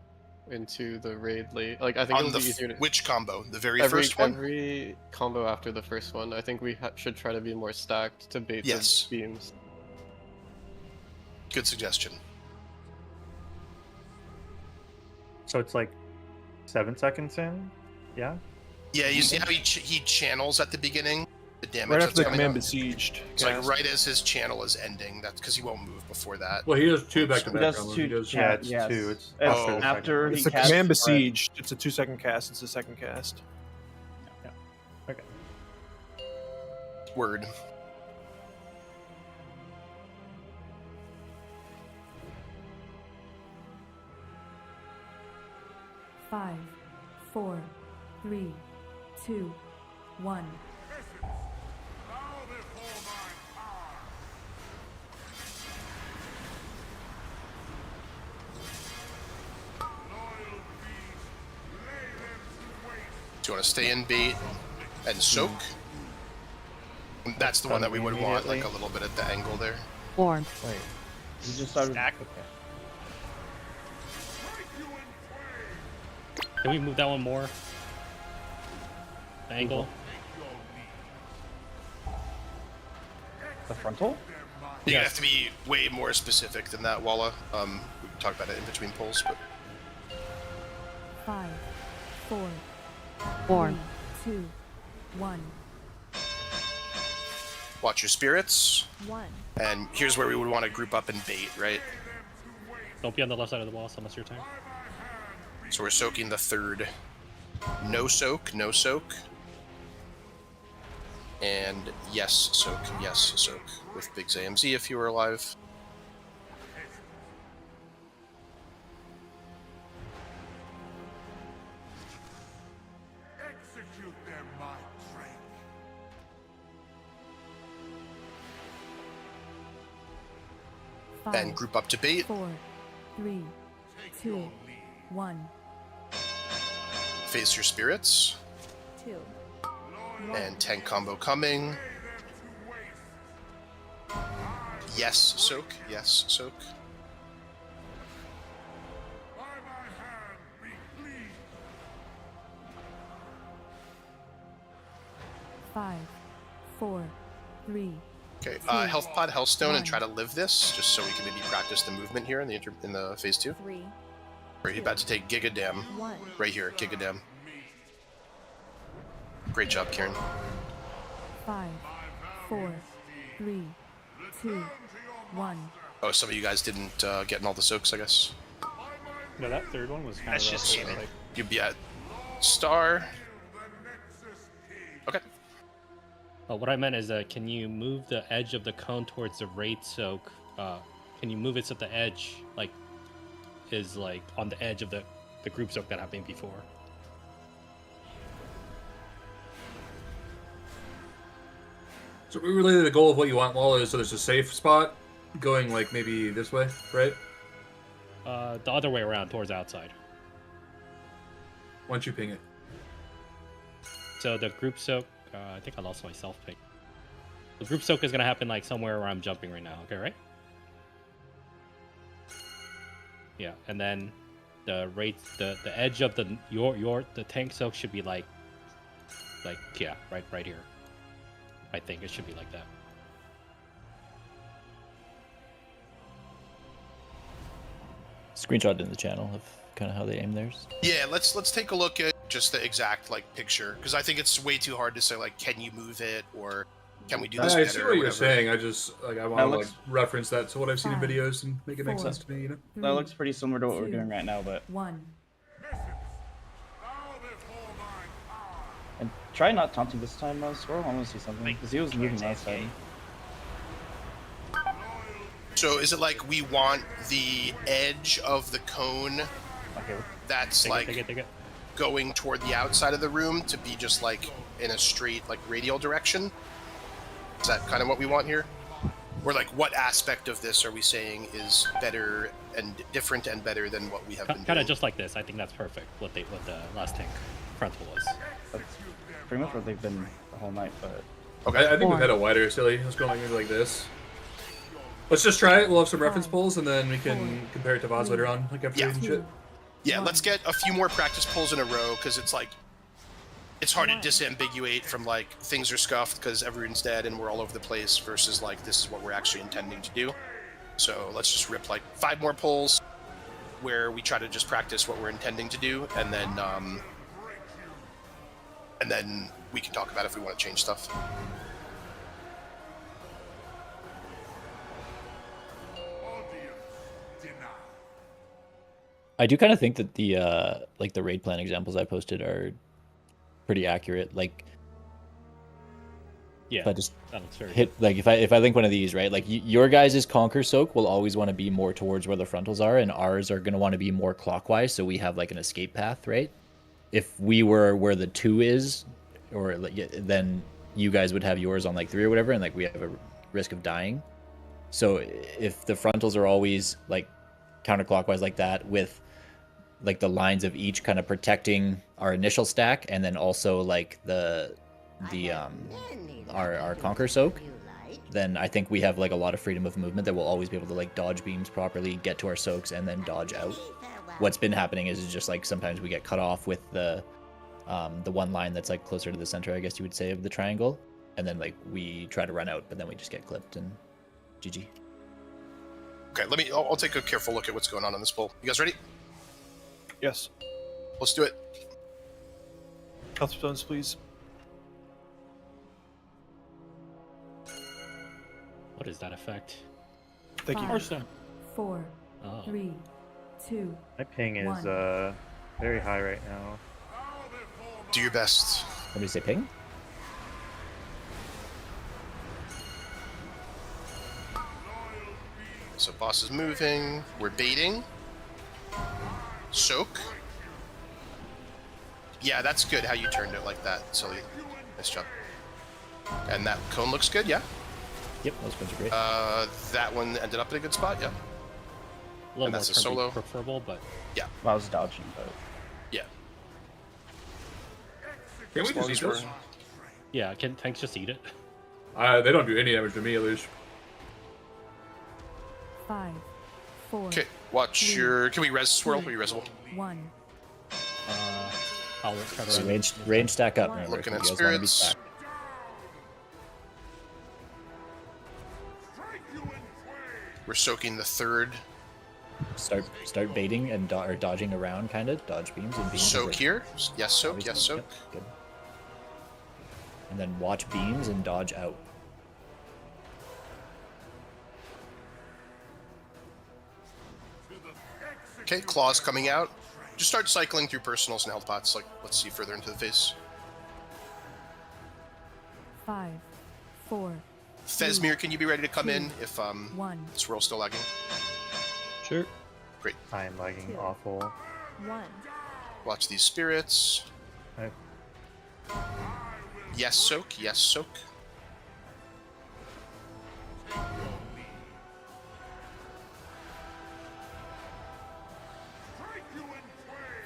into the raid late. Like I think On it'll the be easier to which combo? The very first one? Every combo after the first one. I think we should try to be more stacked to bait Yes. the beams. Good suggestion. So it's like 7 seconds in? Yeah? Yeah, you see how he channels at the beginning? The damage Right that's after the coming command out? besieged. It's like cast. right as his channel is ending. That's because he won't move before that. Well, he does 2 back to He back. does combos. 2. He does- Yeah, it's yes. 2. It's Oh. after It's he the casts command breath. besieged. It's a 2-second cast. It's a second cast. Okay. Word. Five, 4, 3, 2, 1. Do you want to stay in bait and soak? That's the one that we would want, like a little bit at the angle there. Form. Wait, you just started. Stack. Okay. Can we move that one more? The angle? The frontal? You have to be way more specific than that, Walla. We can talk about it in between pulls, but 5, 4, Form. 2, 1. watch your spirits. 1. And here's where we would want to group up and bait, right? Don't be on the left side of the boss unless you're time. So we're soaking the third. No soak, no soak. And yes, soak. With Big's AMZ if you were alive. And group up to bait. 4, 3, 2, 1. Face your spirits. 2. And tank combo coming. Yes, soak. 5, 4, 3. Okay, health pod, healthstone, and try to live this, just so we can maybe practice the movement here in the phase 2. 3. Or he's about to take Giga Dam. 1. Right here, Giga Dam. Great job, Kieran. 5, 4, 3, 2, 1. Oh, some of you guys didn't get in all the soaks, I guess. No, that third one was kind That's of just rough, gaming. like, You'd be at star. Okay. What I meant is, can you move the edge of the cone towards the raid soak? Can you move it so the edge, like, is like on the edge of the group soak that happened before? So we related the goal of what you want, Wall, is so there's a safe spot going like maybe this way, right? The other way around, towards outside. Why don't you ping it? So the group soak, I think I lost my self pick. The group soak is gonna happen like somewhere where I'm jumping right now. Okay, right? Yeah, and then the edge of the tank soak should be like yeah, right here. I think it should be like that. Screenshot in the channel of kind of how they aim theirs. Yeah, let's take a look at just the exact like picture, because I think it's way too hard to say like, can you move it or can we do this I better? see or what you're whatever. saying. I just I want to looks- like reference that to what I've seen in 5, videos and make it make 4, sense to me. You know. That looks pretty similar to what we're 2, doing right now, but 1. and try not taunting this time, Squirrel. I want to see something because he was moving last time. So is it like we want the edge of the cone that's Take like it. going toward the outside of the room to be just like in a straight like radial direction? Is that kind of what we want here? Or like what aspect of this are we saying is better and different and better than what we have been Kind doing? of just like this. I think that's perfect. What the last tank frontal was. That's pretty much what they've been the whole night, but Okay. I think we've had a wider silly. Let's go maybe like this. Let's just try it. We'll have some reference pulls, and then we can compare it to VODs later on, like after Yeah. and shit. Yeah, let's get a few more practice pulls in a row, because it's like, it's hard to disambiguate from like, things are scuffed because everyone's dead and we're all over the place, versus like, this is what we're actually intending to do. So let's just rip like 5 more pulls where we try to just practice what we're intending to do, and then we can talk about if we want to change stuff. I do kind of think that the like the raid plan examples I posted are pretty accurate. Like, Yeah, if I just that looks very hit like if I link one of these, right, like your guys' conquer soak will always want to be more towards where the frontals are, and ours are going to want to be more clockwise, so we have like an escape path, right? If we were where the 2 is, or like, then you guys would have yours on like 3 or whatever, and like we have a risk of dying. So if the frontals are always like counterclockwise like that, with like the lines of each kind of protecting our initial stack, and then also like the the our Conquer Soak, then I think we have like a lot of freedom of movement that we'll always be able to like dodge beams properly, get to our soaks, and then dodge out. What's been happening is just like sometimes we get cut off with the one line that's like closer to the center, I guess you would say, of the triangle, and then like we try to run out, but then we just get clipped and GG. Okay, I'll take a careful look at what's going on this poll. You guys ready? Yes. Let's do it. Health stones, please. What is that effect? Thank you. 5, 4, Oh. 3, 2. My ping is 1. very high right now. Do your best. What do you say, ping? So boss is moving. We're baiting. Soak. Yeah, that's good how you turned it like that, Silly. Nice job. And that cone looks good, yeah? Yep, those cones are great. That one ended up in a good spot, yeah. A little And more that's a turn solo. preferable, but Yeah. I was dodging, but Yeah. Can we just eat those? yeah, can tanks just eat it? They don't do any damage to me, at least. 5, 4. Okay, watch 3, your... Can we res swirl? Are you resable? 1. I'll try to So run. range stack up. Remember, Looking if at you guys wanna be spirits. stacked. We're soaking the third. Start baiting and or dodging around, kind of dodge beams and beams. Soak like- here. Yes, soak. obviously. Yes, soak. Yep, good. And then watch beams and dodge out. Okay, claws coming out. Just start cycling through personals and health pots. Like, let's see further into the face. 5, 4. Fesmir, can you be ready to come in if 1. swirl's still lagging? Sure. Great. I am lagging awful. 1. Watch these spirits. I- Yes, soak. Yes, soak.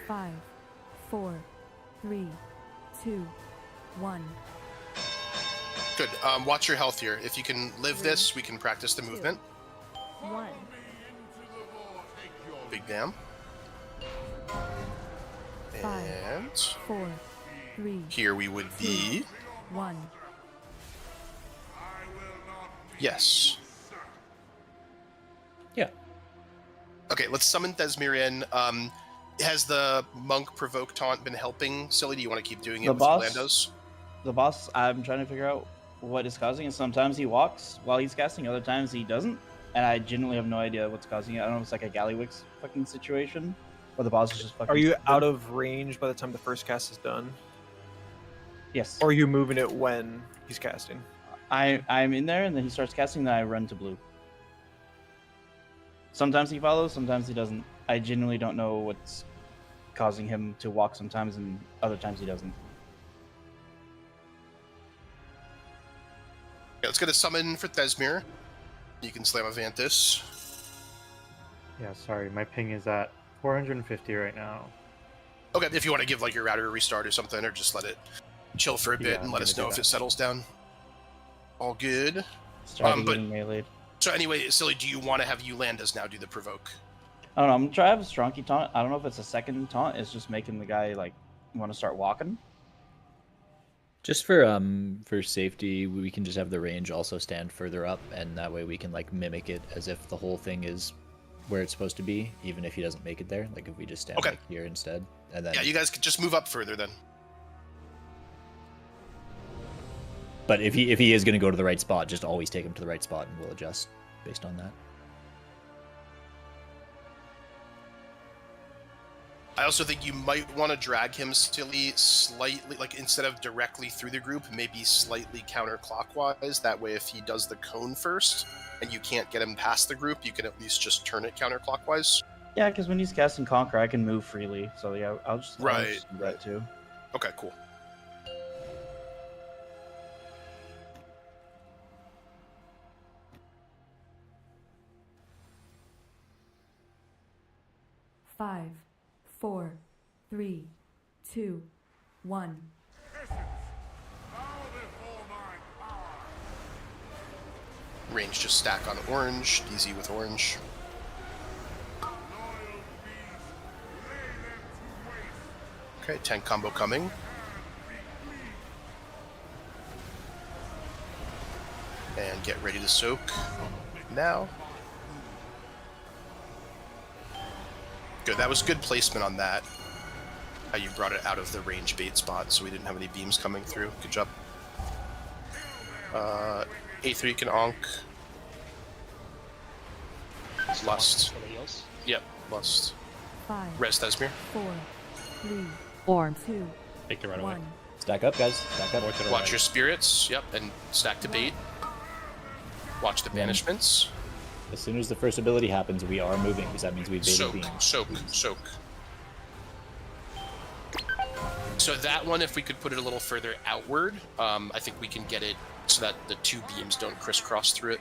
Five, 4, 3, 2, 1. Good. Watch your health here. If you can live this, we can practice the movement. 1. Big dam. 5, And 4, 3, here we would be. 1. Yes. Yeah. Okay, let's summon Thesmir in. Has the monk provoke taunt been helping? Silly, do you want to keep doing it The with boss- Landos? the boss, I'm trying to figure out what is causing it. Sometimes he walks while he's casting, other times he doesn't. And I genuinely have no idea what's causing it. I don't know if it's like a Gallywix fucking situation, or the boss is just fucking... Are you stupid. out of range by the time the first cast is done? Yes. Or are you moving it when he's casting? I'm in there, and then he starts casting, then I run to blue. Sometimes he follows, sometimes he doesn't. I genuinely don't know what's causing him to walk sometimes, and other times he doesn't. Okay, let's get a summon for Thesmir. You can slam Avantis. Yeah, sorry, my ping is at 450 right now. Okay, if you want to give like your router a restart or something, or just let it chill for a bit Yeah, and I'm let us gonna know do if that. it settles down. All good. Started but getting meleeed. so anyway, Silly, do you want to have Eulandas now do the provoke? I don't know, I'm gonna try to have a Stronky taunt. I don't know if it's a second taunt, it's just making the guy like want to start walking. Just for safety, we can just have the range also stand further up, and that way we can like mimic it as if the whole thing is where it's supposed to be, even if he doesn't make it there. Like if we just stand Okay. like here instead, and then Yeah, you guys could just move up further then. But if he is going to go to the right spot, just always take him to the right spot, and we'll adjust based on that. I also think you might want to drag him Silly slightly, like instead of directly through the group, maybe slightly counterclockwise. That way, if he does the cone first and you can't get him past the group, you can at least just turn it counterclockwise. Yeah, because when he's casting Conquer, I can move freely. So yeah, I'll just do Right. that too. Okay, cool. Five, 4, 3, 2, 1. Range just stack on orange, DZ with orange. Okay, tank combo coming. And get ready to soak now. Good, that was good placement on that. How you brought it out of the range bait spot so we didn't have any beams coming through. Good job. A3 can onk. Lust. Yep, lust. 5, Res Thesmir. 4, 3, Orm. 2, Take the right away. 1. Stack up, guys. Stack up. Watch your spirits. Yep, and stack to bait. Watch the banishments. As soon as the first ability happens, we are moving, because that means we baited Soak, beams. soak, soak. So that one, if we could put it a little further outward, I think we can get it so that the two beams don't crisscross through it.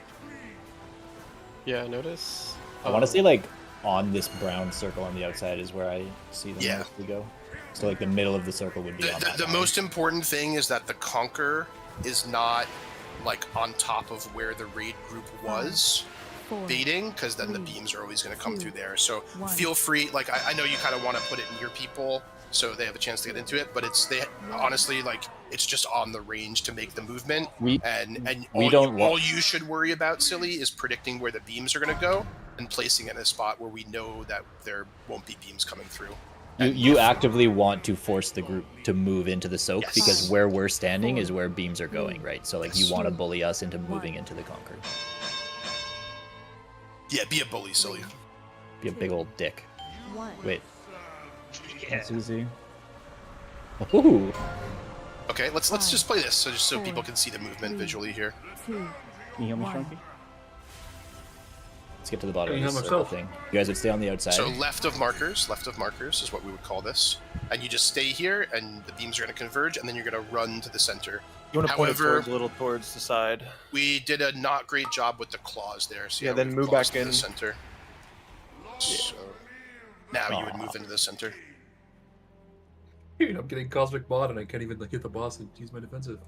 Yeah, notice. I want to say like on this brown circle on the outside is where I see them mostly go. So like the middle of the circle would be on that The line. most important thing is that the Conquer is not like on top of where the raid group was baiting, because then the beams are always going to come through there. So feel free, like I know you kind of want to put it near people so they have a chance to get into it, but honestly, like it's just on the range to make the movement. All you should worry about, Silly, is predicting where the beams are going to go and placing it in a spot where we know that there won't be beams coming through. You actively want to force the group to move into the soak because where we're standing is where beams are going, right? So like you want to bully us into moving into the Conquer. Yeah, be a bully, Silly. Be a big old dick. Wait. That's easy. Ooh. Okay, let's just play this so people can see the movement visually here. 2, Can you heal me, Shrunky? Let's get to the bottom Can of you this heal circle thing. You guys would stay on the outside. So left of markers is what we would call this. And you just stay here, and the beams are going to converge, and then you're going to run to the center. You want to point it However, a little towards the side. we did a not great job with the claws there. So Yeah, then we move claws back to in. the center. So now you would move into the center. Dude, I'm getting Cosmic Mod and I can't even like, hit the boss and use my defensive.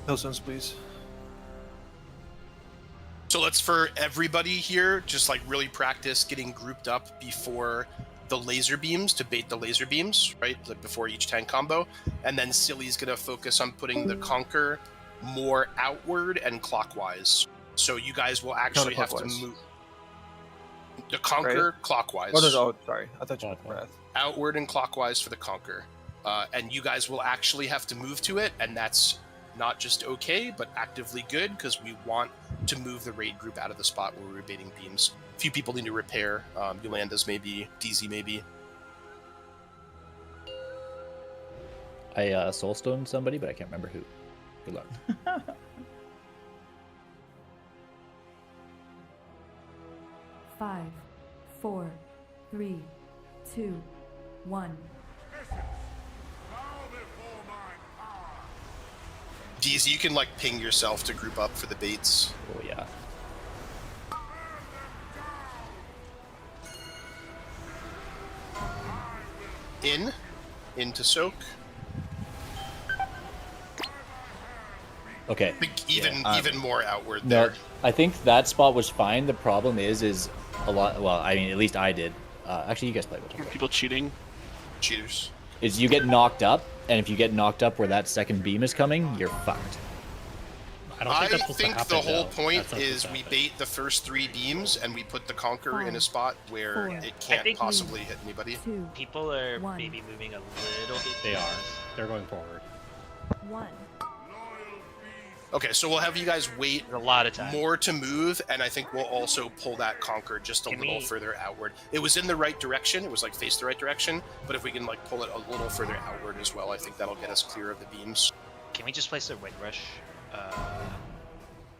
Hillstones, please. So let's, for everybody here, just like really practice getting grouped up before the laser beams to bait the laser beams, right? Like before each tank combo. And then Silly's going to focus on putting the Conquer more outward and clockwise. So you guys will actually have to move the Conquer clockwise. Oh, no, sorry. I thought you meant breath. Outward and clockwise for the Conquer. And you guys will actually have to move to it, and that's not just okay, but actively good, because we want to move the raid group out of the spot where we're baiting beams. A few people need to repair. Yolanda's maybe, DZ maybe. I soulstoned somebody, but I can't remember who. Good luck. 5, 4, 3, 2, 1. DZ, you can like ping yourself to group up for the baits. Oh yeah. Into soak. Okay. Even more outward No, there. I think that spot was fine. The problem is a lot. Well, I mean, at least I did. Actually, you guys played with it. People cheating. Cheaters. Is you get knocked up, and if you get knocked up where that second beam is coming, you're fucked. I think the whole point is we bait the first 3 beams and we put the Conquer in a spot where it can't possibly hit anybody. People are maybe moving a little bit. They are. They're going forward. 1. Okay, so we'll have you guys wait a lot of time more to move, and I think we'll also pull that Conquer just a little further outward. It was in the right direction, it was like face the right direction, but if we can like pull it a little further outward as well, I think that'll get us clear of the beams. Can we just place a Wind Rush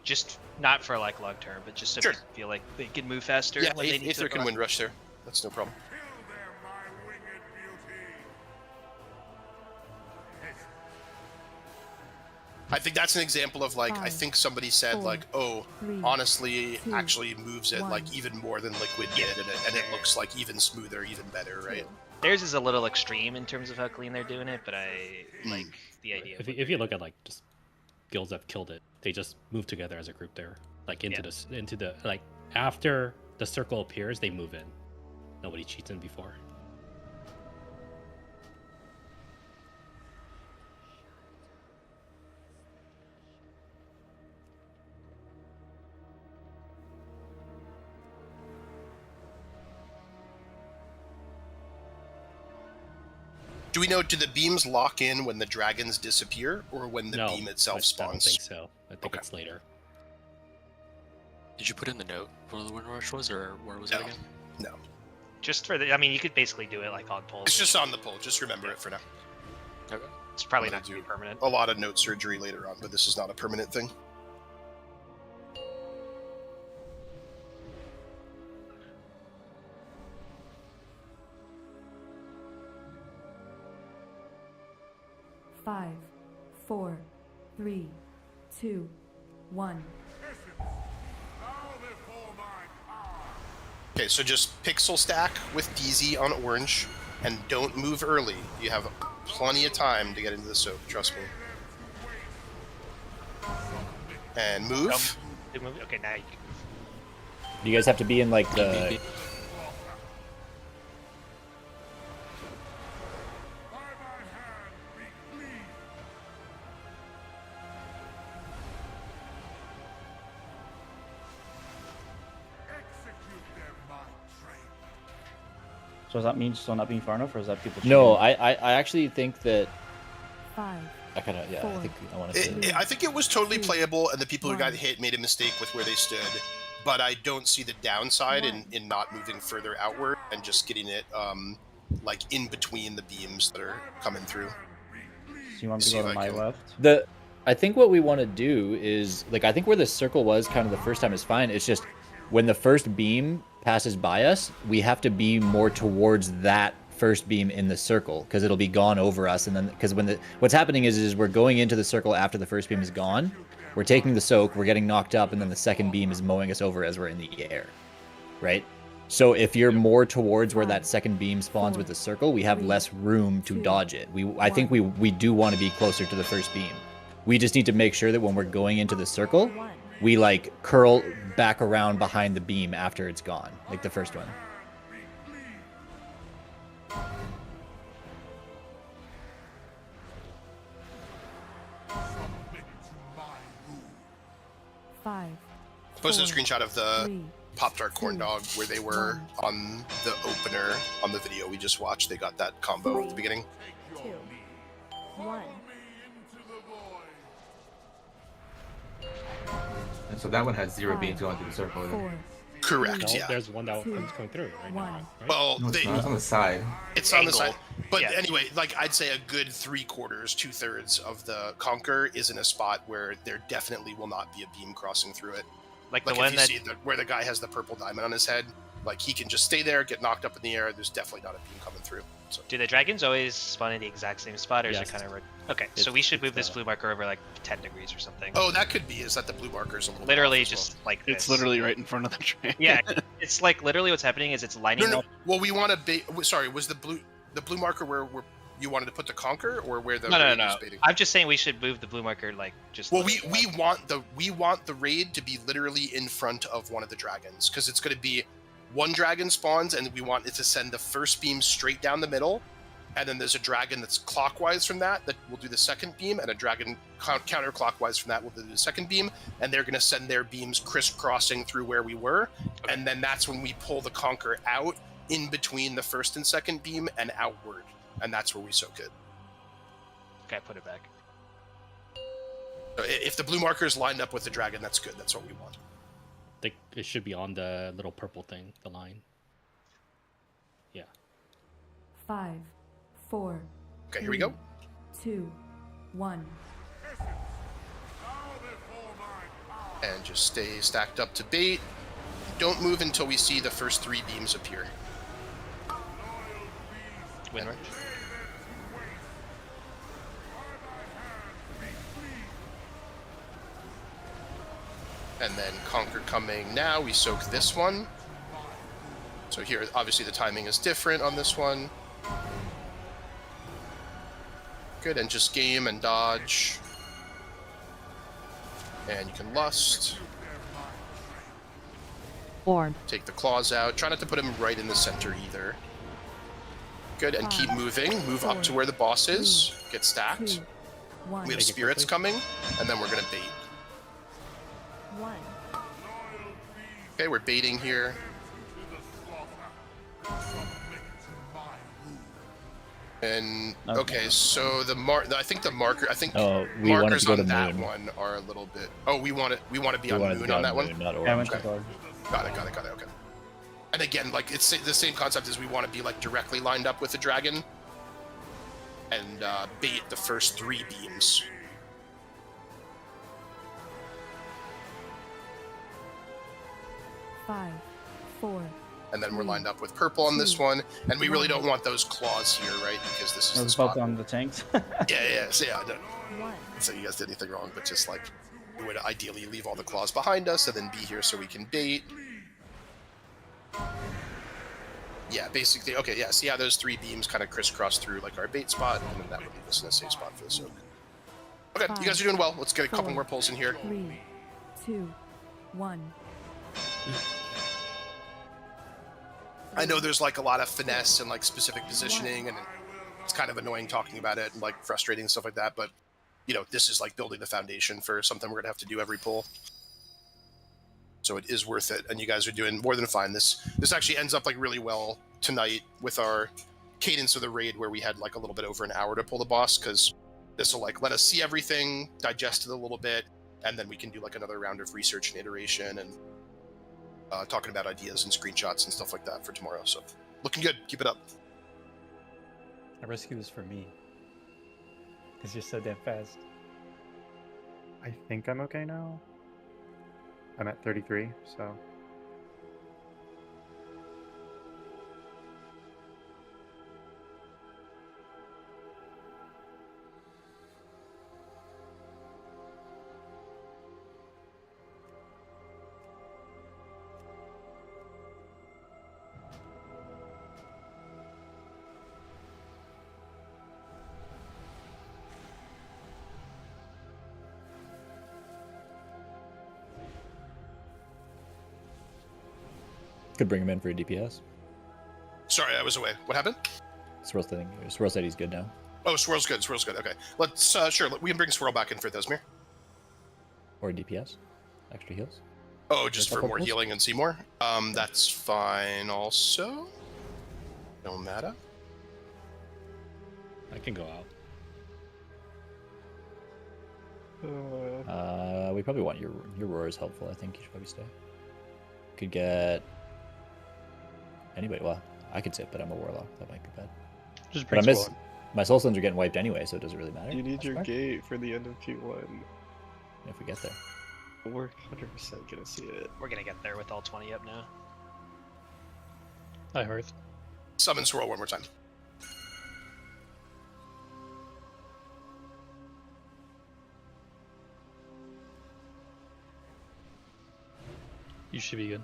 Just not for like long term, but just so Sure. people feel like they can move faster. Yeah, when they need Aether to can run. wind rush there. That's no problem. I think that's an example of like, I think somebody said like, oh, honestly, actually moves it like even more than Liquid did, and it looks like even smoother, even better, right? Theirs is a little extreme in terms of how clean they're doing it, but I like the idea. If you look at like just guilds that killed it, they just move together as a group there, like into the like after the circle appears, they move in. Nobody cheats in before. Do we know, do the beams lock in when the dragons disappear, or when the No, beam itself spawns? I don't think so. I think it's later. Did you put in the note where the wind rush was, or where was it again? No. Just for the, I mean, you could basically do it like on polls. It's just on the poll. Just remember it for now. Okay. It's probably not going to be permanent. A lot of note surgery later on, but this is not a permanent thing. Five, 4, 3, 2, 1. Okay, so just pixel stack with DZ on orange, and don't move early. You have plenty of time to get into the soak, trust me. And move. Okay, now you can move. You guys have to be in like the. So does that mean still not being far enough, or is that people? No, I actually think that. 5. I kind of I think I want to say. I think it was totally playable, and the people who got hit made a mistake with where they stood. But I don't see the downside in not moving further outward and just getting it like in between the beams that are coming through. So you want me to go to my left? I think what we want to do is like I think where the circle was kind of the first time is fine. It's just when the first beam passes by us, we have to be more towards that first beam in the circle because it'll be gone over us, and then because what's happening is we're going into the circle after the first beam is gone. We're taking the soak, we're getting knocked up, and then the second beam is mowing us over as we're in the air, right? So if you're more towards where that second beam spawns with the circle, we have less room to dodge it. I think we do want to be closer to the first beam. We just need to make sure that when we're going into the circle, we like curl back around behind the beam after it's gone, like the first one. Five. Posted a screenshot of the Pop-Tart corn dog where they were on the opener on the video we just watched. They got that combo at the beginning. 2, 1. And so that one has 0 beams going through the circle. Correct, No, yeah. There's one that one's going through right now, right? Well, No, it's not. It's on the side. It's on the side. But anyway, like I'd say a good 3/4, 2/3 of the Conquer is in a spot where there definitely will not be a beam crossing through it. Like the if one you see where the guy has the purple diamond on his head, like he can just stay there, get knocked up in the air. There's definitely not a beam coming through. So. Do the dragons always spawn in the exact same spot, or is Yes. it kind of okay? So we should move this blue marker over like 10 degrees or something. Oh, that could be. Is that the blue marker's a little Literally off as just well. like this. It's literally right in front of the train. Yeah, it's like literally what's happening is it's lining No. up. Well, we want to. Sorry, was the blue marker where you wanted to put the Conquer, or where the No. raid was baiting? I'm just saying we should move the blue marker like just. Well, we want the raid to be literally in front of one of the dragons, because it's going to be one dragon spawns, and we want it to send the first beam straight down the middle, and then there's a dragon that's clockwise from that will do the second beam, and a dragon counterclockwise from that will do the second beam, and they're going to send their beams crisscrossing through where we were, and then that's when we pull the Conquer out in between the first and second beam and outward, and that's where we soak it. Okay, put it back. So if the blue marker is lined up with the dragon, that's good. That's what we want. I think it should be on the little purple thing, the line. Yeah. 5, 4. Okay, here we go. 2, 1. And just stay stacked up to bait. Don't move until we see the first 3 beams appear. Windrush. And then Conquer coming now. We soak this one. So here, obviously the timing is different on this one. Good, and just game and dodge. And you can lust. Orb. Take the claws out. Try not to put him right in the center either. Good, and keep moving. Move up to where the boss is. Get stacked. We have spirits coming, and then we're gonna bait. 1. Okay, we're baiting here. And okay, so I think the marker. I think we wanted markers to go to on that moon. one are a little bit. Oh, we want to be on wanted to moon be on on that one. moon, not Yeah, I went orange. to Thor. Got it. Okay. And again, like it's the same concept as we want to be like directly lined up with the dragon, and bait the first 3 beams. Five, 4. And then we're lined up with purple on this one, and we really don't want those claws here, right? Because this is the Those spot. both on the tanks. So I don't say you guys did anything wrong, but just like we would ideally leave all the claws behind us and then be here so we can bait. Yeah, basically. Okay, yeah. See how those 3 beams kind of crisscross through like our bait spot, and then that would leave us in a safe spot for the soak. Okay, you guys are doing well. Let's get a couple more pulls in here. 3, 2, 1. I know there's like a lot of finesse and like specific positioning, and it's kind of annoying talking about it and like frustrating and stuff like that, but you know, this is like building the foundation for something we're gonna have to do every pull. So it is worth it, and you guys are doing more than fine. This actually ends up like really well tonight with our cadence of the raid, where we had like a little bit over an hour to pull the boss, because this will like let us see everything, digest it a little bit, and then we can do like another round of research and iteration and talking about ideas and screenshots and stuff like that for tomorrow. So looking good. Keep it up. A rescue is for me. Because you're so damn fast. I think I'm okay now. I'm at 33, so... Could bring him in for a DPS. Sorry, I was away. What happened? Swirl said he's good now. Oh, Swirl's good. Okay. Let's, sure, we can bring Swirl back in for Thesmir. Or a DPS. Extra heals. Oh, just for more pulls? healing and Seymour? That's fine also. No matter. I can go out. We probably want your roar is helpful. I think you should probably stay. Could get anybody. Well, I could sit, but I'm a warlock. That might be bad. Just but bring my soul stones are getting wiped anyway, so it doesn't really matter. You need your gate for the end of Q1. If we get there. We're 100% gonna see it. We're gonna get there with all 20 up now. Hi, Hearth. Summon Swirl one more time. You should be good.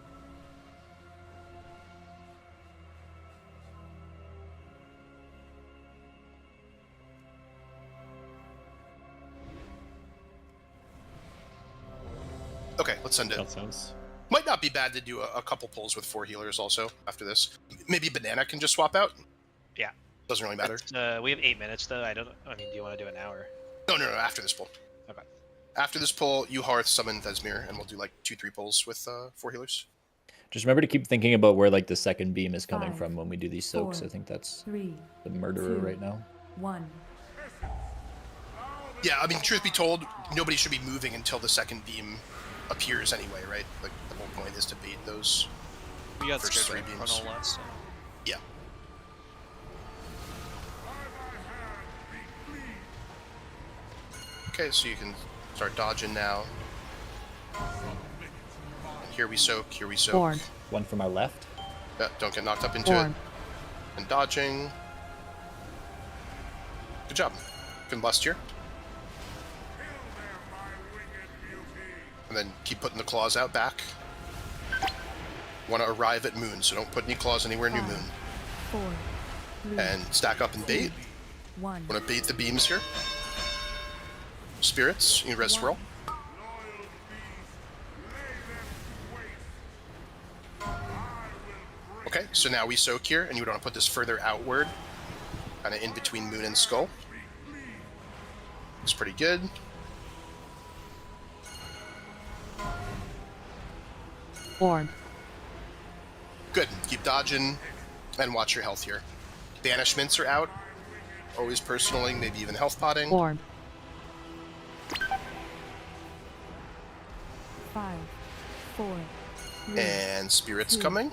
Okay, let's send it. That sounds... Might not be bad to do a couple pulls with 4 healers also after this. Maybe Banana can just swap out? Yeah. Doesn't really matter. We have 8 minutes though. I mean, do you want to do an hour? No, after this pull. Okay. After this pull, you Hearth, summon Thesmir, and we'll do like 2-3 pulls with 4 healers. Just remember to keep thinking about where like the second beam is coming from when we do these soaks. 4, I think that's 3, the murderer 2, right now. 1. Yeah, I mean, truth be told, nobody should be moving until the second beam appears anyway, right? Like, the whole point is to bait those We got first 3 scared by beams. Chrono last time. Yeah. Okay, so you can start dodging now. Here we soak. Here we soak. Form. One for my left. Yeah, don't get knocked up into Form. it. And dodging. Good job. Combust here. And then keep putting the claws out back. Want to arrive at moon, so don't put any claws anywhere near 5, moon. 4, 3, And stack up and bait. 1. Want to bait the beams here. Spirits, you res roll. Okay, so now we soak here, and you want to put this further outward, kind of in between moon and skull. Looks pretty good. Form. Good. Keep dodging, and watch your health here. Banishments are out. Always personaling, maybe even health potting. Form. 5, 4, 3, And spirits 2, coming.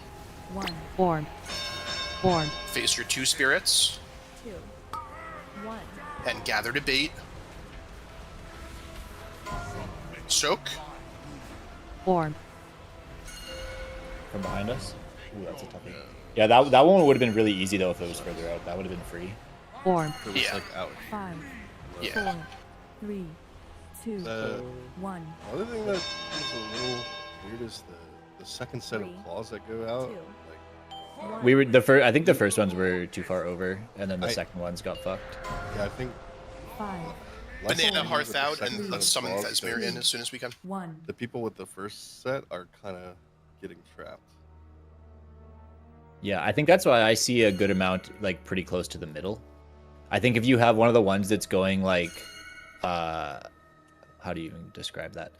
1. Form. Form. Face your 2 spirits, 2, 1. and gather to bait. Soak. Form. From behind us. Ooh, that's a toughie. Yeah, that one would have been really easy though if it was further out. That would have been free. Form. It was like out. 5, Yeah. 4, 3, 2, 1. The other thing that is a little weird is the second set of claws that go out. Like, We were the first. I think the first ones were too far over, and then the second ones got fucked. yeah, I think 5, Banana Hearth with the out, second and set let's of summon claws, Thesmir that in as soon as we can. 1. The people with the first set are kind of getting trapped. Yeah, I think that's why I see a good amount like pretty close to the middle. I think if you have one of the ones that's going like, how do you even describe that?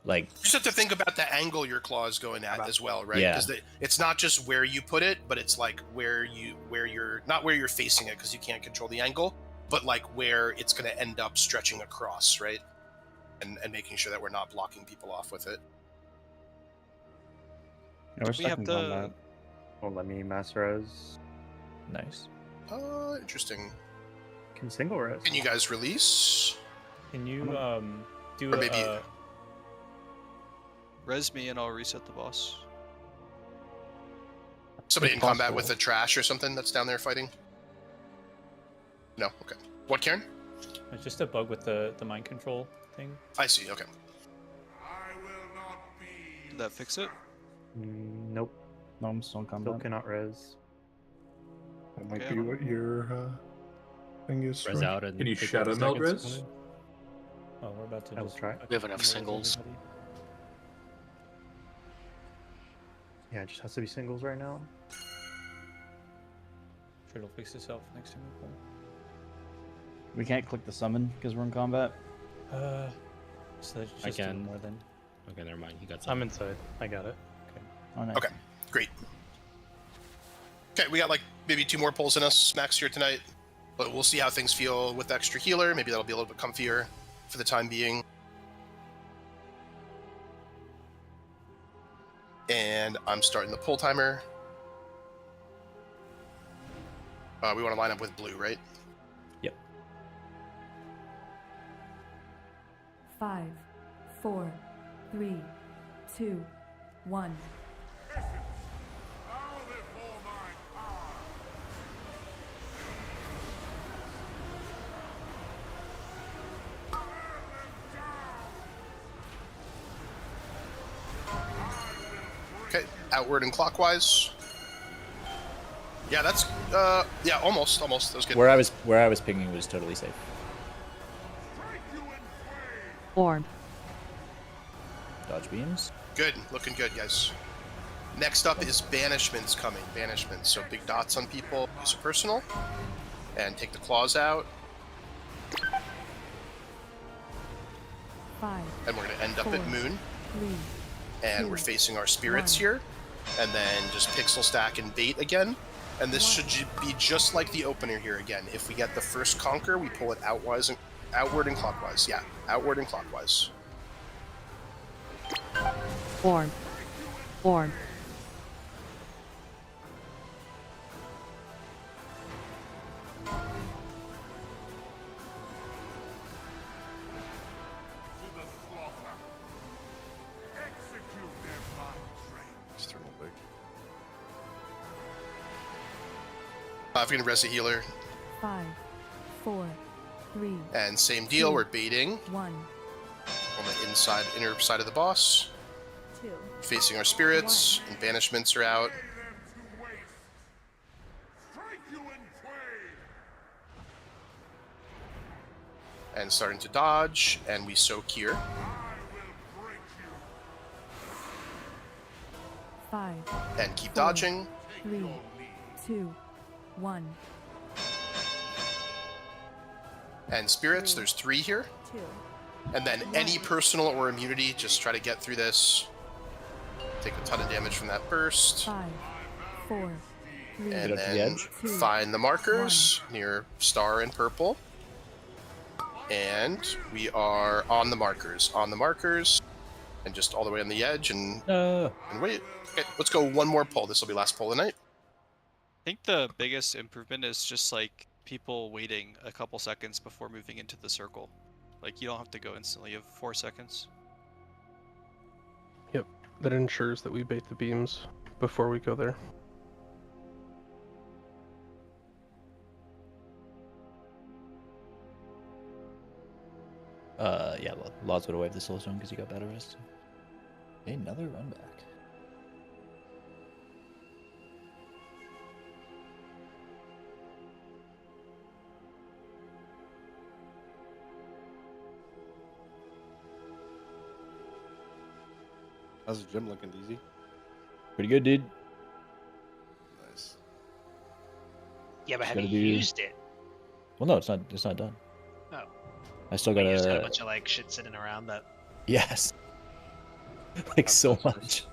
Like, You just have to think about the angle your claw is going at as well, right? Yeah. Because it's not just where you put it, but it's like where you're not where you're facing it because you can't control the angle, but like where it's going to end up stretching across, right? And making sure that we're not blocking people off with it. Yeah, we're We stuck have in the- combat. Won't let me mass res. nice. Interesting. Can single res. Can you guys release? Can you do Or maybe- Res me and I'll reset the boss. Somebody in If combat possible. with the trash or something that's down there fighting? No? Okay. What, Karen? It's just a bug with the mind control thing. I see, okay. Did that fix it? Nope. No, I'm still in Still combat. cannot res. That might Okay. be what your thing is. Res Troy. out and Can you take shadow 30 meld seconds res? to Oh, we're about to I will just try. We have enough singles. Yeah, it just has to be singles right now. Sure, it'll fix itself next time we play. We can't click the summon because we're in combat. So that's I just doing can. more than. Okay, never mind. You got I'm some. inside. I got it. Oh, nice. Okay, great. Okay, we got like maybe 2 more pulls in us max here tonight, but we'll see how things feel with the extra healer. Maybe that'll be a little bit comfier for the time being. And I'm starting the pull timer. We want to line up with blue, right? 5, 4, 3, 2, 1. Okay, outward and clockwise. Yeah, that's yeah, almost. That was good. Where I was pinging was totally safe. Form. Dodge beams. Good, looking good, guys. Next up is banishments coming. Banishments, so big dots on people. Use a personal, and take the claws out. 5, And we're gonna end up 4, at moon, 3, and 2, we're facing our spirits 1. here, and then just pixel stack and bait again. And this should be just like the opener here again. If we get the first conquer, we pull it outward and clockwise. Yeah, outward and clockwise. Form. Form. If we're gonna rest a healer. 5, 4, 3. And same deal, 2, we're baiting 1, on the inner side of the boss. 2. Facing our spirits, and banishments are out. And starting to dodge, and we soak here. 5. And keep dodging. 3, 2, 1. And spirits, there's 3 here. 2. And then any personal or immunity, just try to get through this. Take a ton of damage from that burst. 5, 4, 3. And then find the markers near star and purple. And we are on the markers. And just all the way on the edge and wait. Okay, let's go one more pull. This will be last pull of the night. I think the biggest improvement is just like people waiting a couple seconds before moving into the circle. Like you don't have to go instantly. You have 4 seconds. Yep, that ensures that we bait the beams before we go there. Yeah, Laws would have waved the soul stone because he got battle rest. Another run back. How's the gym looking, DZ? Pretty good, dude. Nice. Yeah, but have Gotta you do- used it? Well, no, it's not. It's not done. Oh. I still You just got a gotta. bunch of like shit sitting around that. Yes. Like so much.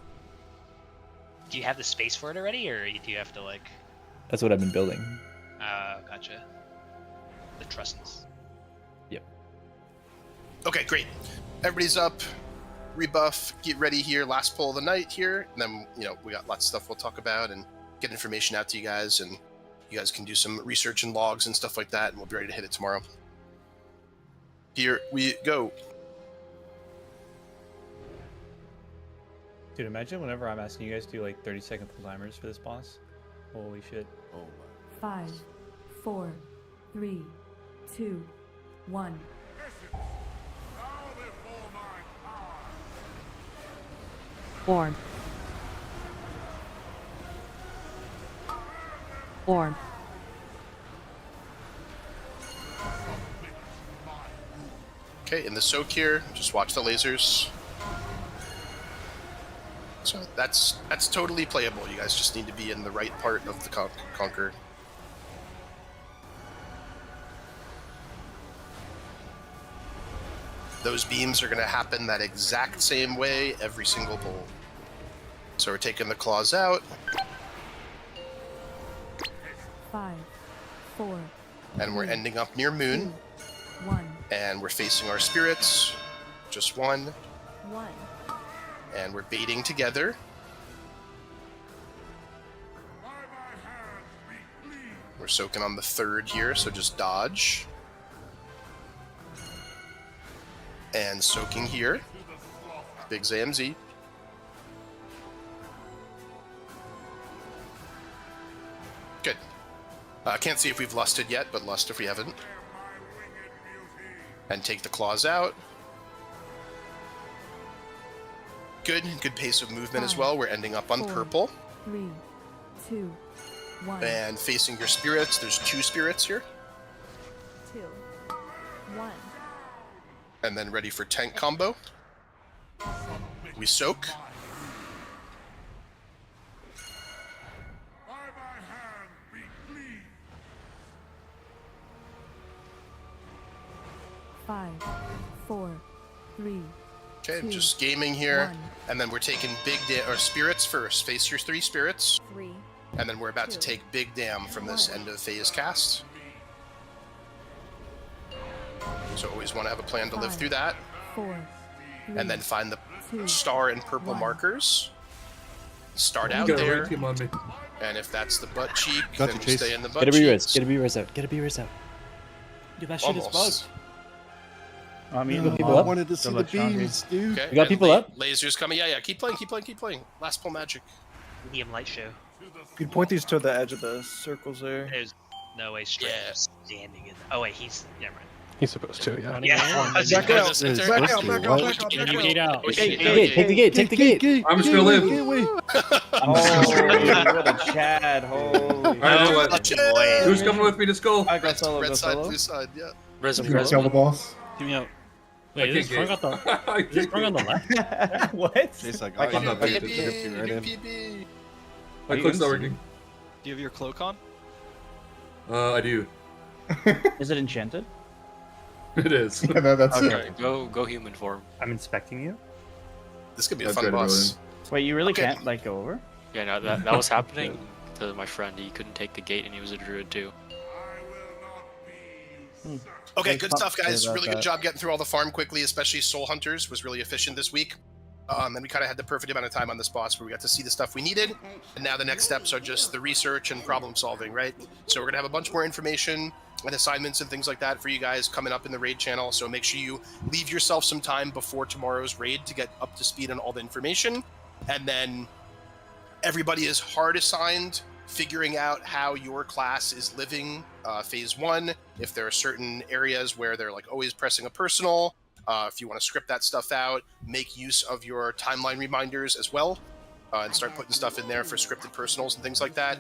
Do you have the space for it already, or do you have to like? That's what I've been building. Gotcha. The trusses. Yep. Okay, great. Everybody's up. Rebuff. Get ready here. Last pull of the night here. And then, we got lots of stuff we'll talk about and get information out to you guys. And you guys can do some research and logs and stuff like that. And we'll be ready to hit it tomorrow. Here we go. Dude, imagine whenever I'm asking you guys to do like 30-second full timers for this boss. Holy shit. Oh my. 5, 4, 3, 2, 1. Form. Form. Okay, in the soak here, just watch the lasers. So that's totally playable. You guys just need to be in the right part of the conquer. Those beams are going to happen that exact same way every single pull. So we're taking the claws out. 5, 4. And we're ending up near moon. 1. And we're facing our spirits. Just 1. 1. And we're baiting together. We're soaking on the 3rd here, so just dodge. And soaking here. Big ZMZ. Good. Can't see if we've lusted yet, but lust if we haven't. And take the claws out. Good pace of movement as well. We're ending up on 4, purple. 3, 2, 1. And facing your spirits, there's 2 spirits here. 2, 1. And then ready for tank combo. We soak. Five, 4, 3. Okay, 2, just gaming here. 1. And then we're taking or spirits first. Face your 3 spirits. 3. And then we're about to take big dam from this end of phase cast. So always want to have a plan to live 5, through that. 4, 3, And then find the 2, star and purple 1. markers. Start out You got a there. red team on me. And if that's the butt cheek, Got then you, we Chase. stay in the butt Get a B-res. cheeks. Get a B-res out. Get a B-res out. Dude, that shit is Almost. bugged. I mean, got people I up? wanted to see the beams, dude. Okay, You got and people up? Lasers coming. Yeah, keep playing. Keep playing. Last pull magic. Medium light show. You'd point these to the edge of the circles there. There's no way straight standing in. Oh wait, he's never mind. He's supposed to, yeah. Yeah. Back out, back out. Take the gate. I'm just gonna live. Oh, what a Chad! Holy. Alright, you know what? Who's coming with me to skull? I got solo. Red side, blue side, yeah. Kill the boss. Give me out. Wait, is this sprung on the left? What? Chase, I got I'm you. not I paying took you right in. My cloak's not working. Do you have your cloak on? I do. Is it enchanted? It is. Yeah, that's Okay, go human form. I'm inspecting you. This could be a That's fun right, boss. Wait, you really Okay. can't like go over? Yeah, no, that was happening to my friend. He couldn't take the gate, and he was a druid too. Okay, There's good something stuff, to say guys. about Really good that. job getting through all the farm quickly, especially Soul Hunters was really efficient this week. And we kind of had the perfect amount of time on this boss where we got to see the stuff we needed. And now the next steps are just the research and problem solving, right? So we're going to have a bunch more information and assignments and things like that for you guys coming up in the raid channel. So make sure you leave yourself some time before tomorrow's raid to get up to speed on all the information. And then everybody is hard assigned, figuring out how your class is living phase 1. If there are certain areas where they're like always pressing a personal, if you want to script that stuff out, make use of your timeline reminders as well, and start putting stuff in there for scripted personals and things like that.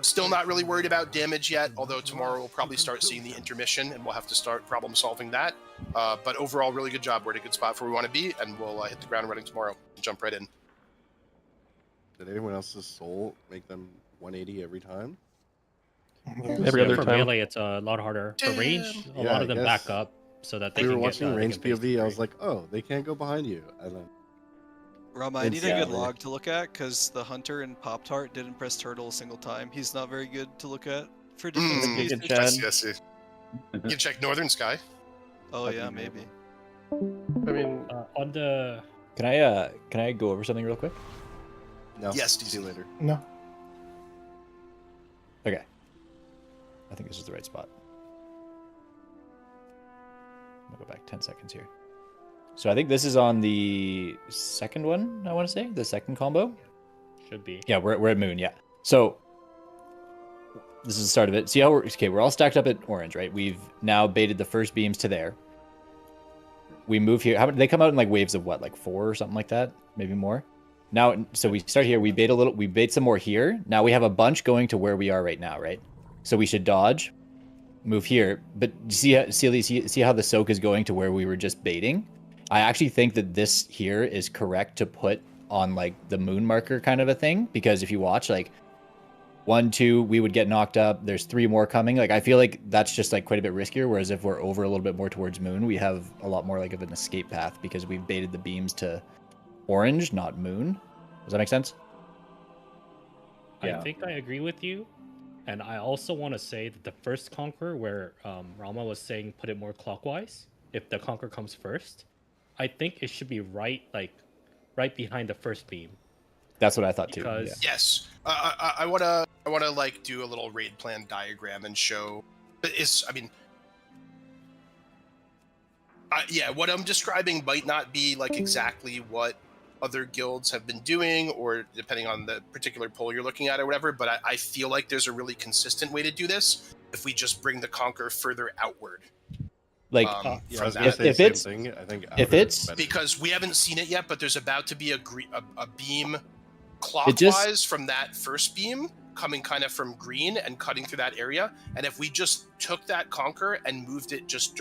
Still not really worried about damage yet, although tomorrow we'll probably start seeing the intermission and we'll have to start problem solving that. But overall, really good job. We're at a good spot for where we want to be, and we'll hit the ground running tomorrow and jump right in. Did anyone else's soul make them 180 every time? Every other for time. melee, it's a lot harder. For range, a lot of them back up so that they We were can watching get, range they can face POV. I was like, oh, they can't go behind you. And then Rama, I need a good Exactly. log to look at because the hunter in Pop Tart didn't press turtle a single time. He's not very good to look at for defense Mm, cases. Chad. I see. You can check Northern Sky. Oh yeah, maybe. I mean, on the. Can I go over something real quick? no. Yes, See you later. No. Okay. I think this is the right spot. I'll go back 10 seconds here. So I think this is on the second one, I want to say. The second combo. Should be. Yeah, we're at Moon, yeah. So this is the start of it. See how we're all stacked up at orange, right? We've now baited the first beams to there. We move here. How they come out in like waves of what, like 4 or something like that? Maybe more. Now, so we start here. We bait a little. We bait some more here. Now we have a bunch going to where we are right now, right? So we should dodge, move here. But see how the soak is going to where we were just baiting. I actually think that this here is correct to put on like the moon marker kind of a thing, because if you watch, like 1, 2, we would get knocked up. There's 3 more coming. Like I feel like that's just like quite a bit riskier. Whereas if we're over a little bit more towards moon, we have a lot more like of an escape path because we've baited the beams to orange, not moon. Does that make sense? I think I agree with you. And I also want to say that the first conquer, where Rama was saying put it more clockwise, if the conquer comes first, I think it should be right behind the first beam. That's what I thought too. Because Yes, I wanna like do a little raid plan diagram and show. Yeah, what I'm describing might not be like exactly what other guilds have been doing, or depending on the particular poll you're looking at or whatever. But I feel like there's a really consistent way to do this if we just bring the conquer further outward. Like Yeah, I was from gonna that. say if the it's same thing. I think if it's Because we haven't seen it yet, but there's about to be a beam clockwise from that first beam coming kind of from green and cutting through that area. And if we just took that conquer and moved it just